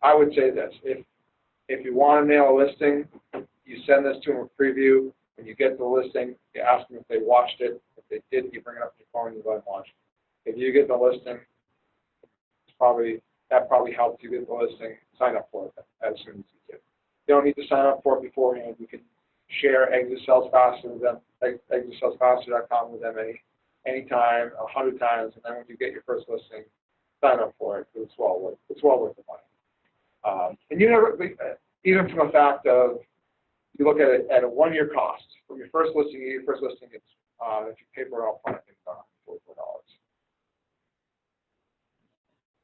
I would say this, if you want to nail a listing, you send this to them a preview. When you get the listing, you ask them if they watched it. If they didn't, you bring it up on your phone and you let them watch it. If you get the listing, that probably helped you get the listing. Sign up for it as soon as you get it. You don't need to sign up for it beforehand. You can share Exit Sells Faster with them, exitsellsfaster.com with them anytime, 100 times, and then when you get your first listing, sign up for it because it's well worth the money. And you never, even from the fact of, you look at it at a 1-year cost. From your first listing, it's if you pay for it all front, it's $44.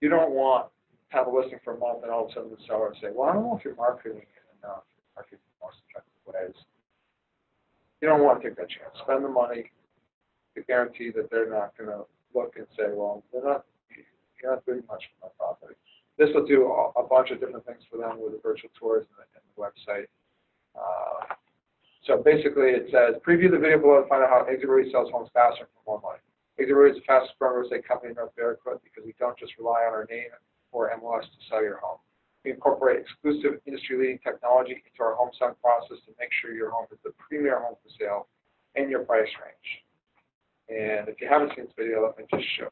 You don't want to have a listing for a month and all of a sudden the seller say, well, I don't know if you're marketing it enough, marketing the most effective ways. You don't want to take that chance. Spend the money to guarantee that they're not going to look and say, well, you're not doing much for my property. This will do a bunch of different things for them with the virtual tours and the website. So basically it says, preview the video below to find out how Exit Realty sells homes faster for more money. Exit Realty is the fastest growing real estate company in North America because we don't just rely on our name or MLS to sell your home. We incorporate exclusive industry-leading technology into our home selling process to make sure your home is the premier home for sale in your price range. And if you haven't seen this video, let me just show you.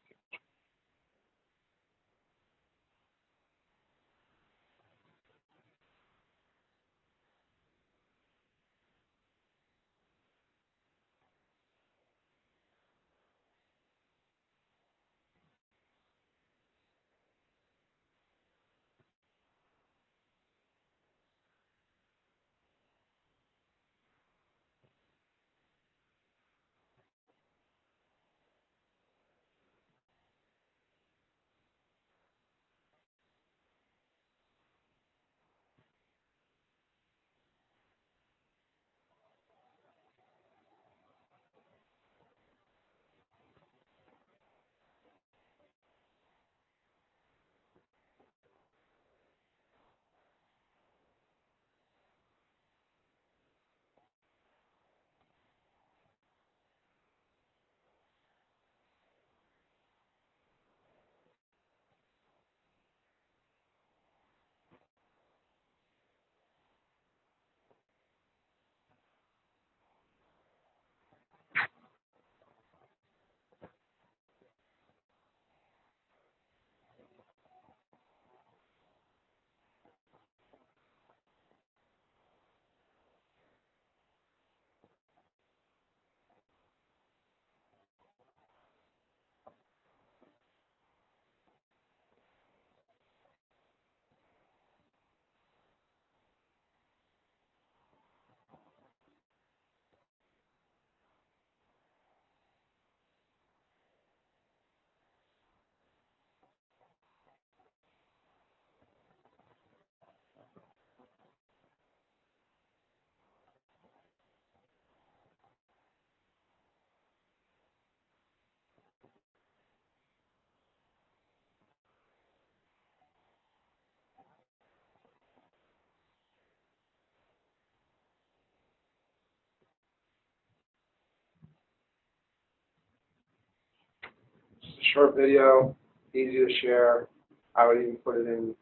short video, easy to share. I would even put it in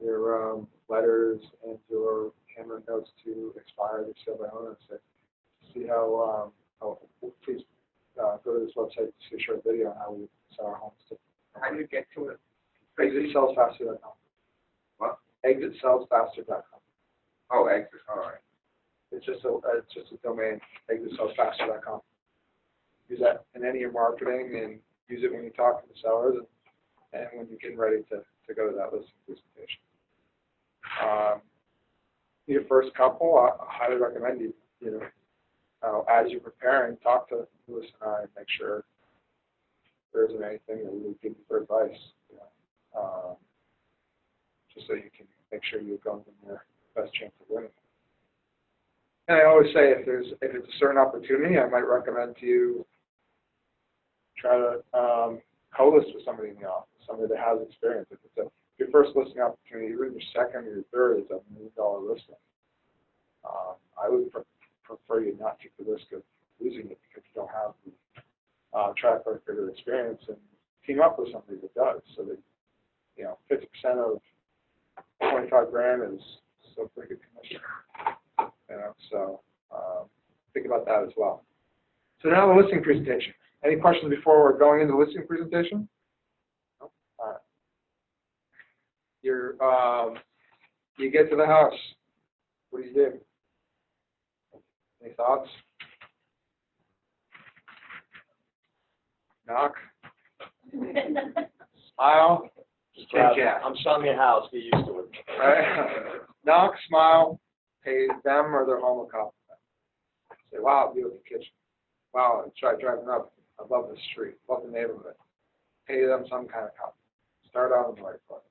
your letters and your handwritten notes to expire or sale by owner. So see how, please go to this website to see a short video on how we sell our homes. How do you get to it? ExitSellsFaster.com. What? ExitSellsFaster.com. Oh, exit, all right. It's just a domain, ExitSellsFaster.com. Use that in any of your marketing and use it when you talk to the sellers and when you're getting ready to go to that listing presentation. Your first couple, I highly recommend as you're preparing, talk to Lewis and I and make sure there isn't anything that we would give you for advice, just so you can make sure you're going in your best chance of winning. And I always say if it's a certain opportunity, I might recommend to you try to co-list with somebody in the office, somebody that has experience. If it's your first listing opportunity, even your second or your third is $1 million listing. I would prefer you not take the risk of losing it because you don't have the track record or experience, and team up with somebody that does. So that 50% of $25,000 is still pretty good commission. So think about that as well. So now the listing presentation. Any questions before we're going into the listing presentation? No? All right. You get to the house. What do you do? Any thoughts? Knock. Smile. I'm selling your house. Get used to it. Right? Knock, smile, pay them or their home a compliment. Say, wow, beautiful kitchen. Wow, try driving up above the street, above the neighborhood. Pay them some kind of compliment. Start out on the right foot.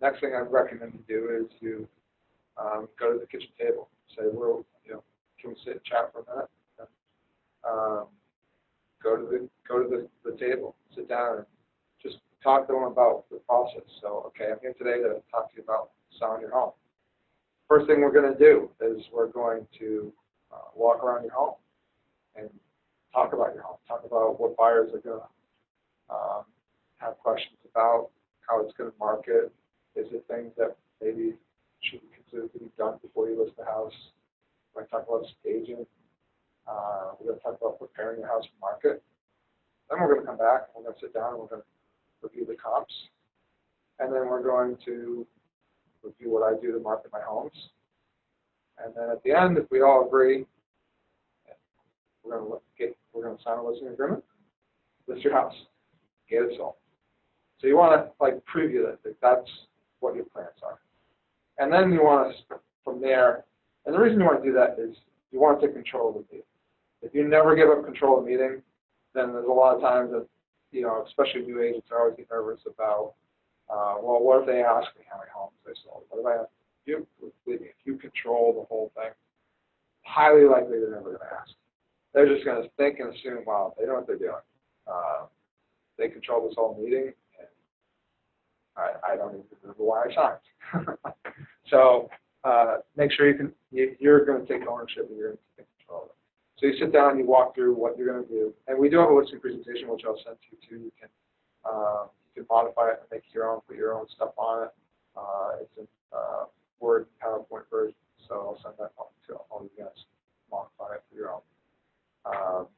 Next thing I'd recommend to do is to go to the kitchen table. Say, can we sit and chat for a minute? Go to the table. Sit down and just talk to them about the process. So, okay, I'm here today to talk to you about selling your home. First thing we're going to do is we're going to walk around your home and talk about your home. Talk about what buyers are going to have questions about, how it's going to market. Is it things that maybe should be considered to be done before you list the house? We're going to talk about staging. We're going to talk about preparing your house for market. Then we're going to come back and we're going to sit down and we're going to review the comps. And then we're going to review what I do to market my homes. And then at the end, if we all agree, we're going to sign a listing agreement, list your house, get it sold. So you want to preview that that's what your plans are. And then you want to, from there, and the reason you want to do that is you want to take control of the meeting. If you never give up control of the meeting, then there's a lot of times that, especially new agents are always nervous about, well, what if they ask me how many homes they sold? What if I ask you? Believe me, if you control the whole thing, highly likely they're never going to ask. They're just going to think and assume, wow, they know what they're doing. They control this whole meeting, and I don't even remember why I signed. So make sure you're going to take ownership and you're going to take control of it. So you sit down and you walk through what you're going to do. And we do have a listing presentation, which I'll send to you too. You can modify it and make your own, put your own stuff on it. It's in Word, PowerPoint version, so I'll send that on to all you guys. Modify it for your own.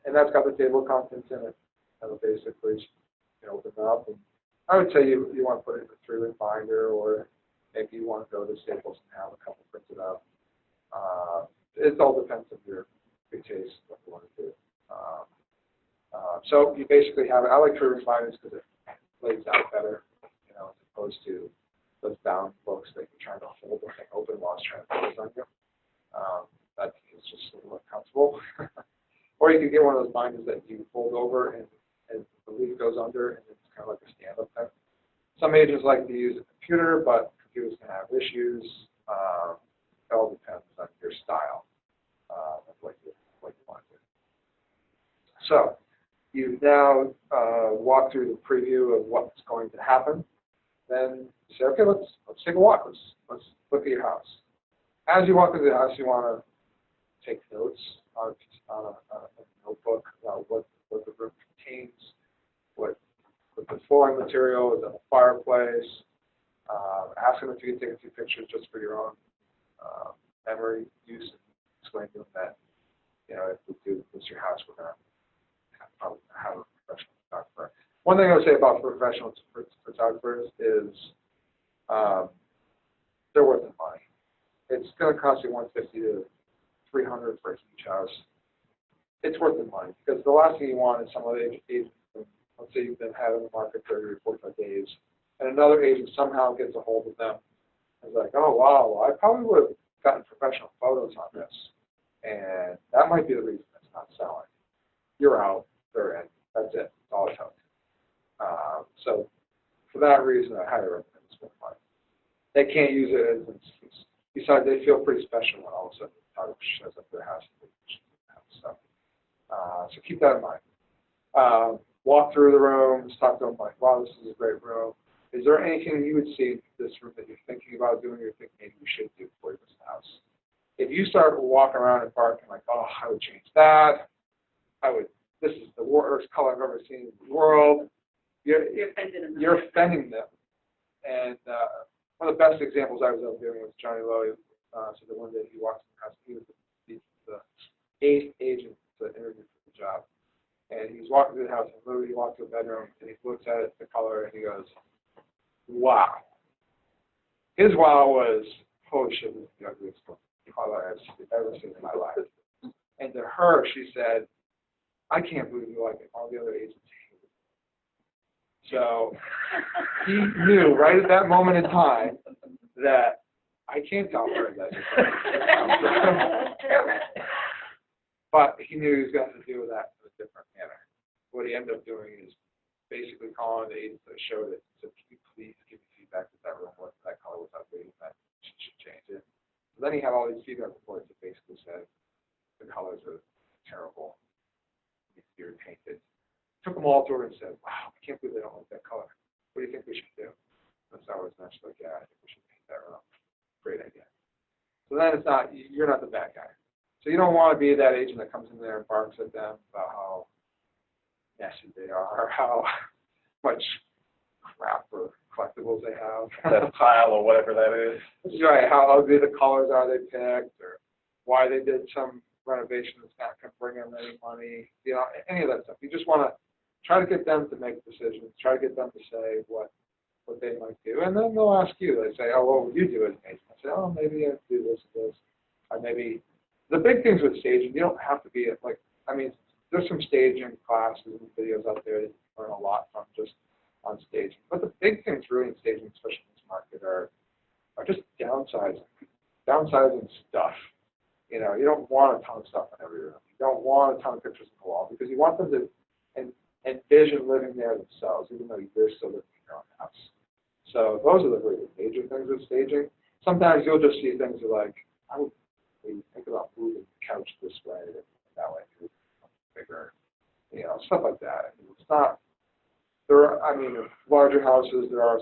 And that's got the table of contents in it. That'll basically open it up. And I would say you want to put it in a 3-ring binder, or maybe you want to go to Staples and have a couple printed out. It all depends on your taste, what you want to do. So you basically have it. I like 3-ring binders because it lays out better, as opposed to those bound books that you're trying to hold the thing open while it's trying to close on you. That is just a little uncomfortable. Or you could get one of those binders that you fold over and the leaf goes under, and it's kind of like a stand-up thing. Some agents like to use a computer, but computers can have issues. It all depends on your style of what you want to do. So you've now walked through the preview of what's going to happen. Then you say, okay, let's take a walk. Let's look at your house. As you walk into the house, you want to take notes on a notebook about what the room contains, what the flooring material, is it a fireplace? Ask them if you can take a few pictures just for your own memory use, and explain to them that, you know, if we do this your house, we're going to probably have a professional photographer. One thing I would say about professional photographers is they're worth the money. It's going to cost you $150 to $300 for each house. It's worth the money, because the last thing you want is some other agent, let's say you've been having the market 30 or 45 days, and another agent somehow gets a hold of them and is like, oh, wow, well, I probably would have gotten professional photos on this. And that might be the reason it's not selling. You're out, they're in. That's it. That's all it tells you. So for that reason, I highly recommend spending money. They can't use it as an excuse. Besides, they feel pretty special when all of a sudden the photographer shows up at their house. So keep that in mind. Walk through the rooms, talk to them like, wow, this is a great room. Is there anything you would see in this room that you're thinking about doing, or you think maybe you should do for this house? If you start walking around and barking like, oh, I would change that, this is the worst color I've ever seen in the world, you're offending them. And one of the best examples I was able to do was Johnny Lowe. So that one day he walked in the house, he was the 8th agent to interview for the job. And he was walking through the house, and literally he walked to a bedroom, and he looks at it, the color, and he goes, wow. His wow was, holy shit, this is the ugliest color I've ever seen in my life. And to her, she said, I can't believe you like it. All the other agents hate it. So he knew right at that moment in time that I can't tell her that. But he knew he was going to do that in a different manner. What he ended up doing is basically calling the agent that showed it and said, can you please give me feedback that room was, that color was ugly, and that she should change it. So then he had all these feedback reports that basically said the colors are terrible, needs to be repainted. Took them all to her and said, wow, I can't believe they don't like that color. What do you think we should do? And so I was naturally like, yeah, I think we should paint that room. Great idea. So then it's not, you're not the bad guy. So you don't want to be that agent that comes in there and barks at them about how messy they are, how much crap or collectibles they have. That pile or whatever that is. Right, how ugly the colors are they picked, or why they did some renovation that's not going to bring them any money, you know, any of that stuff. You just want to try to get them to make decisions, try to get them to say what they might do, and then they'll ask you. They say, oh, what would you do as an agent? I say, oh, maybe I'd do this and this. Or maybe the big things with staging, you don't have to be like, I mean, there's some staging classes and videos out there that you can learn a lot from just on staging. But the big things really in staging, especially in this market, are just downsizing stuff. You know, you don't want a ton of stuff in every room. You don't want a ton of pictures on the wall, because you want them to envision living there themselves, even though you're still living in your own house. So those are the really major things with staging. Sometimes you'll just see things like, I would think about moving the couch this way, that way, bigger, you know, stuff like that. It's not, in larger houses, there are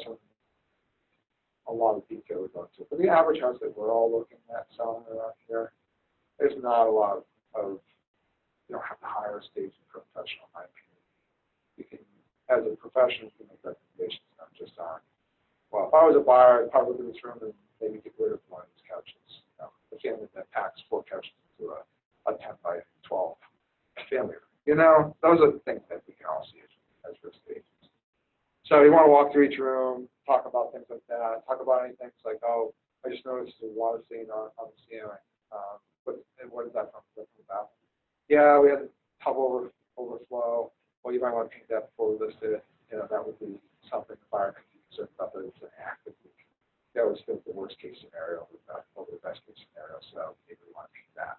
a lot of detail that goes into it. But the average house that we're all looking at selling around here, there's not a lot of, you don't have to hire a staging professional, in my opinion. You can, as a professional, you can make recommendations, not just on, well, if I was a buyer, I'd probably look at this room and maybe get rid of one of these couches. You know, the family that packs 4 couches into a 10 by 12 family room. You know, those are the things that we can all see as real estate agents. So you want to walk through each room, talk about things like that, talk about any things like, oh, I just noticed there's a water stain on the ceiling. What is that from? Is that from the bathroom? Yeah, we had a tub overflow. Well, you might want to paint that before we listed it. You know, that would be something the buyer could be concerned about, that it's an active leak. That was the worst case scenario, not over the best case scenario, so maybe we want to paint that.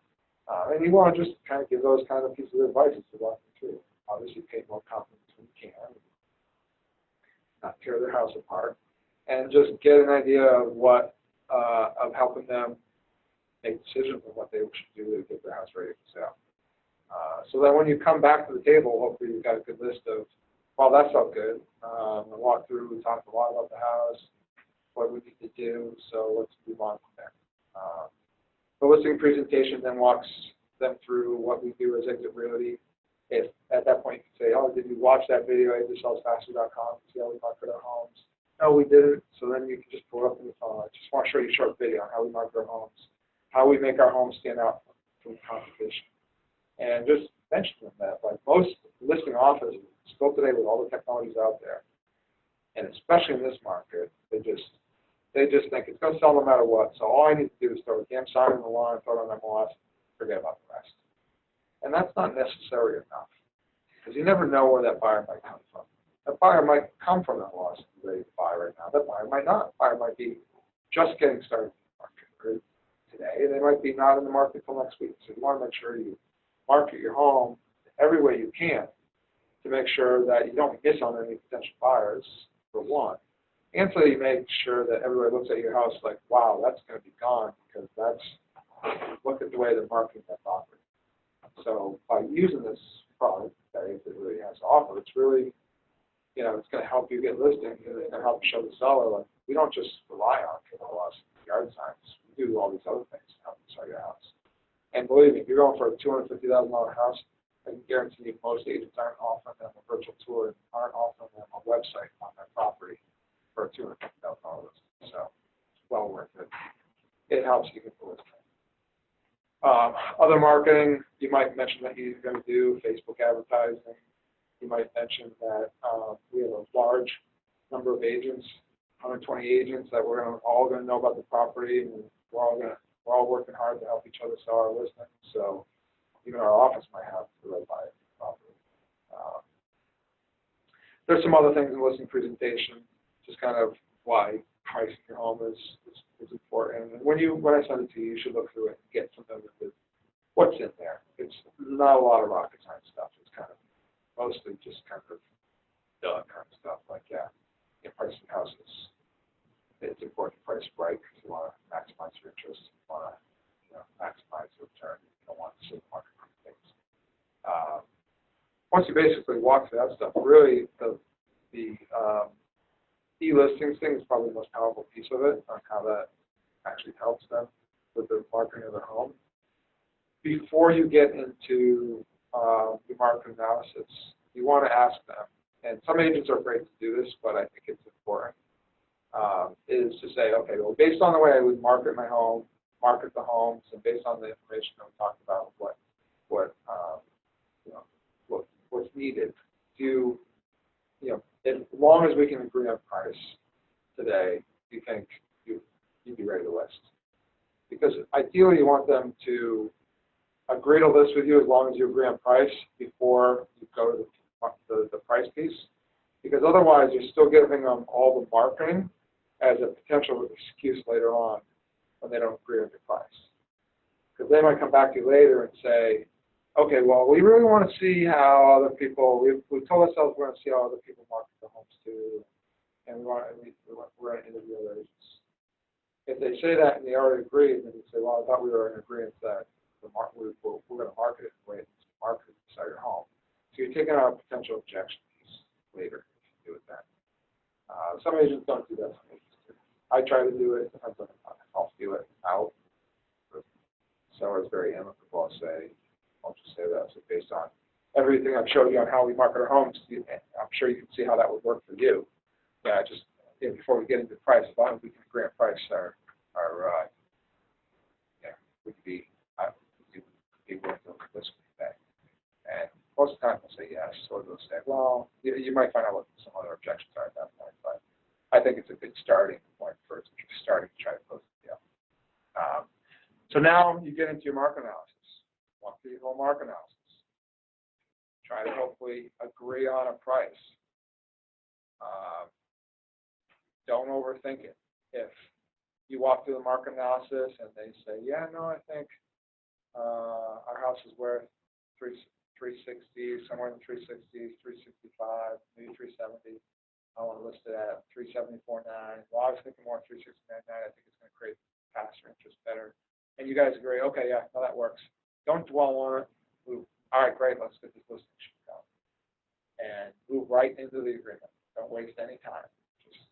And you want to just kind of give those kind of pieces of advice as to walking through. Obviously, pay more compliments when you can, not tear their house apart, and just get an idea of of helping them make decisions on what they should do to get their house ready for sale. So that when you come back to the table, hopefully you've got a good list of, well, that felt good. We walked through, we talked a lot about the house, what we need to do, so let's move on from there. The listing presentation then walks them through what we do as Exit Realty. if at that point you can say, oh, did you watch that video at thesellsfaster.com to see how we market our homes? No, we didn't. So then you can just pull it up on your phone. I just want to show you a short video on how we market our homes, how we make our homes stand out from the competition. And just mention to them that, like most listing offices, still today with all the technologies out there, and especially in this market, they just think it's going to sell no matter what. So all I need to do is throw a damn sign on the lawn and throw it on MLS, forget about the rest. And that's not necessary enough, because you never know where that buyer might come from. That buyer might come from that loss ready to buy right now. That buyer might not. Buyer might be just getting started in the market right today. They might be not in the market till next week. So you want to make sure you market your home every way you can to make sure that you don't miss on any potential buyers, for one. And so you make sure that everybody looks at your house like, wow, that's going to be gone, because look at the way they're marketing that property. So by using this product that it really has to offer, it's really, it's going to help you get listings, and it's going to help show the seller, like, we don't just rely on us yard signs. We do all these other things to help you sell your house. And believe me, if you're going for a $250,000 house, I can guarantee you most agents aren't offering them a virtual tour and aren't offering them a website on their property for a $250,000 listing. So it's well worth it. It helps you get the listing. Other marketing, you might mention that you're going to do Facebook advertising. You might mention that we have a large number of agents, 120 agents, that we're all going to know about the property, and we're all working hard to help each other sell our listings. So even our office might have to really buy the property. There's some other things in listing presentation, just kind of why pricing your home is important. And when I send it to you, you should look through it and get familiar with what's in there. It's not a lot of rocket science stuff. It's kind of mostly just kind of duh kind of stuff like, pricing houses. It's important to price right because you want to maximize your interest. You want to maximize the return. You don't want to see market things. Once you basically walk through that stuff, really the e-listings thing is probably the most powerful piece of it, on how that actually helps them with the marketing of their home. Before you get into your market analysis, you want to ask them, and some agents are afraid to do this, but I think it's important, is to say, okay, well, based on the way I would market my home, market the homes, and based on the information that we talked about, what's needed, as long as we can agree on price today, you think you'd be ready to list. Because ideally you want them to agree to list with you as long as you agree on price before you go to the price piece. Because otherwise you're still giving them all the marketing as a potential excuse later on when they don't agree on your price. Because they might come back to you later and say, okay, well, we really want to see how other people, we told ourselves we're going to see how other people market their homes too, and we're going to interview other agents. If they say that and they already agree, then you say, well, I thought we were in agreement that we're going to market it the way it's marketed inside your home. So you're taking out a potential objection piece later if you do it then. Some agents don't do that. Some agents do. I try to do it. Depends on I'll feel it out. So it's very amicable. I'll just say that. So based on everything I've showed you on how we market our homes, I'm sure you can see how that would work for you. Before we get into price, as long as we can agree on price, we could be willing to list with that. And most of the time they'll say yes, or they'll say, well, you might find out what some other objections are at that point, but I think it's a good starting point for starting to try to close the deal. So now you get into your market analysis. Walk through your whole market analysis. Try to hopefully agree on a price. Don't overthink it. If you walk through the market analysis and they say, yeah, no, I think our house is worth $360, somewhere in the $360s, $365, maybe $370. I want to list it at $374.9. Well, I was thinking more $369.9. I think it's going to create faster interest better. And you guys agree, okay, yeah, no, that works. Don't dwell on it. Move. All right, great, let's get this listing sheet out. And move right into the agreement. Don't waste any time. Just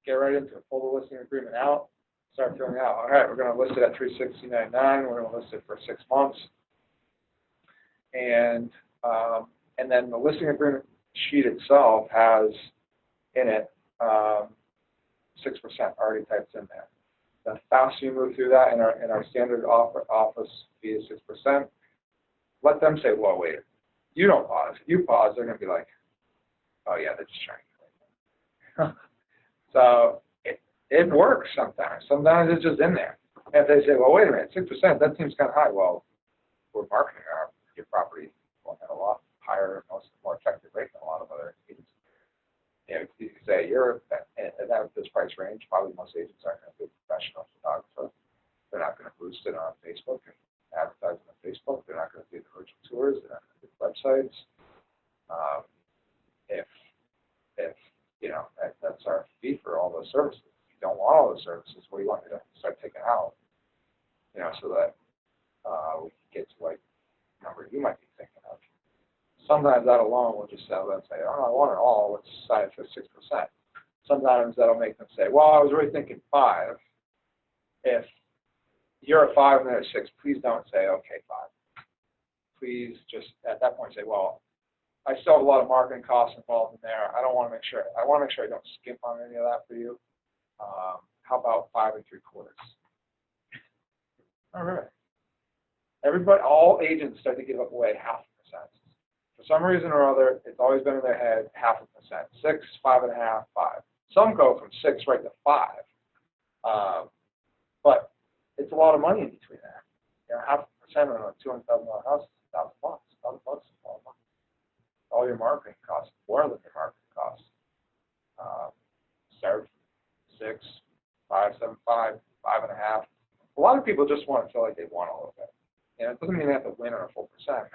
get right into it. Pull the listing agreement out. Start filling out. All right, we're going to list it at $369.9. We're going to list it for 6 months. And And then the listing agreement sheet itself has in it 6% already typed in there. The faster you move through that, in our standard office fee is 6%. Let them say, well, wait. You don't pause. If you pause, they're going to be like, oh, yeah, they're just trying to. So it works sometimes. Sometimes it's just in there. And if they say, well, wait a minute, 6%, that seems kind of high. Well, we're marketing your property at a lot higher, more effective rate than a lot of other agents. You know, you can say you're at this price range. Probably most agents aren't going to be a professional photographer. They're not going to boost it on Facebook and advertise it on Facebook. They're not going to do the virtual tours. They're not going to do websites. If you know, that's our fee for all those services. If you don't want all those services, what do you want me to start taking out? You know, so that we can get to like the number you might be thinking of. Sometimes that alone will just sell and say, oh, I want it all. Let's sign it for 6%. Sometimes that'll make them say, well, I was really thinking 5. If you're a 5 and they're a 6, please don't say, okay, 5. Please just at that point say, well, I still have a lot of marketing costs involved in there. I want to make sure I don't skimp on any of that for you. How about 5 3/4? All right. All agents start to give away 0.5%. For some reason or other, it's always been in their head 0.5%. 6, 5.5, 5. Some go from 6 right to 5. But it's a lot of money in between that. You know, 0.5% on a $200,000 house is $1,000. $1,000 is a lot of money. All your marketing costs, more than your marketing costs. Start 6, 5, 7, 5, 5.5. A lot of people just want to feel like they won a little bit. And it doesn't mean they have to win on a full percent.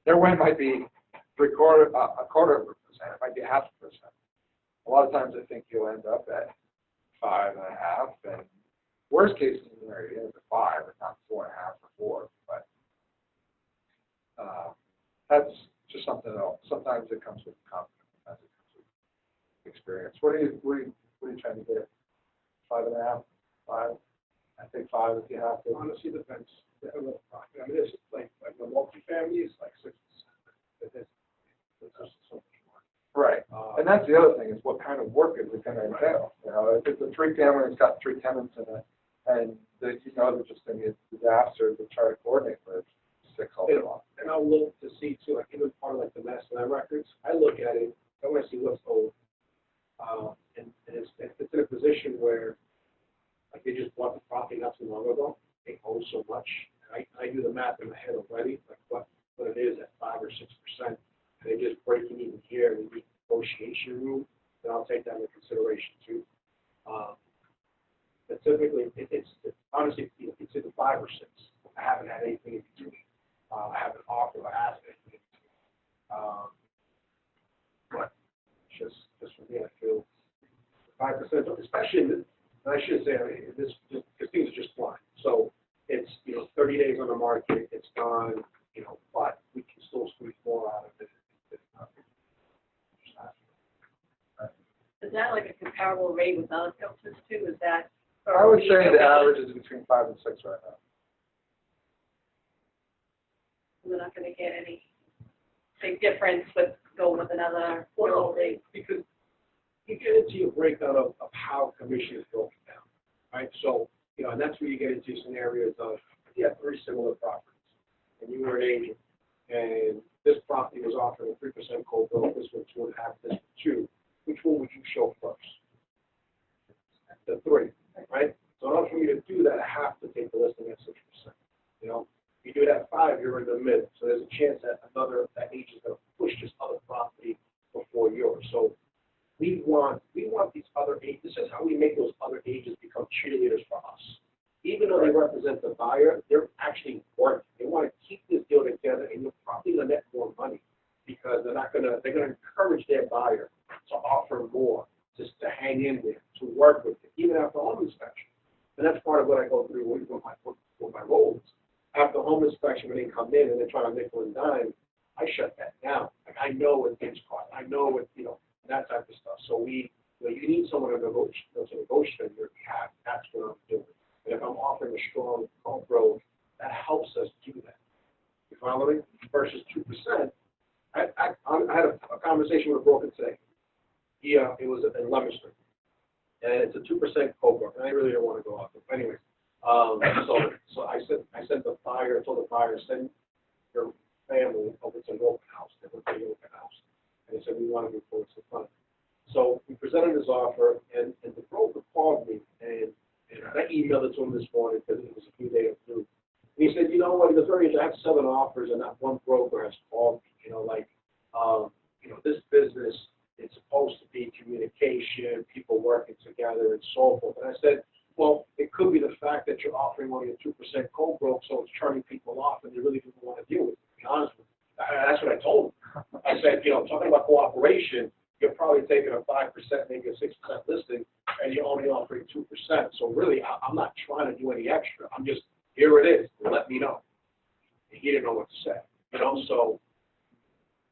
Their win might be a quarter of a percent. It might be 0.5%. A lot of times I think you'll end up at 5.5, and worst case scenario is a 5, and not 4.5 or 4. But that's just something else. Sometimes it comes with confidence. Sometimes it comes with experience. What are you trying to get? 5.5, 5. I think 5 if you have to. Honestly, depends. I mean, it's like the multifamily is like 6%. It's just so much more. Right. And that's the other thing is what kind of work is it going to entail? You know, if it's a 3-family, it's got 3 tenants in it, and they're just going to be a disaster to try to coordinate with 6 all day long. And I'll look to see too, like even part of like the master plan records. I look at it. I want to see what's old, and it's in a position where like they just bought the property not too long ago. They owe so much. And I do the math in my head already, like what it is at 5 or 6%, and they just breaking even here and the negotiation room. Then I'll take that into consideration too. But typically, it's honestly it's either 5 or 6. I haven't had anything in between. I haven't offered or asked anything in between. But just for me, I feel 5%, especially in this, and I should say, I mean, this because things are just flying. So it's 30 days on the market, it's gone, but we can still squeeze more out of it. Is that like a comparable rate with other filters too? Is that? I would say the average is between 5 and 6 right now. We're not going to get any big difference with going with another real estate. Because you get into your breakdown of how commission is broken down, right? So, and that's where you get into scenarios of, you have 3 similar properties, and you were an agent, and this property was offering a 3% cold bill, this one 2.5%, this one 2%. Which one would you show first? The 3, right? So in order for me to do that, I have to take the listing at 6%. If you do it at 5, you're in the middle. So there's a chance that that agent is going to push this other property before yours. So we want these other agents. This is how we make those other agents become cheerleaders for us. Even though they represent the buyer, they're actually working. They want to keep this deal together, and you're probably going to net more money because they're going to encourage their buyer to offer more, just to hang in there, to work with it, even after home inspection. And that's part of what I go through with my roles. After home inspection, when they come in and they're trying to nickel and dime, I shut that down. Like I know what things cost. I know what that type of stuff. So you need someone to negotiate on your behalf. That's what I'm doing. And if I'm offering a strong pro, that helps us do that. You follow me? versus 2%. I had a conversation with a broker today. It was in Leominster, and it's a 2% co-broke, and I really don't want to go off it. But anyways, so I sent the buyer, I told the buyer, send your family over to an open house. They went to the open house, and they said we want to move forward to fund. So we presented this offer, and the broker called me, and I emailed it to him this morning because it was a few days through. And he said, you know what, he goes, I have 7 offers, and not one broker has called me. This business, it's supposed to be communication, people working together, and so forth. And I said, well, it could be the fact that you're offering only a 2% co-broke, so it's turning people off, and they really didn't want to deal with it, to be honest with you. That's what I told him. I said, talking about cooperation, you're probably taking a 5%, maybe a 6% listing, and you're only offering 2%. So really, I'm not trying to do any extra. I'm just, here it is. Let me know. And he didn't know what to say. So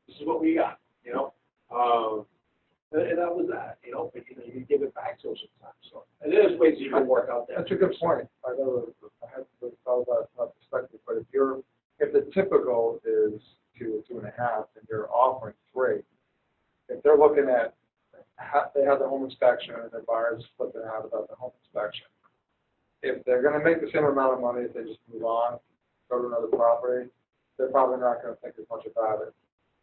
this is what we got. And that was that. But you can give it back to him sometimes. So, and there's ways you can work out that. That's a good point. I hadn't really thought about it from that perspective, but if the typical is 2 or 2.5, and you're offering 3, if they're looking at, they have the home inspection and their buyers flipping out about the home inspection, if they're going to make the same amount of money if they just move on, go to another property, they're probably not going to think as much about it.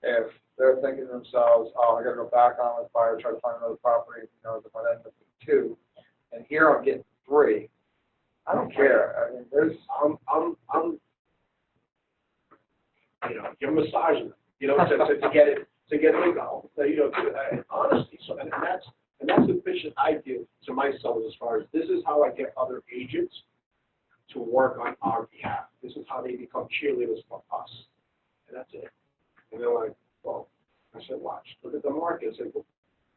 If they're thinking to themselves, oh, I got to go back on with buyer, try to find another property, if I end up with 2, and here I'm getting 3, I don't care. I mean, you're massaging them, to get it to go. Honestly, so and that's the vision I give to myself as far as this is how I get other agents to work on our behalf. This is how they become cheerleaders for us, and that's it. And they're like, well, I said, watch, look at the market. I said, well,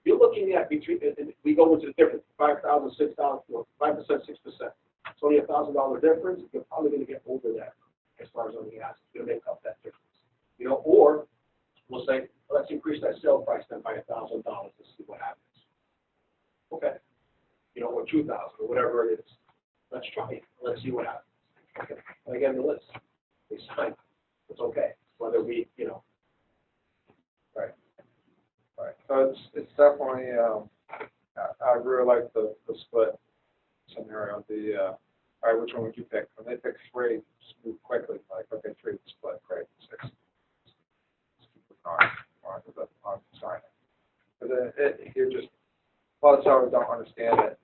you're looking at between, and we go into the difference, 5,000, 6,000, 5%, 6%. It's only $1,000 difference. You're probably going to get over that as far as on the assets. You're going to make up that difference. Or we'll say, well, let's increase that sale price then by $1,000 to see what happens. Okay. Or 2,000 or whatever it is. Let's try it. Let's see what happens. Okay. And again, the list. They sign. It's okay. Whether we, Right. So it's definitely, I really like the split scenario. All right, which one would you pick? When they pick 3, just move quickly. Like, okay, 3 split, great, 6. Just keep it on sign it. But you're just, a lot of sellers don't understand it.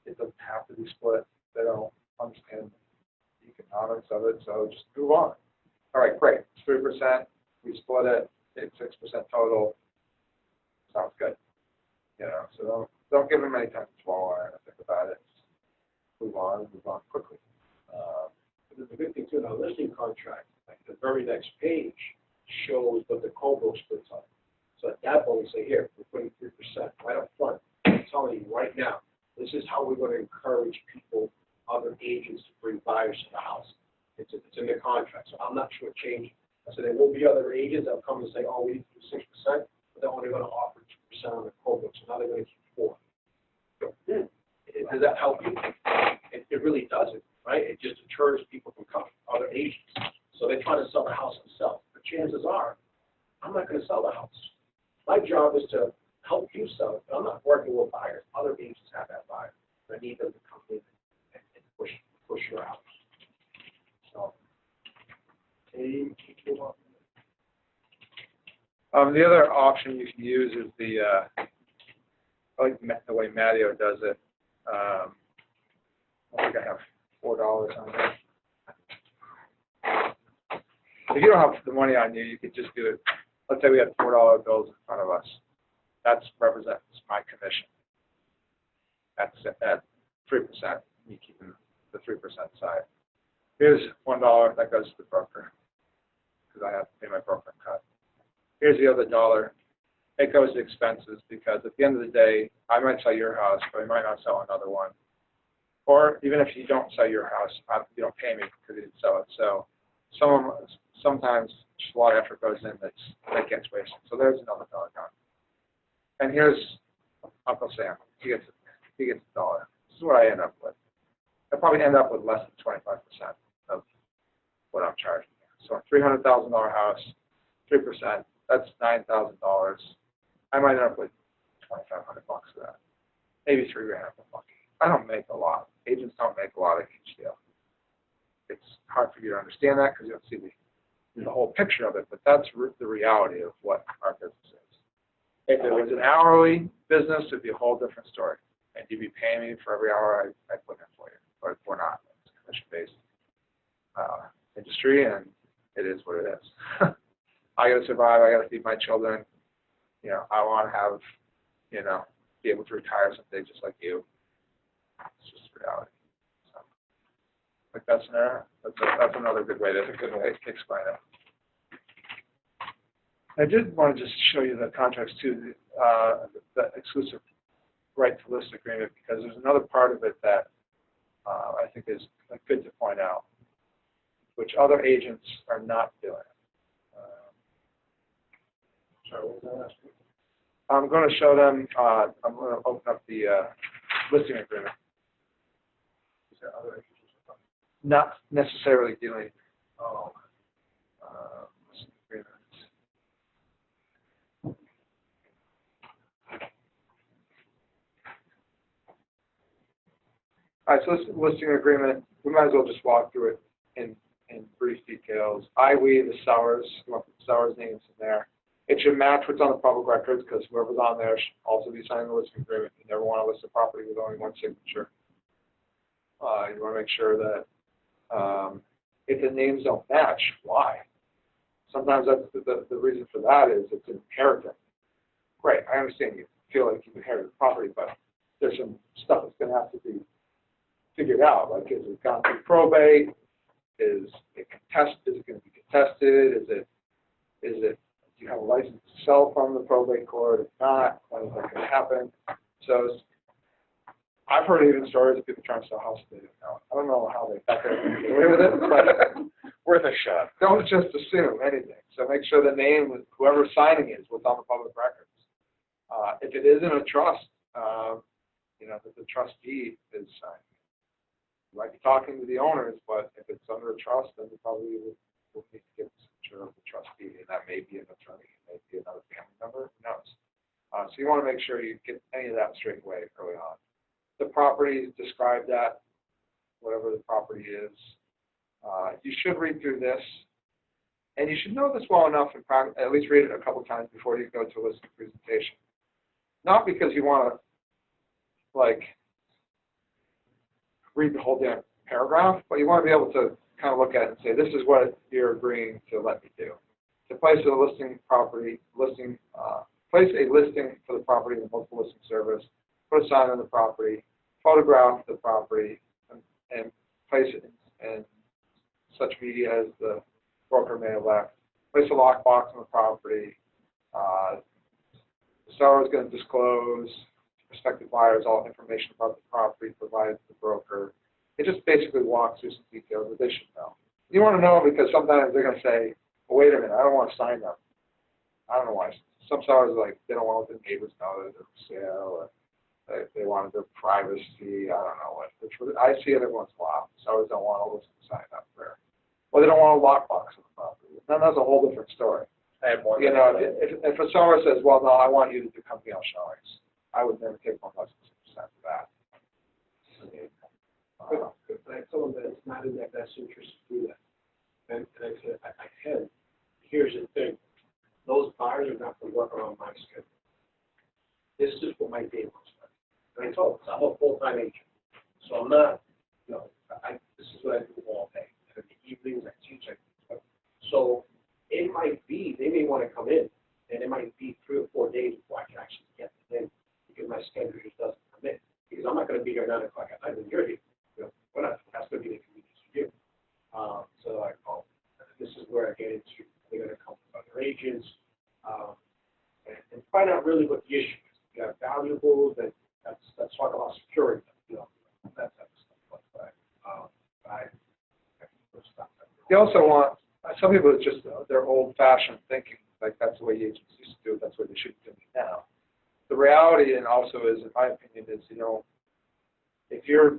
It doesn't have to be split. They don't understand the economics of it, so just move on. All right, great. It's 3%. We split it. It's 6% total. Sounds good. So don't give them any time to swallow it and think about it. Just move on quickly. The good thing too, in our listing contract, like the very next page shows what the co-broke splits are. So at that point, we say, here, we're putting 3% right up front. I'm telling you right now, this is how we're going to encourage people, other agents, to bring buyers to the house. It's in the contract, so I'm not sure changing. I said there will be other agents that will come and say, oh, we need to do 6%, but they're only going to offer 2% on the co-broke, so now they're going to keep 4. So, does that help you? It really doesn't, right? It just deters people from coming, other agents. So they're trying to sell the house themselves. But chances are, I'm not going to sell the house. My job is to help you sell it, but I'm not working with buyers. Other agents have that buyer. I need them to come in and push your house. So, the other option you can use is I like the way Matteo does it. I think I have $4 on there. If you don't have the money on you, you could just do it. Let's say we had $4 bills in front of us. That represents my commission. That's at 3%. You keep the 3% side. Here's $1 that goes to the broker because I have to pay my broker cut. Here's the other $1. It goes to expenses because at the end of the day, I might sell your house, but I might not sell another one. Or even if you don't sell your house, you don't pay me because you didn't sell it. So sometimes just a lot of effort goes in that gets wasted. So there's another $1 gone. And here's Uncle Sam. He gets $1. This is what I end up with. I probably end up with less than 25% of what I'm charging. So I'm $300,000 house, 3%, that's $9,000. I might end up with $2,500 for that. Maybe $3,000 if I'm lucky. I don't make a lot. Agents don't make a lot at each deal. It's hard for you to understand that because you don't see the whole picture of it, but that's the reality of what our business is. If it was an hourly business, it'd be a whole different story. And you'd be paying me for every hour I put in for you. But we're not. It's a commission-based industry, and it is what it is. I got to survive. I got to feed my children. You know, I want to have, you know, be able to retire someday just like you. It's just reality. So, like that's another good way to explain it. I did want to just show you the contracts too, the exclusive right to list agreement, because there's another part of it that I think is good to point out, which other agents are not doing. Sorry, what was that last week? I'm going to show them, I'm going to open up the listing agreement. Is there other agents? Not necessarily doing listing agreements. All right, so this listing agreement, we might as well just walk through it in brief details. We, the sellers, you want the sellers' names in there. It should match what's on the public records because whoever's on there should also be signing the listing agreement. You never want to list a property with only one signature. You want to make sure that if the names don't match, why? Sometimes that's the reason for that is it's an inheritance. Great, I understand you feel like you've inherited the property, but there's some stuff that's going to have to be figured out. Like, is it gone through probate? Is it going to be contested? Is it? Do you have a license to sell from the probate court? If not, when is that going to happen? So I've heard even stories of people trying to sell houses they didn't know. I don't know how they got there and get away with it, but Worth a shot. don't just assume anything. So make sure the name, whoever's signing is what's on the public records. If it isn't a trust, you know, that the trustee is signing. You might be talking to the owners, but if it's under a trust, then you probably will need to get the signature of the trustee, and that may be an attorney, it may be another family member, who knows. So you want to make sure you get any of that straight away early on. The property, describe that, whatever the property is. You should read through this, and you should know this well enough and at least read it a couple times before you go to a listing presentation. Not because you want to, like, read the whole damn paragraph, but you want to be able to kind of look at it and say, this is what you're agreeing to let me do. To place a listing property, place a listing for the property in the multiple listing service, put a sign on the property, photograph the property, and place it in such media as the broker may have left. Place a lockbox on the property. The seller is going to disclose to prospective buyers all information about the property provided to the broker. It just basically walks through some details that they should know. You want to know because sometimes they're going to say, well, wait a minute, I don't want to sign them. I don't know why. Some sellers are like, they don't want the neighbors to know that they're for sale, or they wanted their privacy. I don't know what. I see it every once in a while. Sellers don't want all this to sign up there. Well, they don't want a lockbox on the property. Then that's a whole different story. I have one. You know, if a seller says, well, no, I want you to do company house showings, I would never take one less than 6% for that. But I told them that it's not in their best interest to do that. And I said, I can. Here's the thing. Those buyers are not going to work around my schedule. This is what my day looks like. And I told them, I'm a full-time agent. So I'm not, you know, this is what I do all day. And in the evenings, I teach. So it might be, they may want to come in, and it might be 3 or 4 days before I can actually get them in, because my schedule just doesn't permit. Because I'm not going to be here 9 o'clock at night when you're here. We're not, that's going to be the convenience for you. So I call. This is where I get into. They're going to come with other agents and find out really what the issue is. You have valuables, and let's talk about security. You know, that type of stuff. You also want, some people it's just their old-fashioned thinking, like that's the way agents used to do it, that's what they should be doing now. The reality, and also is, in my opinion, is, you know, if you're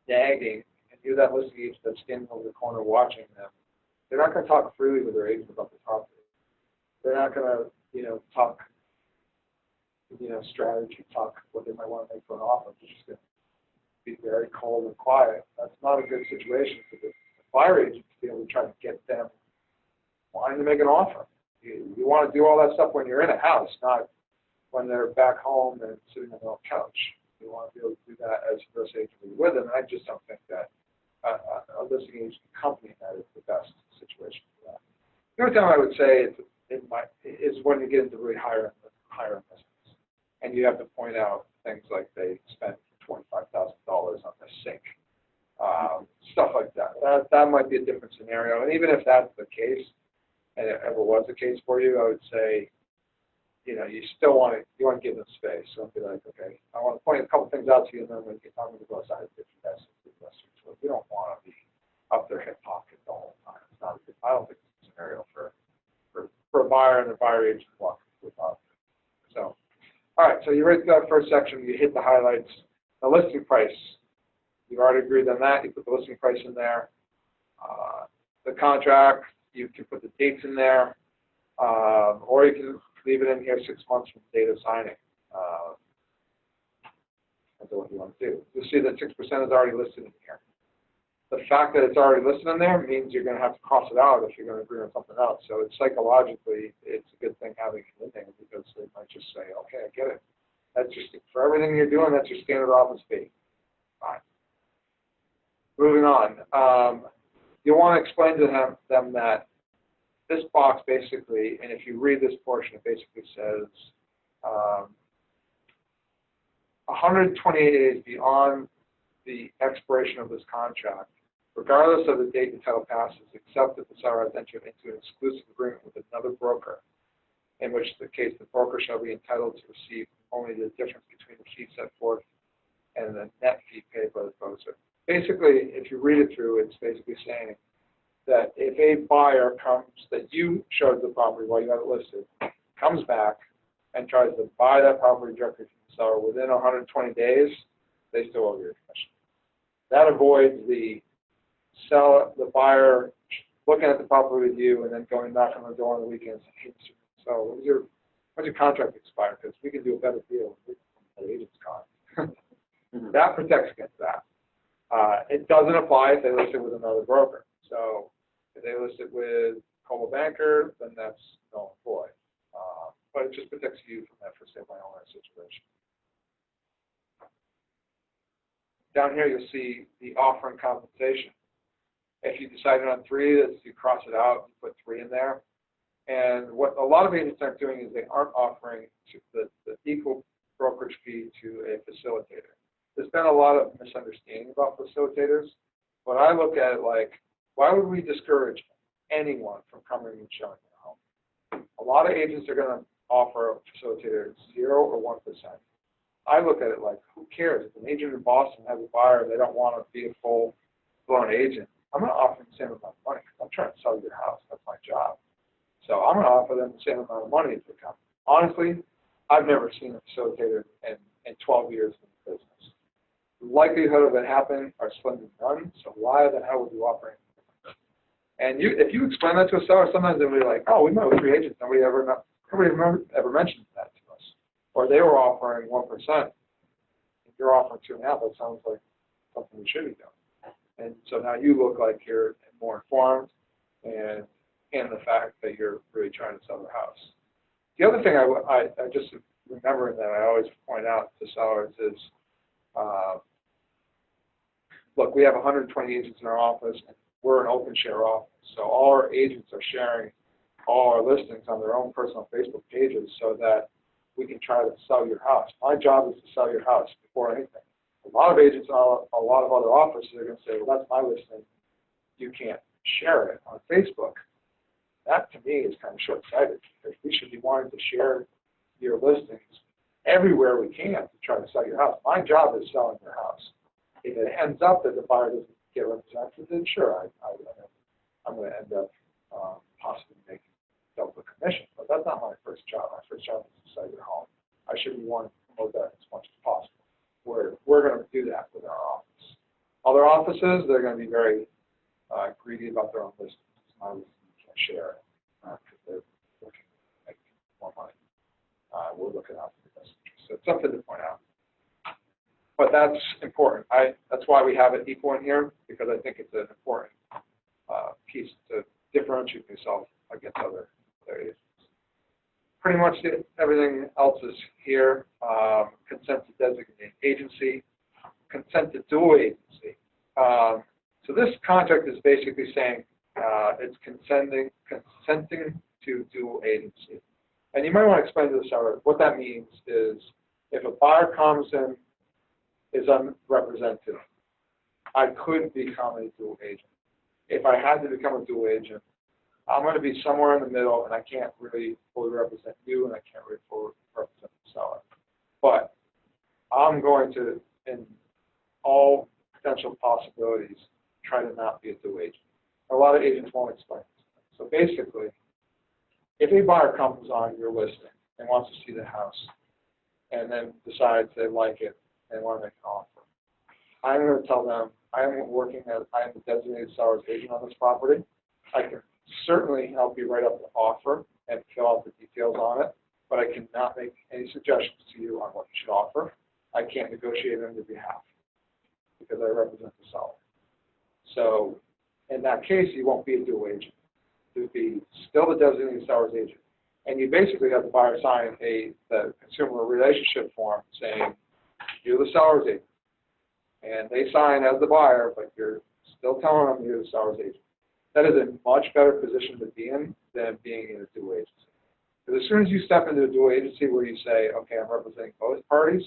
nagging and you're that listing agent that's standing over the corner watching them, They're not going to talk freely with their agent about the property. They're not going to, talk, strategy, talk what they might want to make for an offer. They're just going to be very cold and quiet. That's not a good situation for the buyer agent to be able to try to get them wanting to make an offer. You want to do all that stuff when you're in a house, not when they're back home and sitting on their own couch. You want to be able to do that as a real estate agent with them, and I just don't think that a listing agent company that is the best situation for that. The only time I would say is when you get into really higher investments, and you have to point out things like they spent $25,000 on the sink, stuff like that. That might be a different scenario, and even if that's the case, and it ever was the case for you, I would say, you still want to give them space. So I'd be like, okay, I want to point a couple things out to you, and then when I'm going to go outside and get you guys some investors. So you don't want to be up their hip pocket the whole time. It's not. I don't think it's a scenario for a buyer and a buyer agent walking with us. So, all right. So you read that first section. You hit the highlights. The listing price. You've already agreed on that. You put the listing price in there. The contract. You can put the dates in there, or you can leave it in here 6 months from the date of signing. That's what you want to do. You'll see that 6% is already listed in here. The fact that it's already listed in there means you're going to have to cross it out if you're going to agree on something else. So it's psychologically, it's a good thing having it in there because they might just say, okay, I get it. That's just, for everything you're doing, that's your standard office fee. Fine. Moving on. You want to explain to them that this box basically, and if you read this portion, it basically says 128 days beyond the expiration of this contract, regardless of the date the title passes, except that the seller has entered into an exclusive agreement with another broker, in which the case the broker shall be entitled to receive only the difference between the fee set forth and the net fee paid by the poser. Basically, if you read it through, it's basically saying that if a buyer comes, that you showed the property while you have it listed, comes back and tries to buy that property directly from the seller within 120 days, they still owe you a commission. That avoids the buyer looking at the property with you and then going knock on the door on the weekends and saying, hey, so when's your contract expire? Because we can do a better deal with the agent's con. That protects against that. It doesn't apply if they list it with another broker. So if they list it with Coldwell Banker, then that's null and void. But it just protects you from that for sale by owner situation. Down here you'll see the offer and compensation. If you decided on 3, you cross it out, you put 3 in there. And what a lot of agents aren't doing is they aren't offering the equal brokerage fee to a facilitator. There's been a lot of misunderstanding about facilitators, but I look at it like, why would we discourage anyone from coming and showing their home? A lot of agents are going to offer a facilitator 0 or 1%. I look at it like, who cares? If an agent in Boston has a buyer and they don't want to be a full-blown agent, I'm going to offer them the same amount of money because I'm trying to sell your house. That's my job. So I'm going to offer them the same amount of money if they come. Honestly, I've never seen a facilitator in 12 years in the business. The likelihood of it happening are slim to none, so why the hell would you offer it? And if you explain that to a seller, sometimes they'll be like, oh, we met with 3 agents. Nobody ever mentioned that to us. Or they were offering 1%. If you're offering 2.5%, that sounds like something we should be doing. And so now you look like you're more informed and the fact that you're really trying to sell the house. The other thing I just remembering that I always point out to sellers is, look, we have 120 agents in our office, and we're an open share office. So all our agents are sharing all our listings on their own personal Facebook pages so that we can try to sell your house. My job is to sell your house before anything. A lot of agents, a lot of other offices are going to say, well, that's my listing. You can't share it on Facebook. That, to me, is kind of short-sighted. Because we should be wanting to share your listings everywhere we can to try to sell your house. My job is selling your house. If it ends up that the buyer doesn't get represented, then sure, I'm going to end up possibly making double the commission. But that's not my first job. My first job is to sell your home. I should be wanting to promote that as much as possible. We're going to do that with our office. Other offices, they're going to be very greedy about their own listings. It's my listing, you can't share it, because they're looking to make more money. We're looking out for the best interest. So it's something to point out. But that's important. That's why we have it equal in here, because I think it's an important piece to differentiate yourself against other agencies. Pretty much everything else is here. Consent to designate agency, consent to dual agency. So this contract is basically saying it's consenting to dual agency. And you might want to explain to the seller what that means is if a buyer comes in is unrepresented, I could become a dual agent. If I had to become a dual agent, I'm going to be somewhere in the middle, and I can't really fully represent you, and I can't really fully represent the seller. But I'm going to, in all potential possibilities, try to not be a dual agent. A lot of agents won't explain this. So basically, if a buyer comes on your listing and wants to see the house, and then decides they like it and want to make an offer, I'm going to tell them I am the designated seller's agent on this property. I can certainly help you write up the offer and fill out the details on it, but I cannot make any suggestions to you on what you should offer. I can't negotiate on your behalf because I represent the seller. So in that case, you won't be a dual agent. You'll be still the designated seller's agent. And you basically have the buyer sign the consumer relationship form saying, you're the seller's agent. And they sign as the buyer, but you're still telling them you're the seller's agent. That is a much better position to be in than being in a dual agency. Because as soon as you step into a dual agency where you say, okay, I'm representing both parties,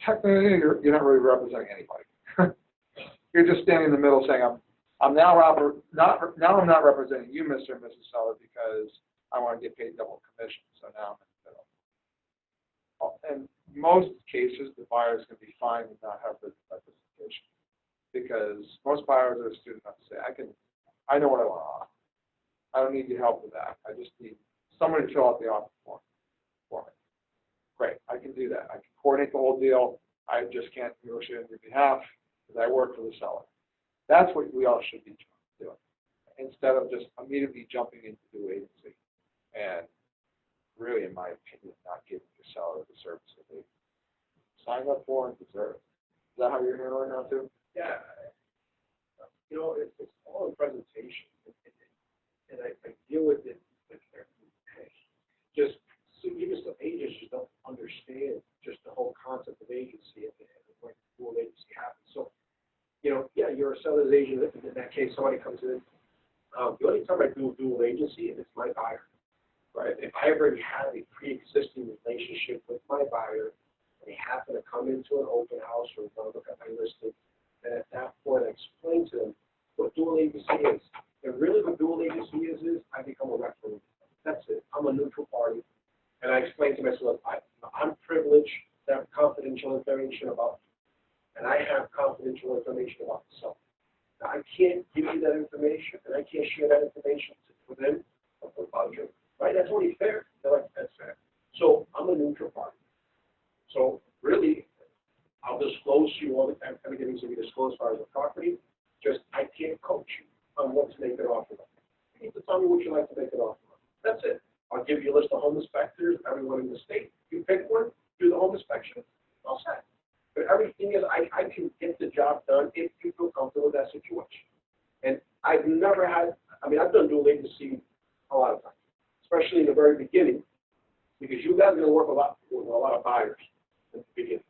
technically you're not really representing anybody. You're just standing in the middle saying, I'm not representing you, Mr. and Mrs. Seller, because I want to get paid double commission. So now I'm in the middle. In most cases, the buyer is going to be fine with not having representation, because most buyers are astute enough to say, I know what I want to offer. I don't need your help with that. I just need somebody to fill out the offer form for me. Great, I can do that. I can coordinate the whole deal. I just can't negotiate on your behalf because I work for the seller. That's what we all should be doing, instead of just immediately jumping into the agency and really, in my opinion, not giving the seller the service that they signed up for and deserve. Is that how you're handling it now too? Yeah. You know, it's all in presentation. And I deal with it with just some agents just don't understand just the whole concept of agency and when dual agency happens. So, you know, yeah, you're a seller's agent. In that case, somebody comes in. The only time I do dual agency is it's my buyer, right? If I already have a pre-existing relationship with my buyer, and they happen to come into an open house or want to look at my listing, and at that point I explain to them what dual agency is. And really what dual agency is I become a referee. That's it. I'm a neutral party. And I explain to myself, I'm privileged to have confidential information about you. And I have confidential information about myself. Now, I can't give you that information, and I can't share that information with them about you. Right? That's only fair. They're like, that's fair. So I'm a neutral party. So really, I'll disclose to you all the time. Everything needs to be disclosed as far as the property. Just I can't coach you on what to make an offer of. You need to tell me what you like to make an offer of. That's it. I'll give you a list of home inspectors, everyone in the state. You pick one, do the home inspection. All set. But everything is, I can get the job done if you feel comfortable with that situation. And I've never had, I've done dual agency a lot of times, especially in the very beginning, because you guys are going to work with a lot of buyers in the beginning.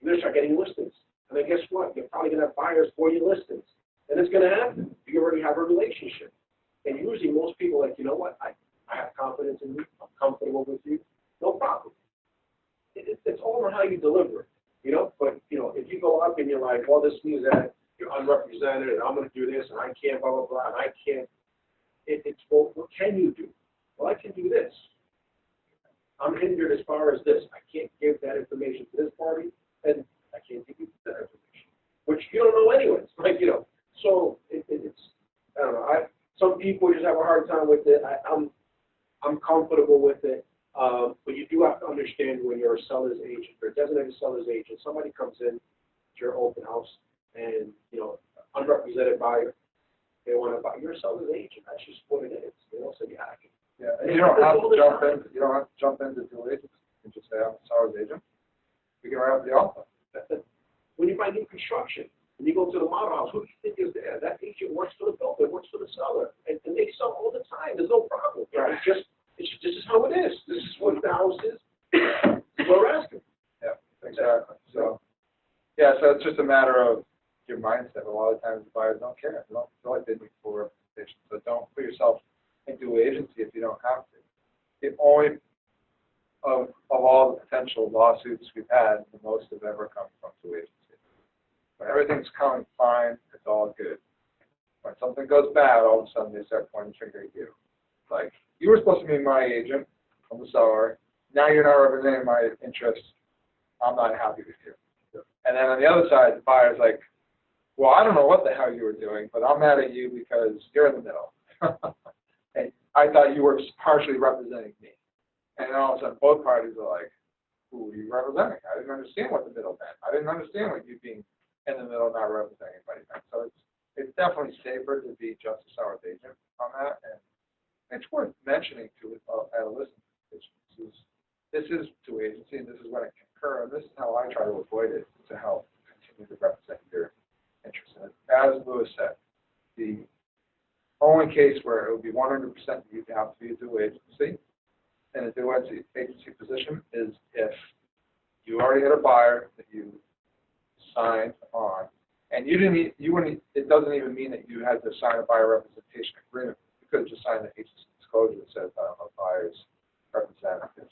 You're going to start getting listings. And then guess what? You're probably going to have buyers for your listings. And it's going to happen. You already have a relationship. And usually most people are like, you know what? I have confidence in you. I'm comfortable with you. No problem. It's all on how you deliver it, you know? But, you know, if you go up and you're like, well, this means that you're unrepresented and I'm going to do this and I can't, blah, blah, blah, and I can't. It's, well, what can you do? Well, I can do this. I'm hindered as far as this. I can't give that information to this party, and I can't give you that information, which you don't know anyways, right? You know, so it's I don't know. Some people just have a hard time with it. I'm comfortable with it, but you do have to understand when you're a seller's agent or a designated seller's agent. Somebody comes in to your open house, and you know, unrepresented buyer. They want to buy. you're a seller's agent, that's just what it is, you know, so yeah, I can. Yeah, and you don't have to jump in, you don't have to jump into dual agents, you can just say, I'm a seller's agent. We can write up the offer. When you buy new construction, when you go to the model house, who do you think is there? That agent works for the builder, works for the seller, and they sell all the time, there's no problem. Right. This is how it is, this is what the house is, we're asking. Yeah, exactly. So, yeah, so it's just a matter of your mindset. A lot of times the buyers don't care. They don't feel like they need full representation. So don't put yourself into agency if you don't have to. The only of all the potential lawsuits we've had, the most have ever come from two agencies. When everything's coming fine, it's all good. When something goes bad, all of a sudden they start pointing the finger at you. Like, you were supposed to be my agent, I'm the seller. Now you're not representing my interests. I'm not happy with you. And then on the other side, the buyer's like, well, I don't know what the hell you were doing, but I'm mad at you because you're in the middle. And I thought you were partially representing me. And then all of a sudden, both parties are like, who are you representing? I didn't understand what the middle meant. I didn't understand what you being in the middle, not representing anybody meant. So it's definitely safer to be just a seller's agent on that. And it's worth mentioning to at a listing stage. This is to agency, and this is when it can occur, and this is how I try to avoid it to help continue to represent your interests. And as Lewis said, the only case where it would be 100% you have to be a dual agency in a dual agency position is if you already had a buyer that you signed on, and it doesn't even mean that you had to sign a buyer representation agreement. You could have just signed an agency disclosure that says I'm a buyer's representative.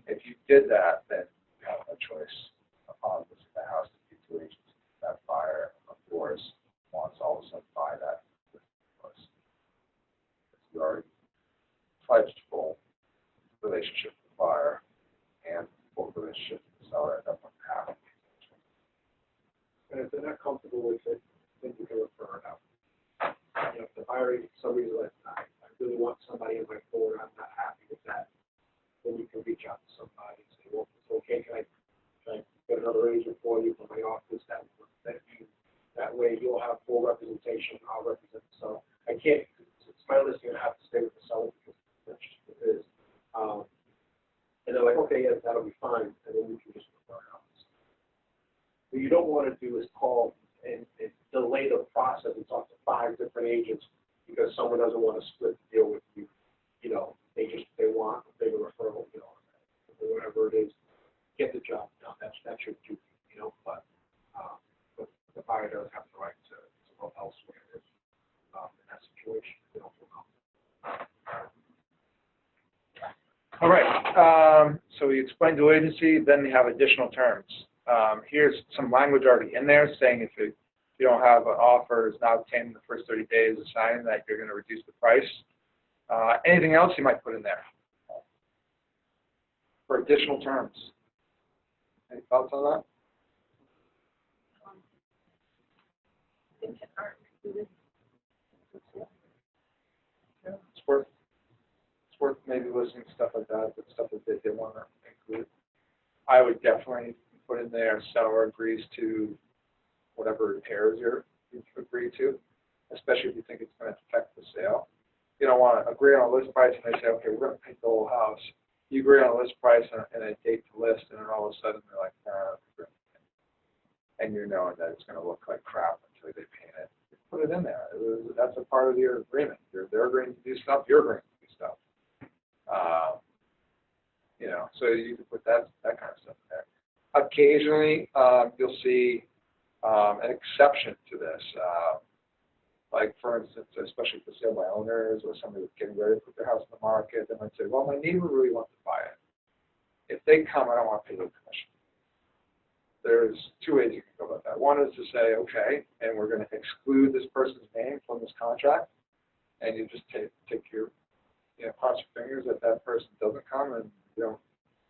If you did that, then you have no choice upon this. The house to be two agencies. That buyer, of course, wants all of a sudden to buy that because you already pledged full relationship with the buyer and full relationship with the seller at that point happen. And if they're not comfortable with it, then you can refer it out. You know, if the buyer, for some reason, like, I really want somebody in my corner, I'm not happy with that, then you can reach out to somebody and say, well, it's okay, can I get another agent for you from my office? That way you'll have full representation, I'll represent the seller. I can't, it's my listing, I have to stay with the seller because that's just what it is. And they're like, okay, yes, that'll be fine, and then we can just refer it out. What you don't want to do is call and delay the process and talk to 5 different agents because someone doesn't want to split the deal with you. You know, they want a bigger referral, you know, or whatever it is. Get the job done. That's your duty, you know. But the buyer does have the right to go elsewhere in that situation. They don't feel comfortable. All right. So we explained dual agency, then we have additional terms. Here's some language already in there saying if you don't have an offer is not obtained in the first 30 days of signing that you're going to reduce the price. Anything else you might put in there for additional terms? Any thoughts on that? Yeah, it's worth maybe listening to stuff like that, but stuff that they want to include. I would definitely put in there seller agrees to whatever repairs you agree to, especially if you think it's going to affect the sale. You don't want to agree on a list price and they say, okay, we're going to paint the whole house. You agree on a list price and a date to list, and then all of a sudden they're like, and you're knowing that it's going to look like crap until they paint it. Put it in there. That's a part of your agreement. They're agreeing to do stuff. You're agreeing to do stuff. You know, so you can put that kind of stuff in there. Occasionally, you'll see an exception to this. Like, for instance, especially for sale by owners or somebody that's getting ready to put their house on the market, they might say, well, my neighbor really wants to buy it. If they come, I don't want to pay the commission. There's 2 ways you can go about that. One is to say, okay, and we're going to exclude this person's name from this contract, and you just take your, cross your fingers that that person doesn't come, and you don't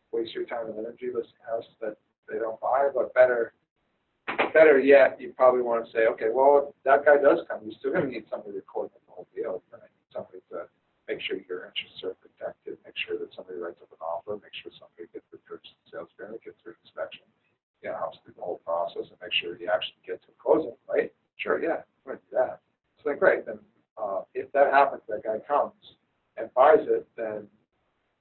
waste your time and energy listing houses that they don't buy. But better yet, you probably want to say, okay, well, if that guy does come, you're still going to need somebody to coordinate the whole deal. You're going to need somebody to make sure your interests are protected, make sure that somebody writes up an offer, make sure somebody gets the purchase and sales agreement, gets through inspection, helps through the whole process and make sure you actually get to closing, right? Sure, yeah, we're going to do that. So then great. Then if that happens, that guy comes and buys it, then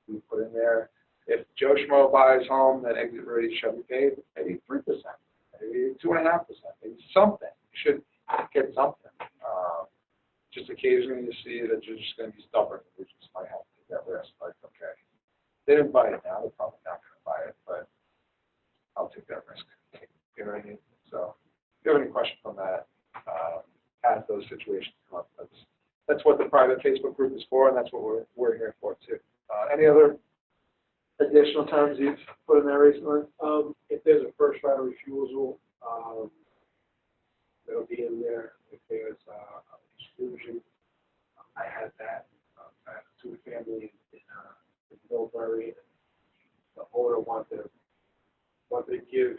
we put in there, if Joe Schmo buys home, then exit rate shall be paid, maybe 3%, maybe 2.5%, maybe something. You should get something. Just occasionally you see that you're just going to be stubborn. We just might have to take that risk. Like, okay, they didn't buy it now, they're probably not going to buy it, but I'll take that risk. You know what I mean? So, if you have any questions on that, as those situations come up, that's what the private Facebook group is for, and that's what we're here for too. Any other additional terms you've put in there recently? If there's a first right of refusal, it'll be in there. If there's exclusion, I had that. I have a two-family in Millbury. The owner wanted to give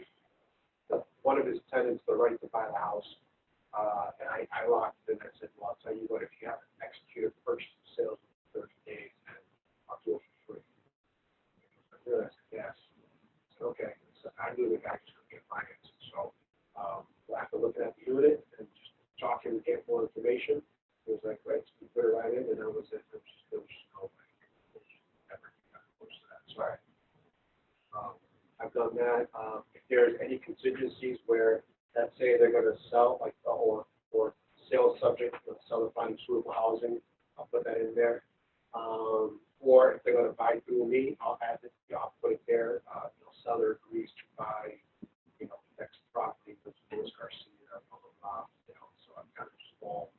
one of his tenants the right to buy the house. And I locked it, and I said, well, I'll tell you what, if you haven't executed purchase and sales in 30 days, then I'll do it for free. I said, yes. I said, okay. So I knew the guy just couldn't get financing. So after looking at the unit and just talking to get more information, it was like, right, so we put it right in, and that was it. There was just no way. It just never got close to that. So I've done that. If there's any contingencies where, let's say they're going to sell, like, or sales subject to sell or finding suitable housing, I'll put that in there. Or if they're going to buy through me, I'll add it, I'll put it there. Seller agrees to buy, next property with Louis Garcia, blah, blah, blah. So I'm kind of just all.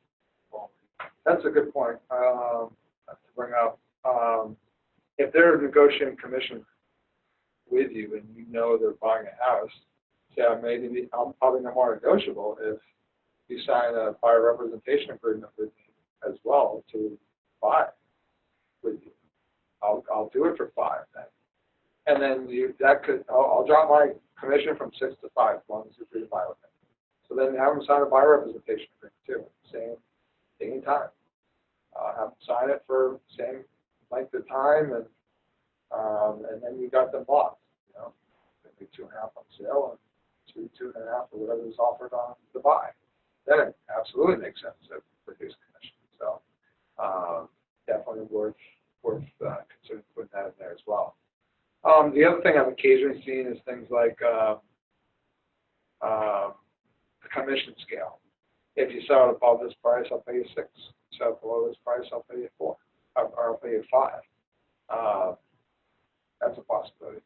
That's a good point to bring up. If they're negotiating commission with you and you know they're buying a house, yeah, maybe I'm probably no more negotiable if you sign a buyer representation agreement with me as well to buy with you. I'll do it for 5 then, and then I'll drop my commission from 6 to 5 as long as you're free to buy with me. So then have them sign a buyer representation agreement too, same day and time. Have them sign it for same length of time, and then you got them locked. Maybe 2.5 on sale and 2.5 or whatever is offered on the buy. Then it absolutely makes sense to reduce commission. So definitely worth considering putting that in there as well. The other thing I've occasionally seen is things like the commission scale. If you sell it above this price, I'll pay you 6. Sell it below this price, I'll pay you 4, or I'll pay you 5. That's a possibility.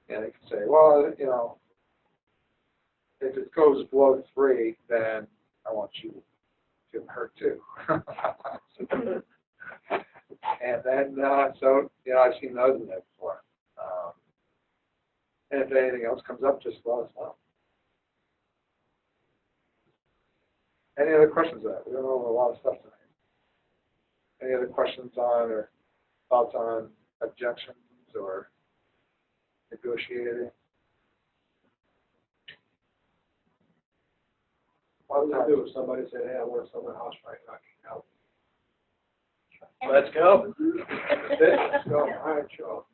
And they can say, well, if it goes below 3, then I want you to hurt too. And then, I've seen those in there before. And if anything else comes up, just let us know. Any other questions on that? We don't know a lot of stuff tonight. Any other questions on or thoughts on objections or negotiating? What would I do if somebody said, hey, I want to sell my house right now? Can you help? Let's go. That's it. Let's go. All right, sure.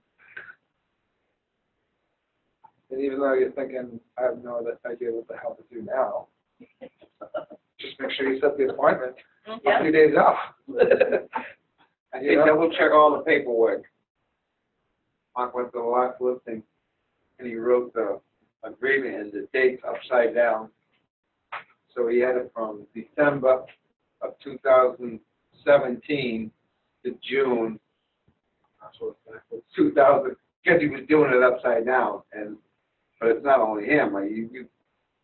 And even though you're thinking, I have no idea what the hell to do now, just make sure you set the appointment a few days out. I think double check all the paperwork. Mark went to the last listing, and he wrote the agreement and the dates upside down. So he had it from December of 2017 to June 2000. Because he was doing it upside down, but it's not only him. Like you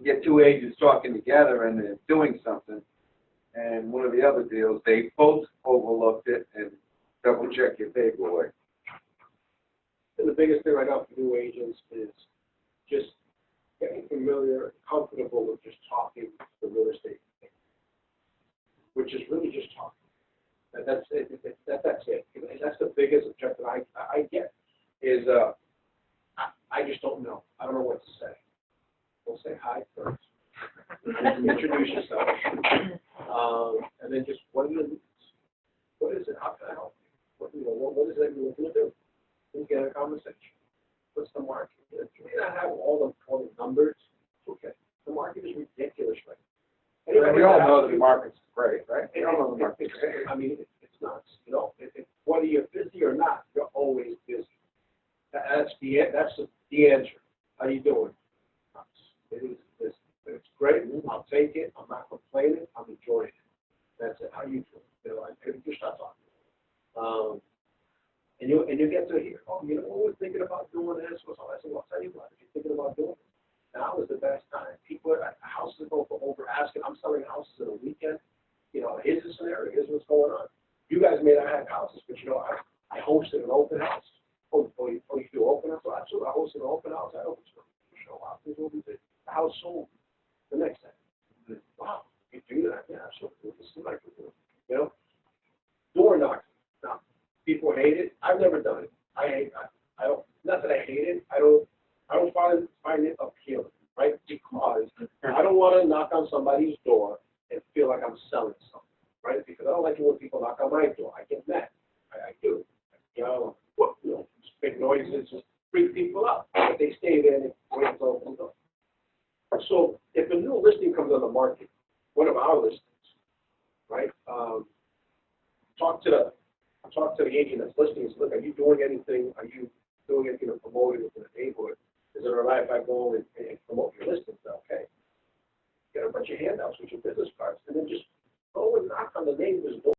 get 2 agents talking together and they're doing something. And one of the other deals, they both overlooked it and double check your paperwork. And the biggest thing right now for new agents is just getting familiar, comfortable with just talking to the real estate agent, which is really just talking. And that's it. That's it. And that's the biggest objective I get is I just don't know. I don't know what to say. We'll say hi first. Introduce yourself. And then just what are your needs? What is it? How can I help you? What is it you're looking to do? And get a conversation. What's the market? You may not have all the numbers. Okay. The market is ridiculous right now. We all know that the market's great, right? We all know the market's great. I mean, it's nuts, you know, whether you're busy or not, you're always busy. That's the answer. How you doing? It is, it's great, I'll take it, I'm not complaining, I'm enjoying it. That's it, how you feel, you know, I just start talking. And you get to hear, oh, you know, we're thinking about doing this, or something. I said, well, I'll tell you what, if you're thinking about doing it, now is the best time. People, houses go for over asking, I'm selling houses in a weekend, you know, here's the scenario, here's what's going on. You guys may not have houses, but you know, I hosted an open house. Oh, you do open house? Oh, absolutely, I hosted an open house, I opened a show up, this is what we did. The house sold the next day. Wow, you do that? Yeah, absolutely. This is like, you know, door knocking. Now, people hate it. I've never done it. I don't. Not that I hate it. I don't find it appealing, right? Because I don't want to knock on somebody's door and feel like I'm selling something, right? Because I don't like it when people knock on my door. I get mad. I do. You know, just big noises just freak people out. But they stay there and they wait until it comes up. So if a new listing comes on the market, one of our listings, right? Talk to the agent that's listing. Look, are you doing anything? Are you doing anything to promote it within the neighborhood? Is it all right if I go and promote your listings? Okay. Get a bunch of handouts with your business cards, and then just go and knock on the neighbor's door.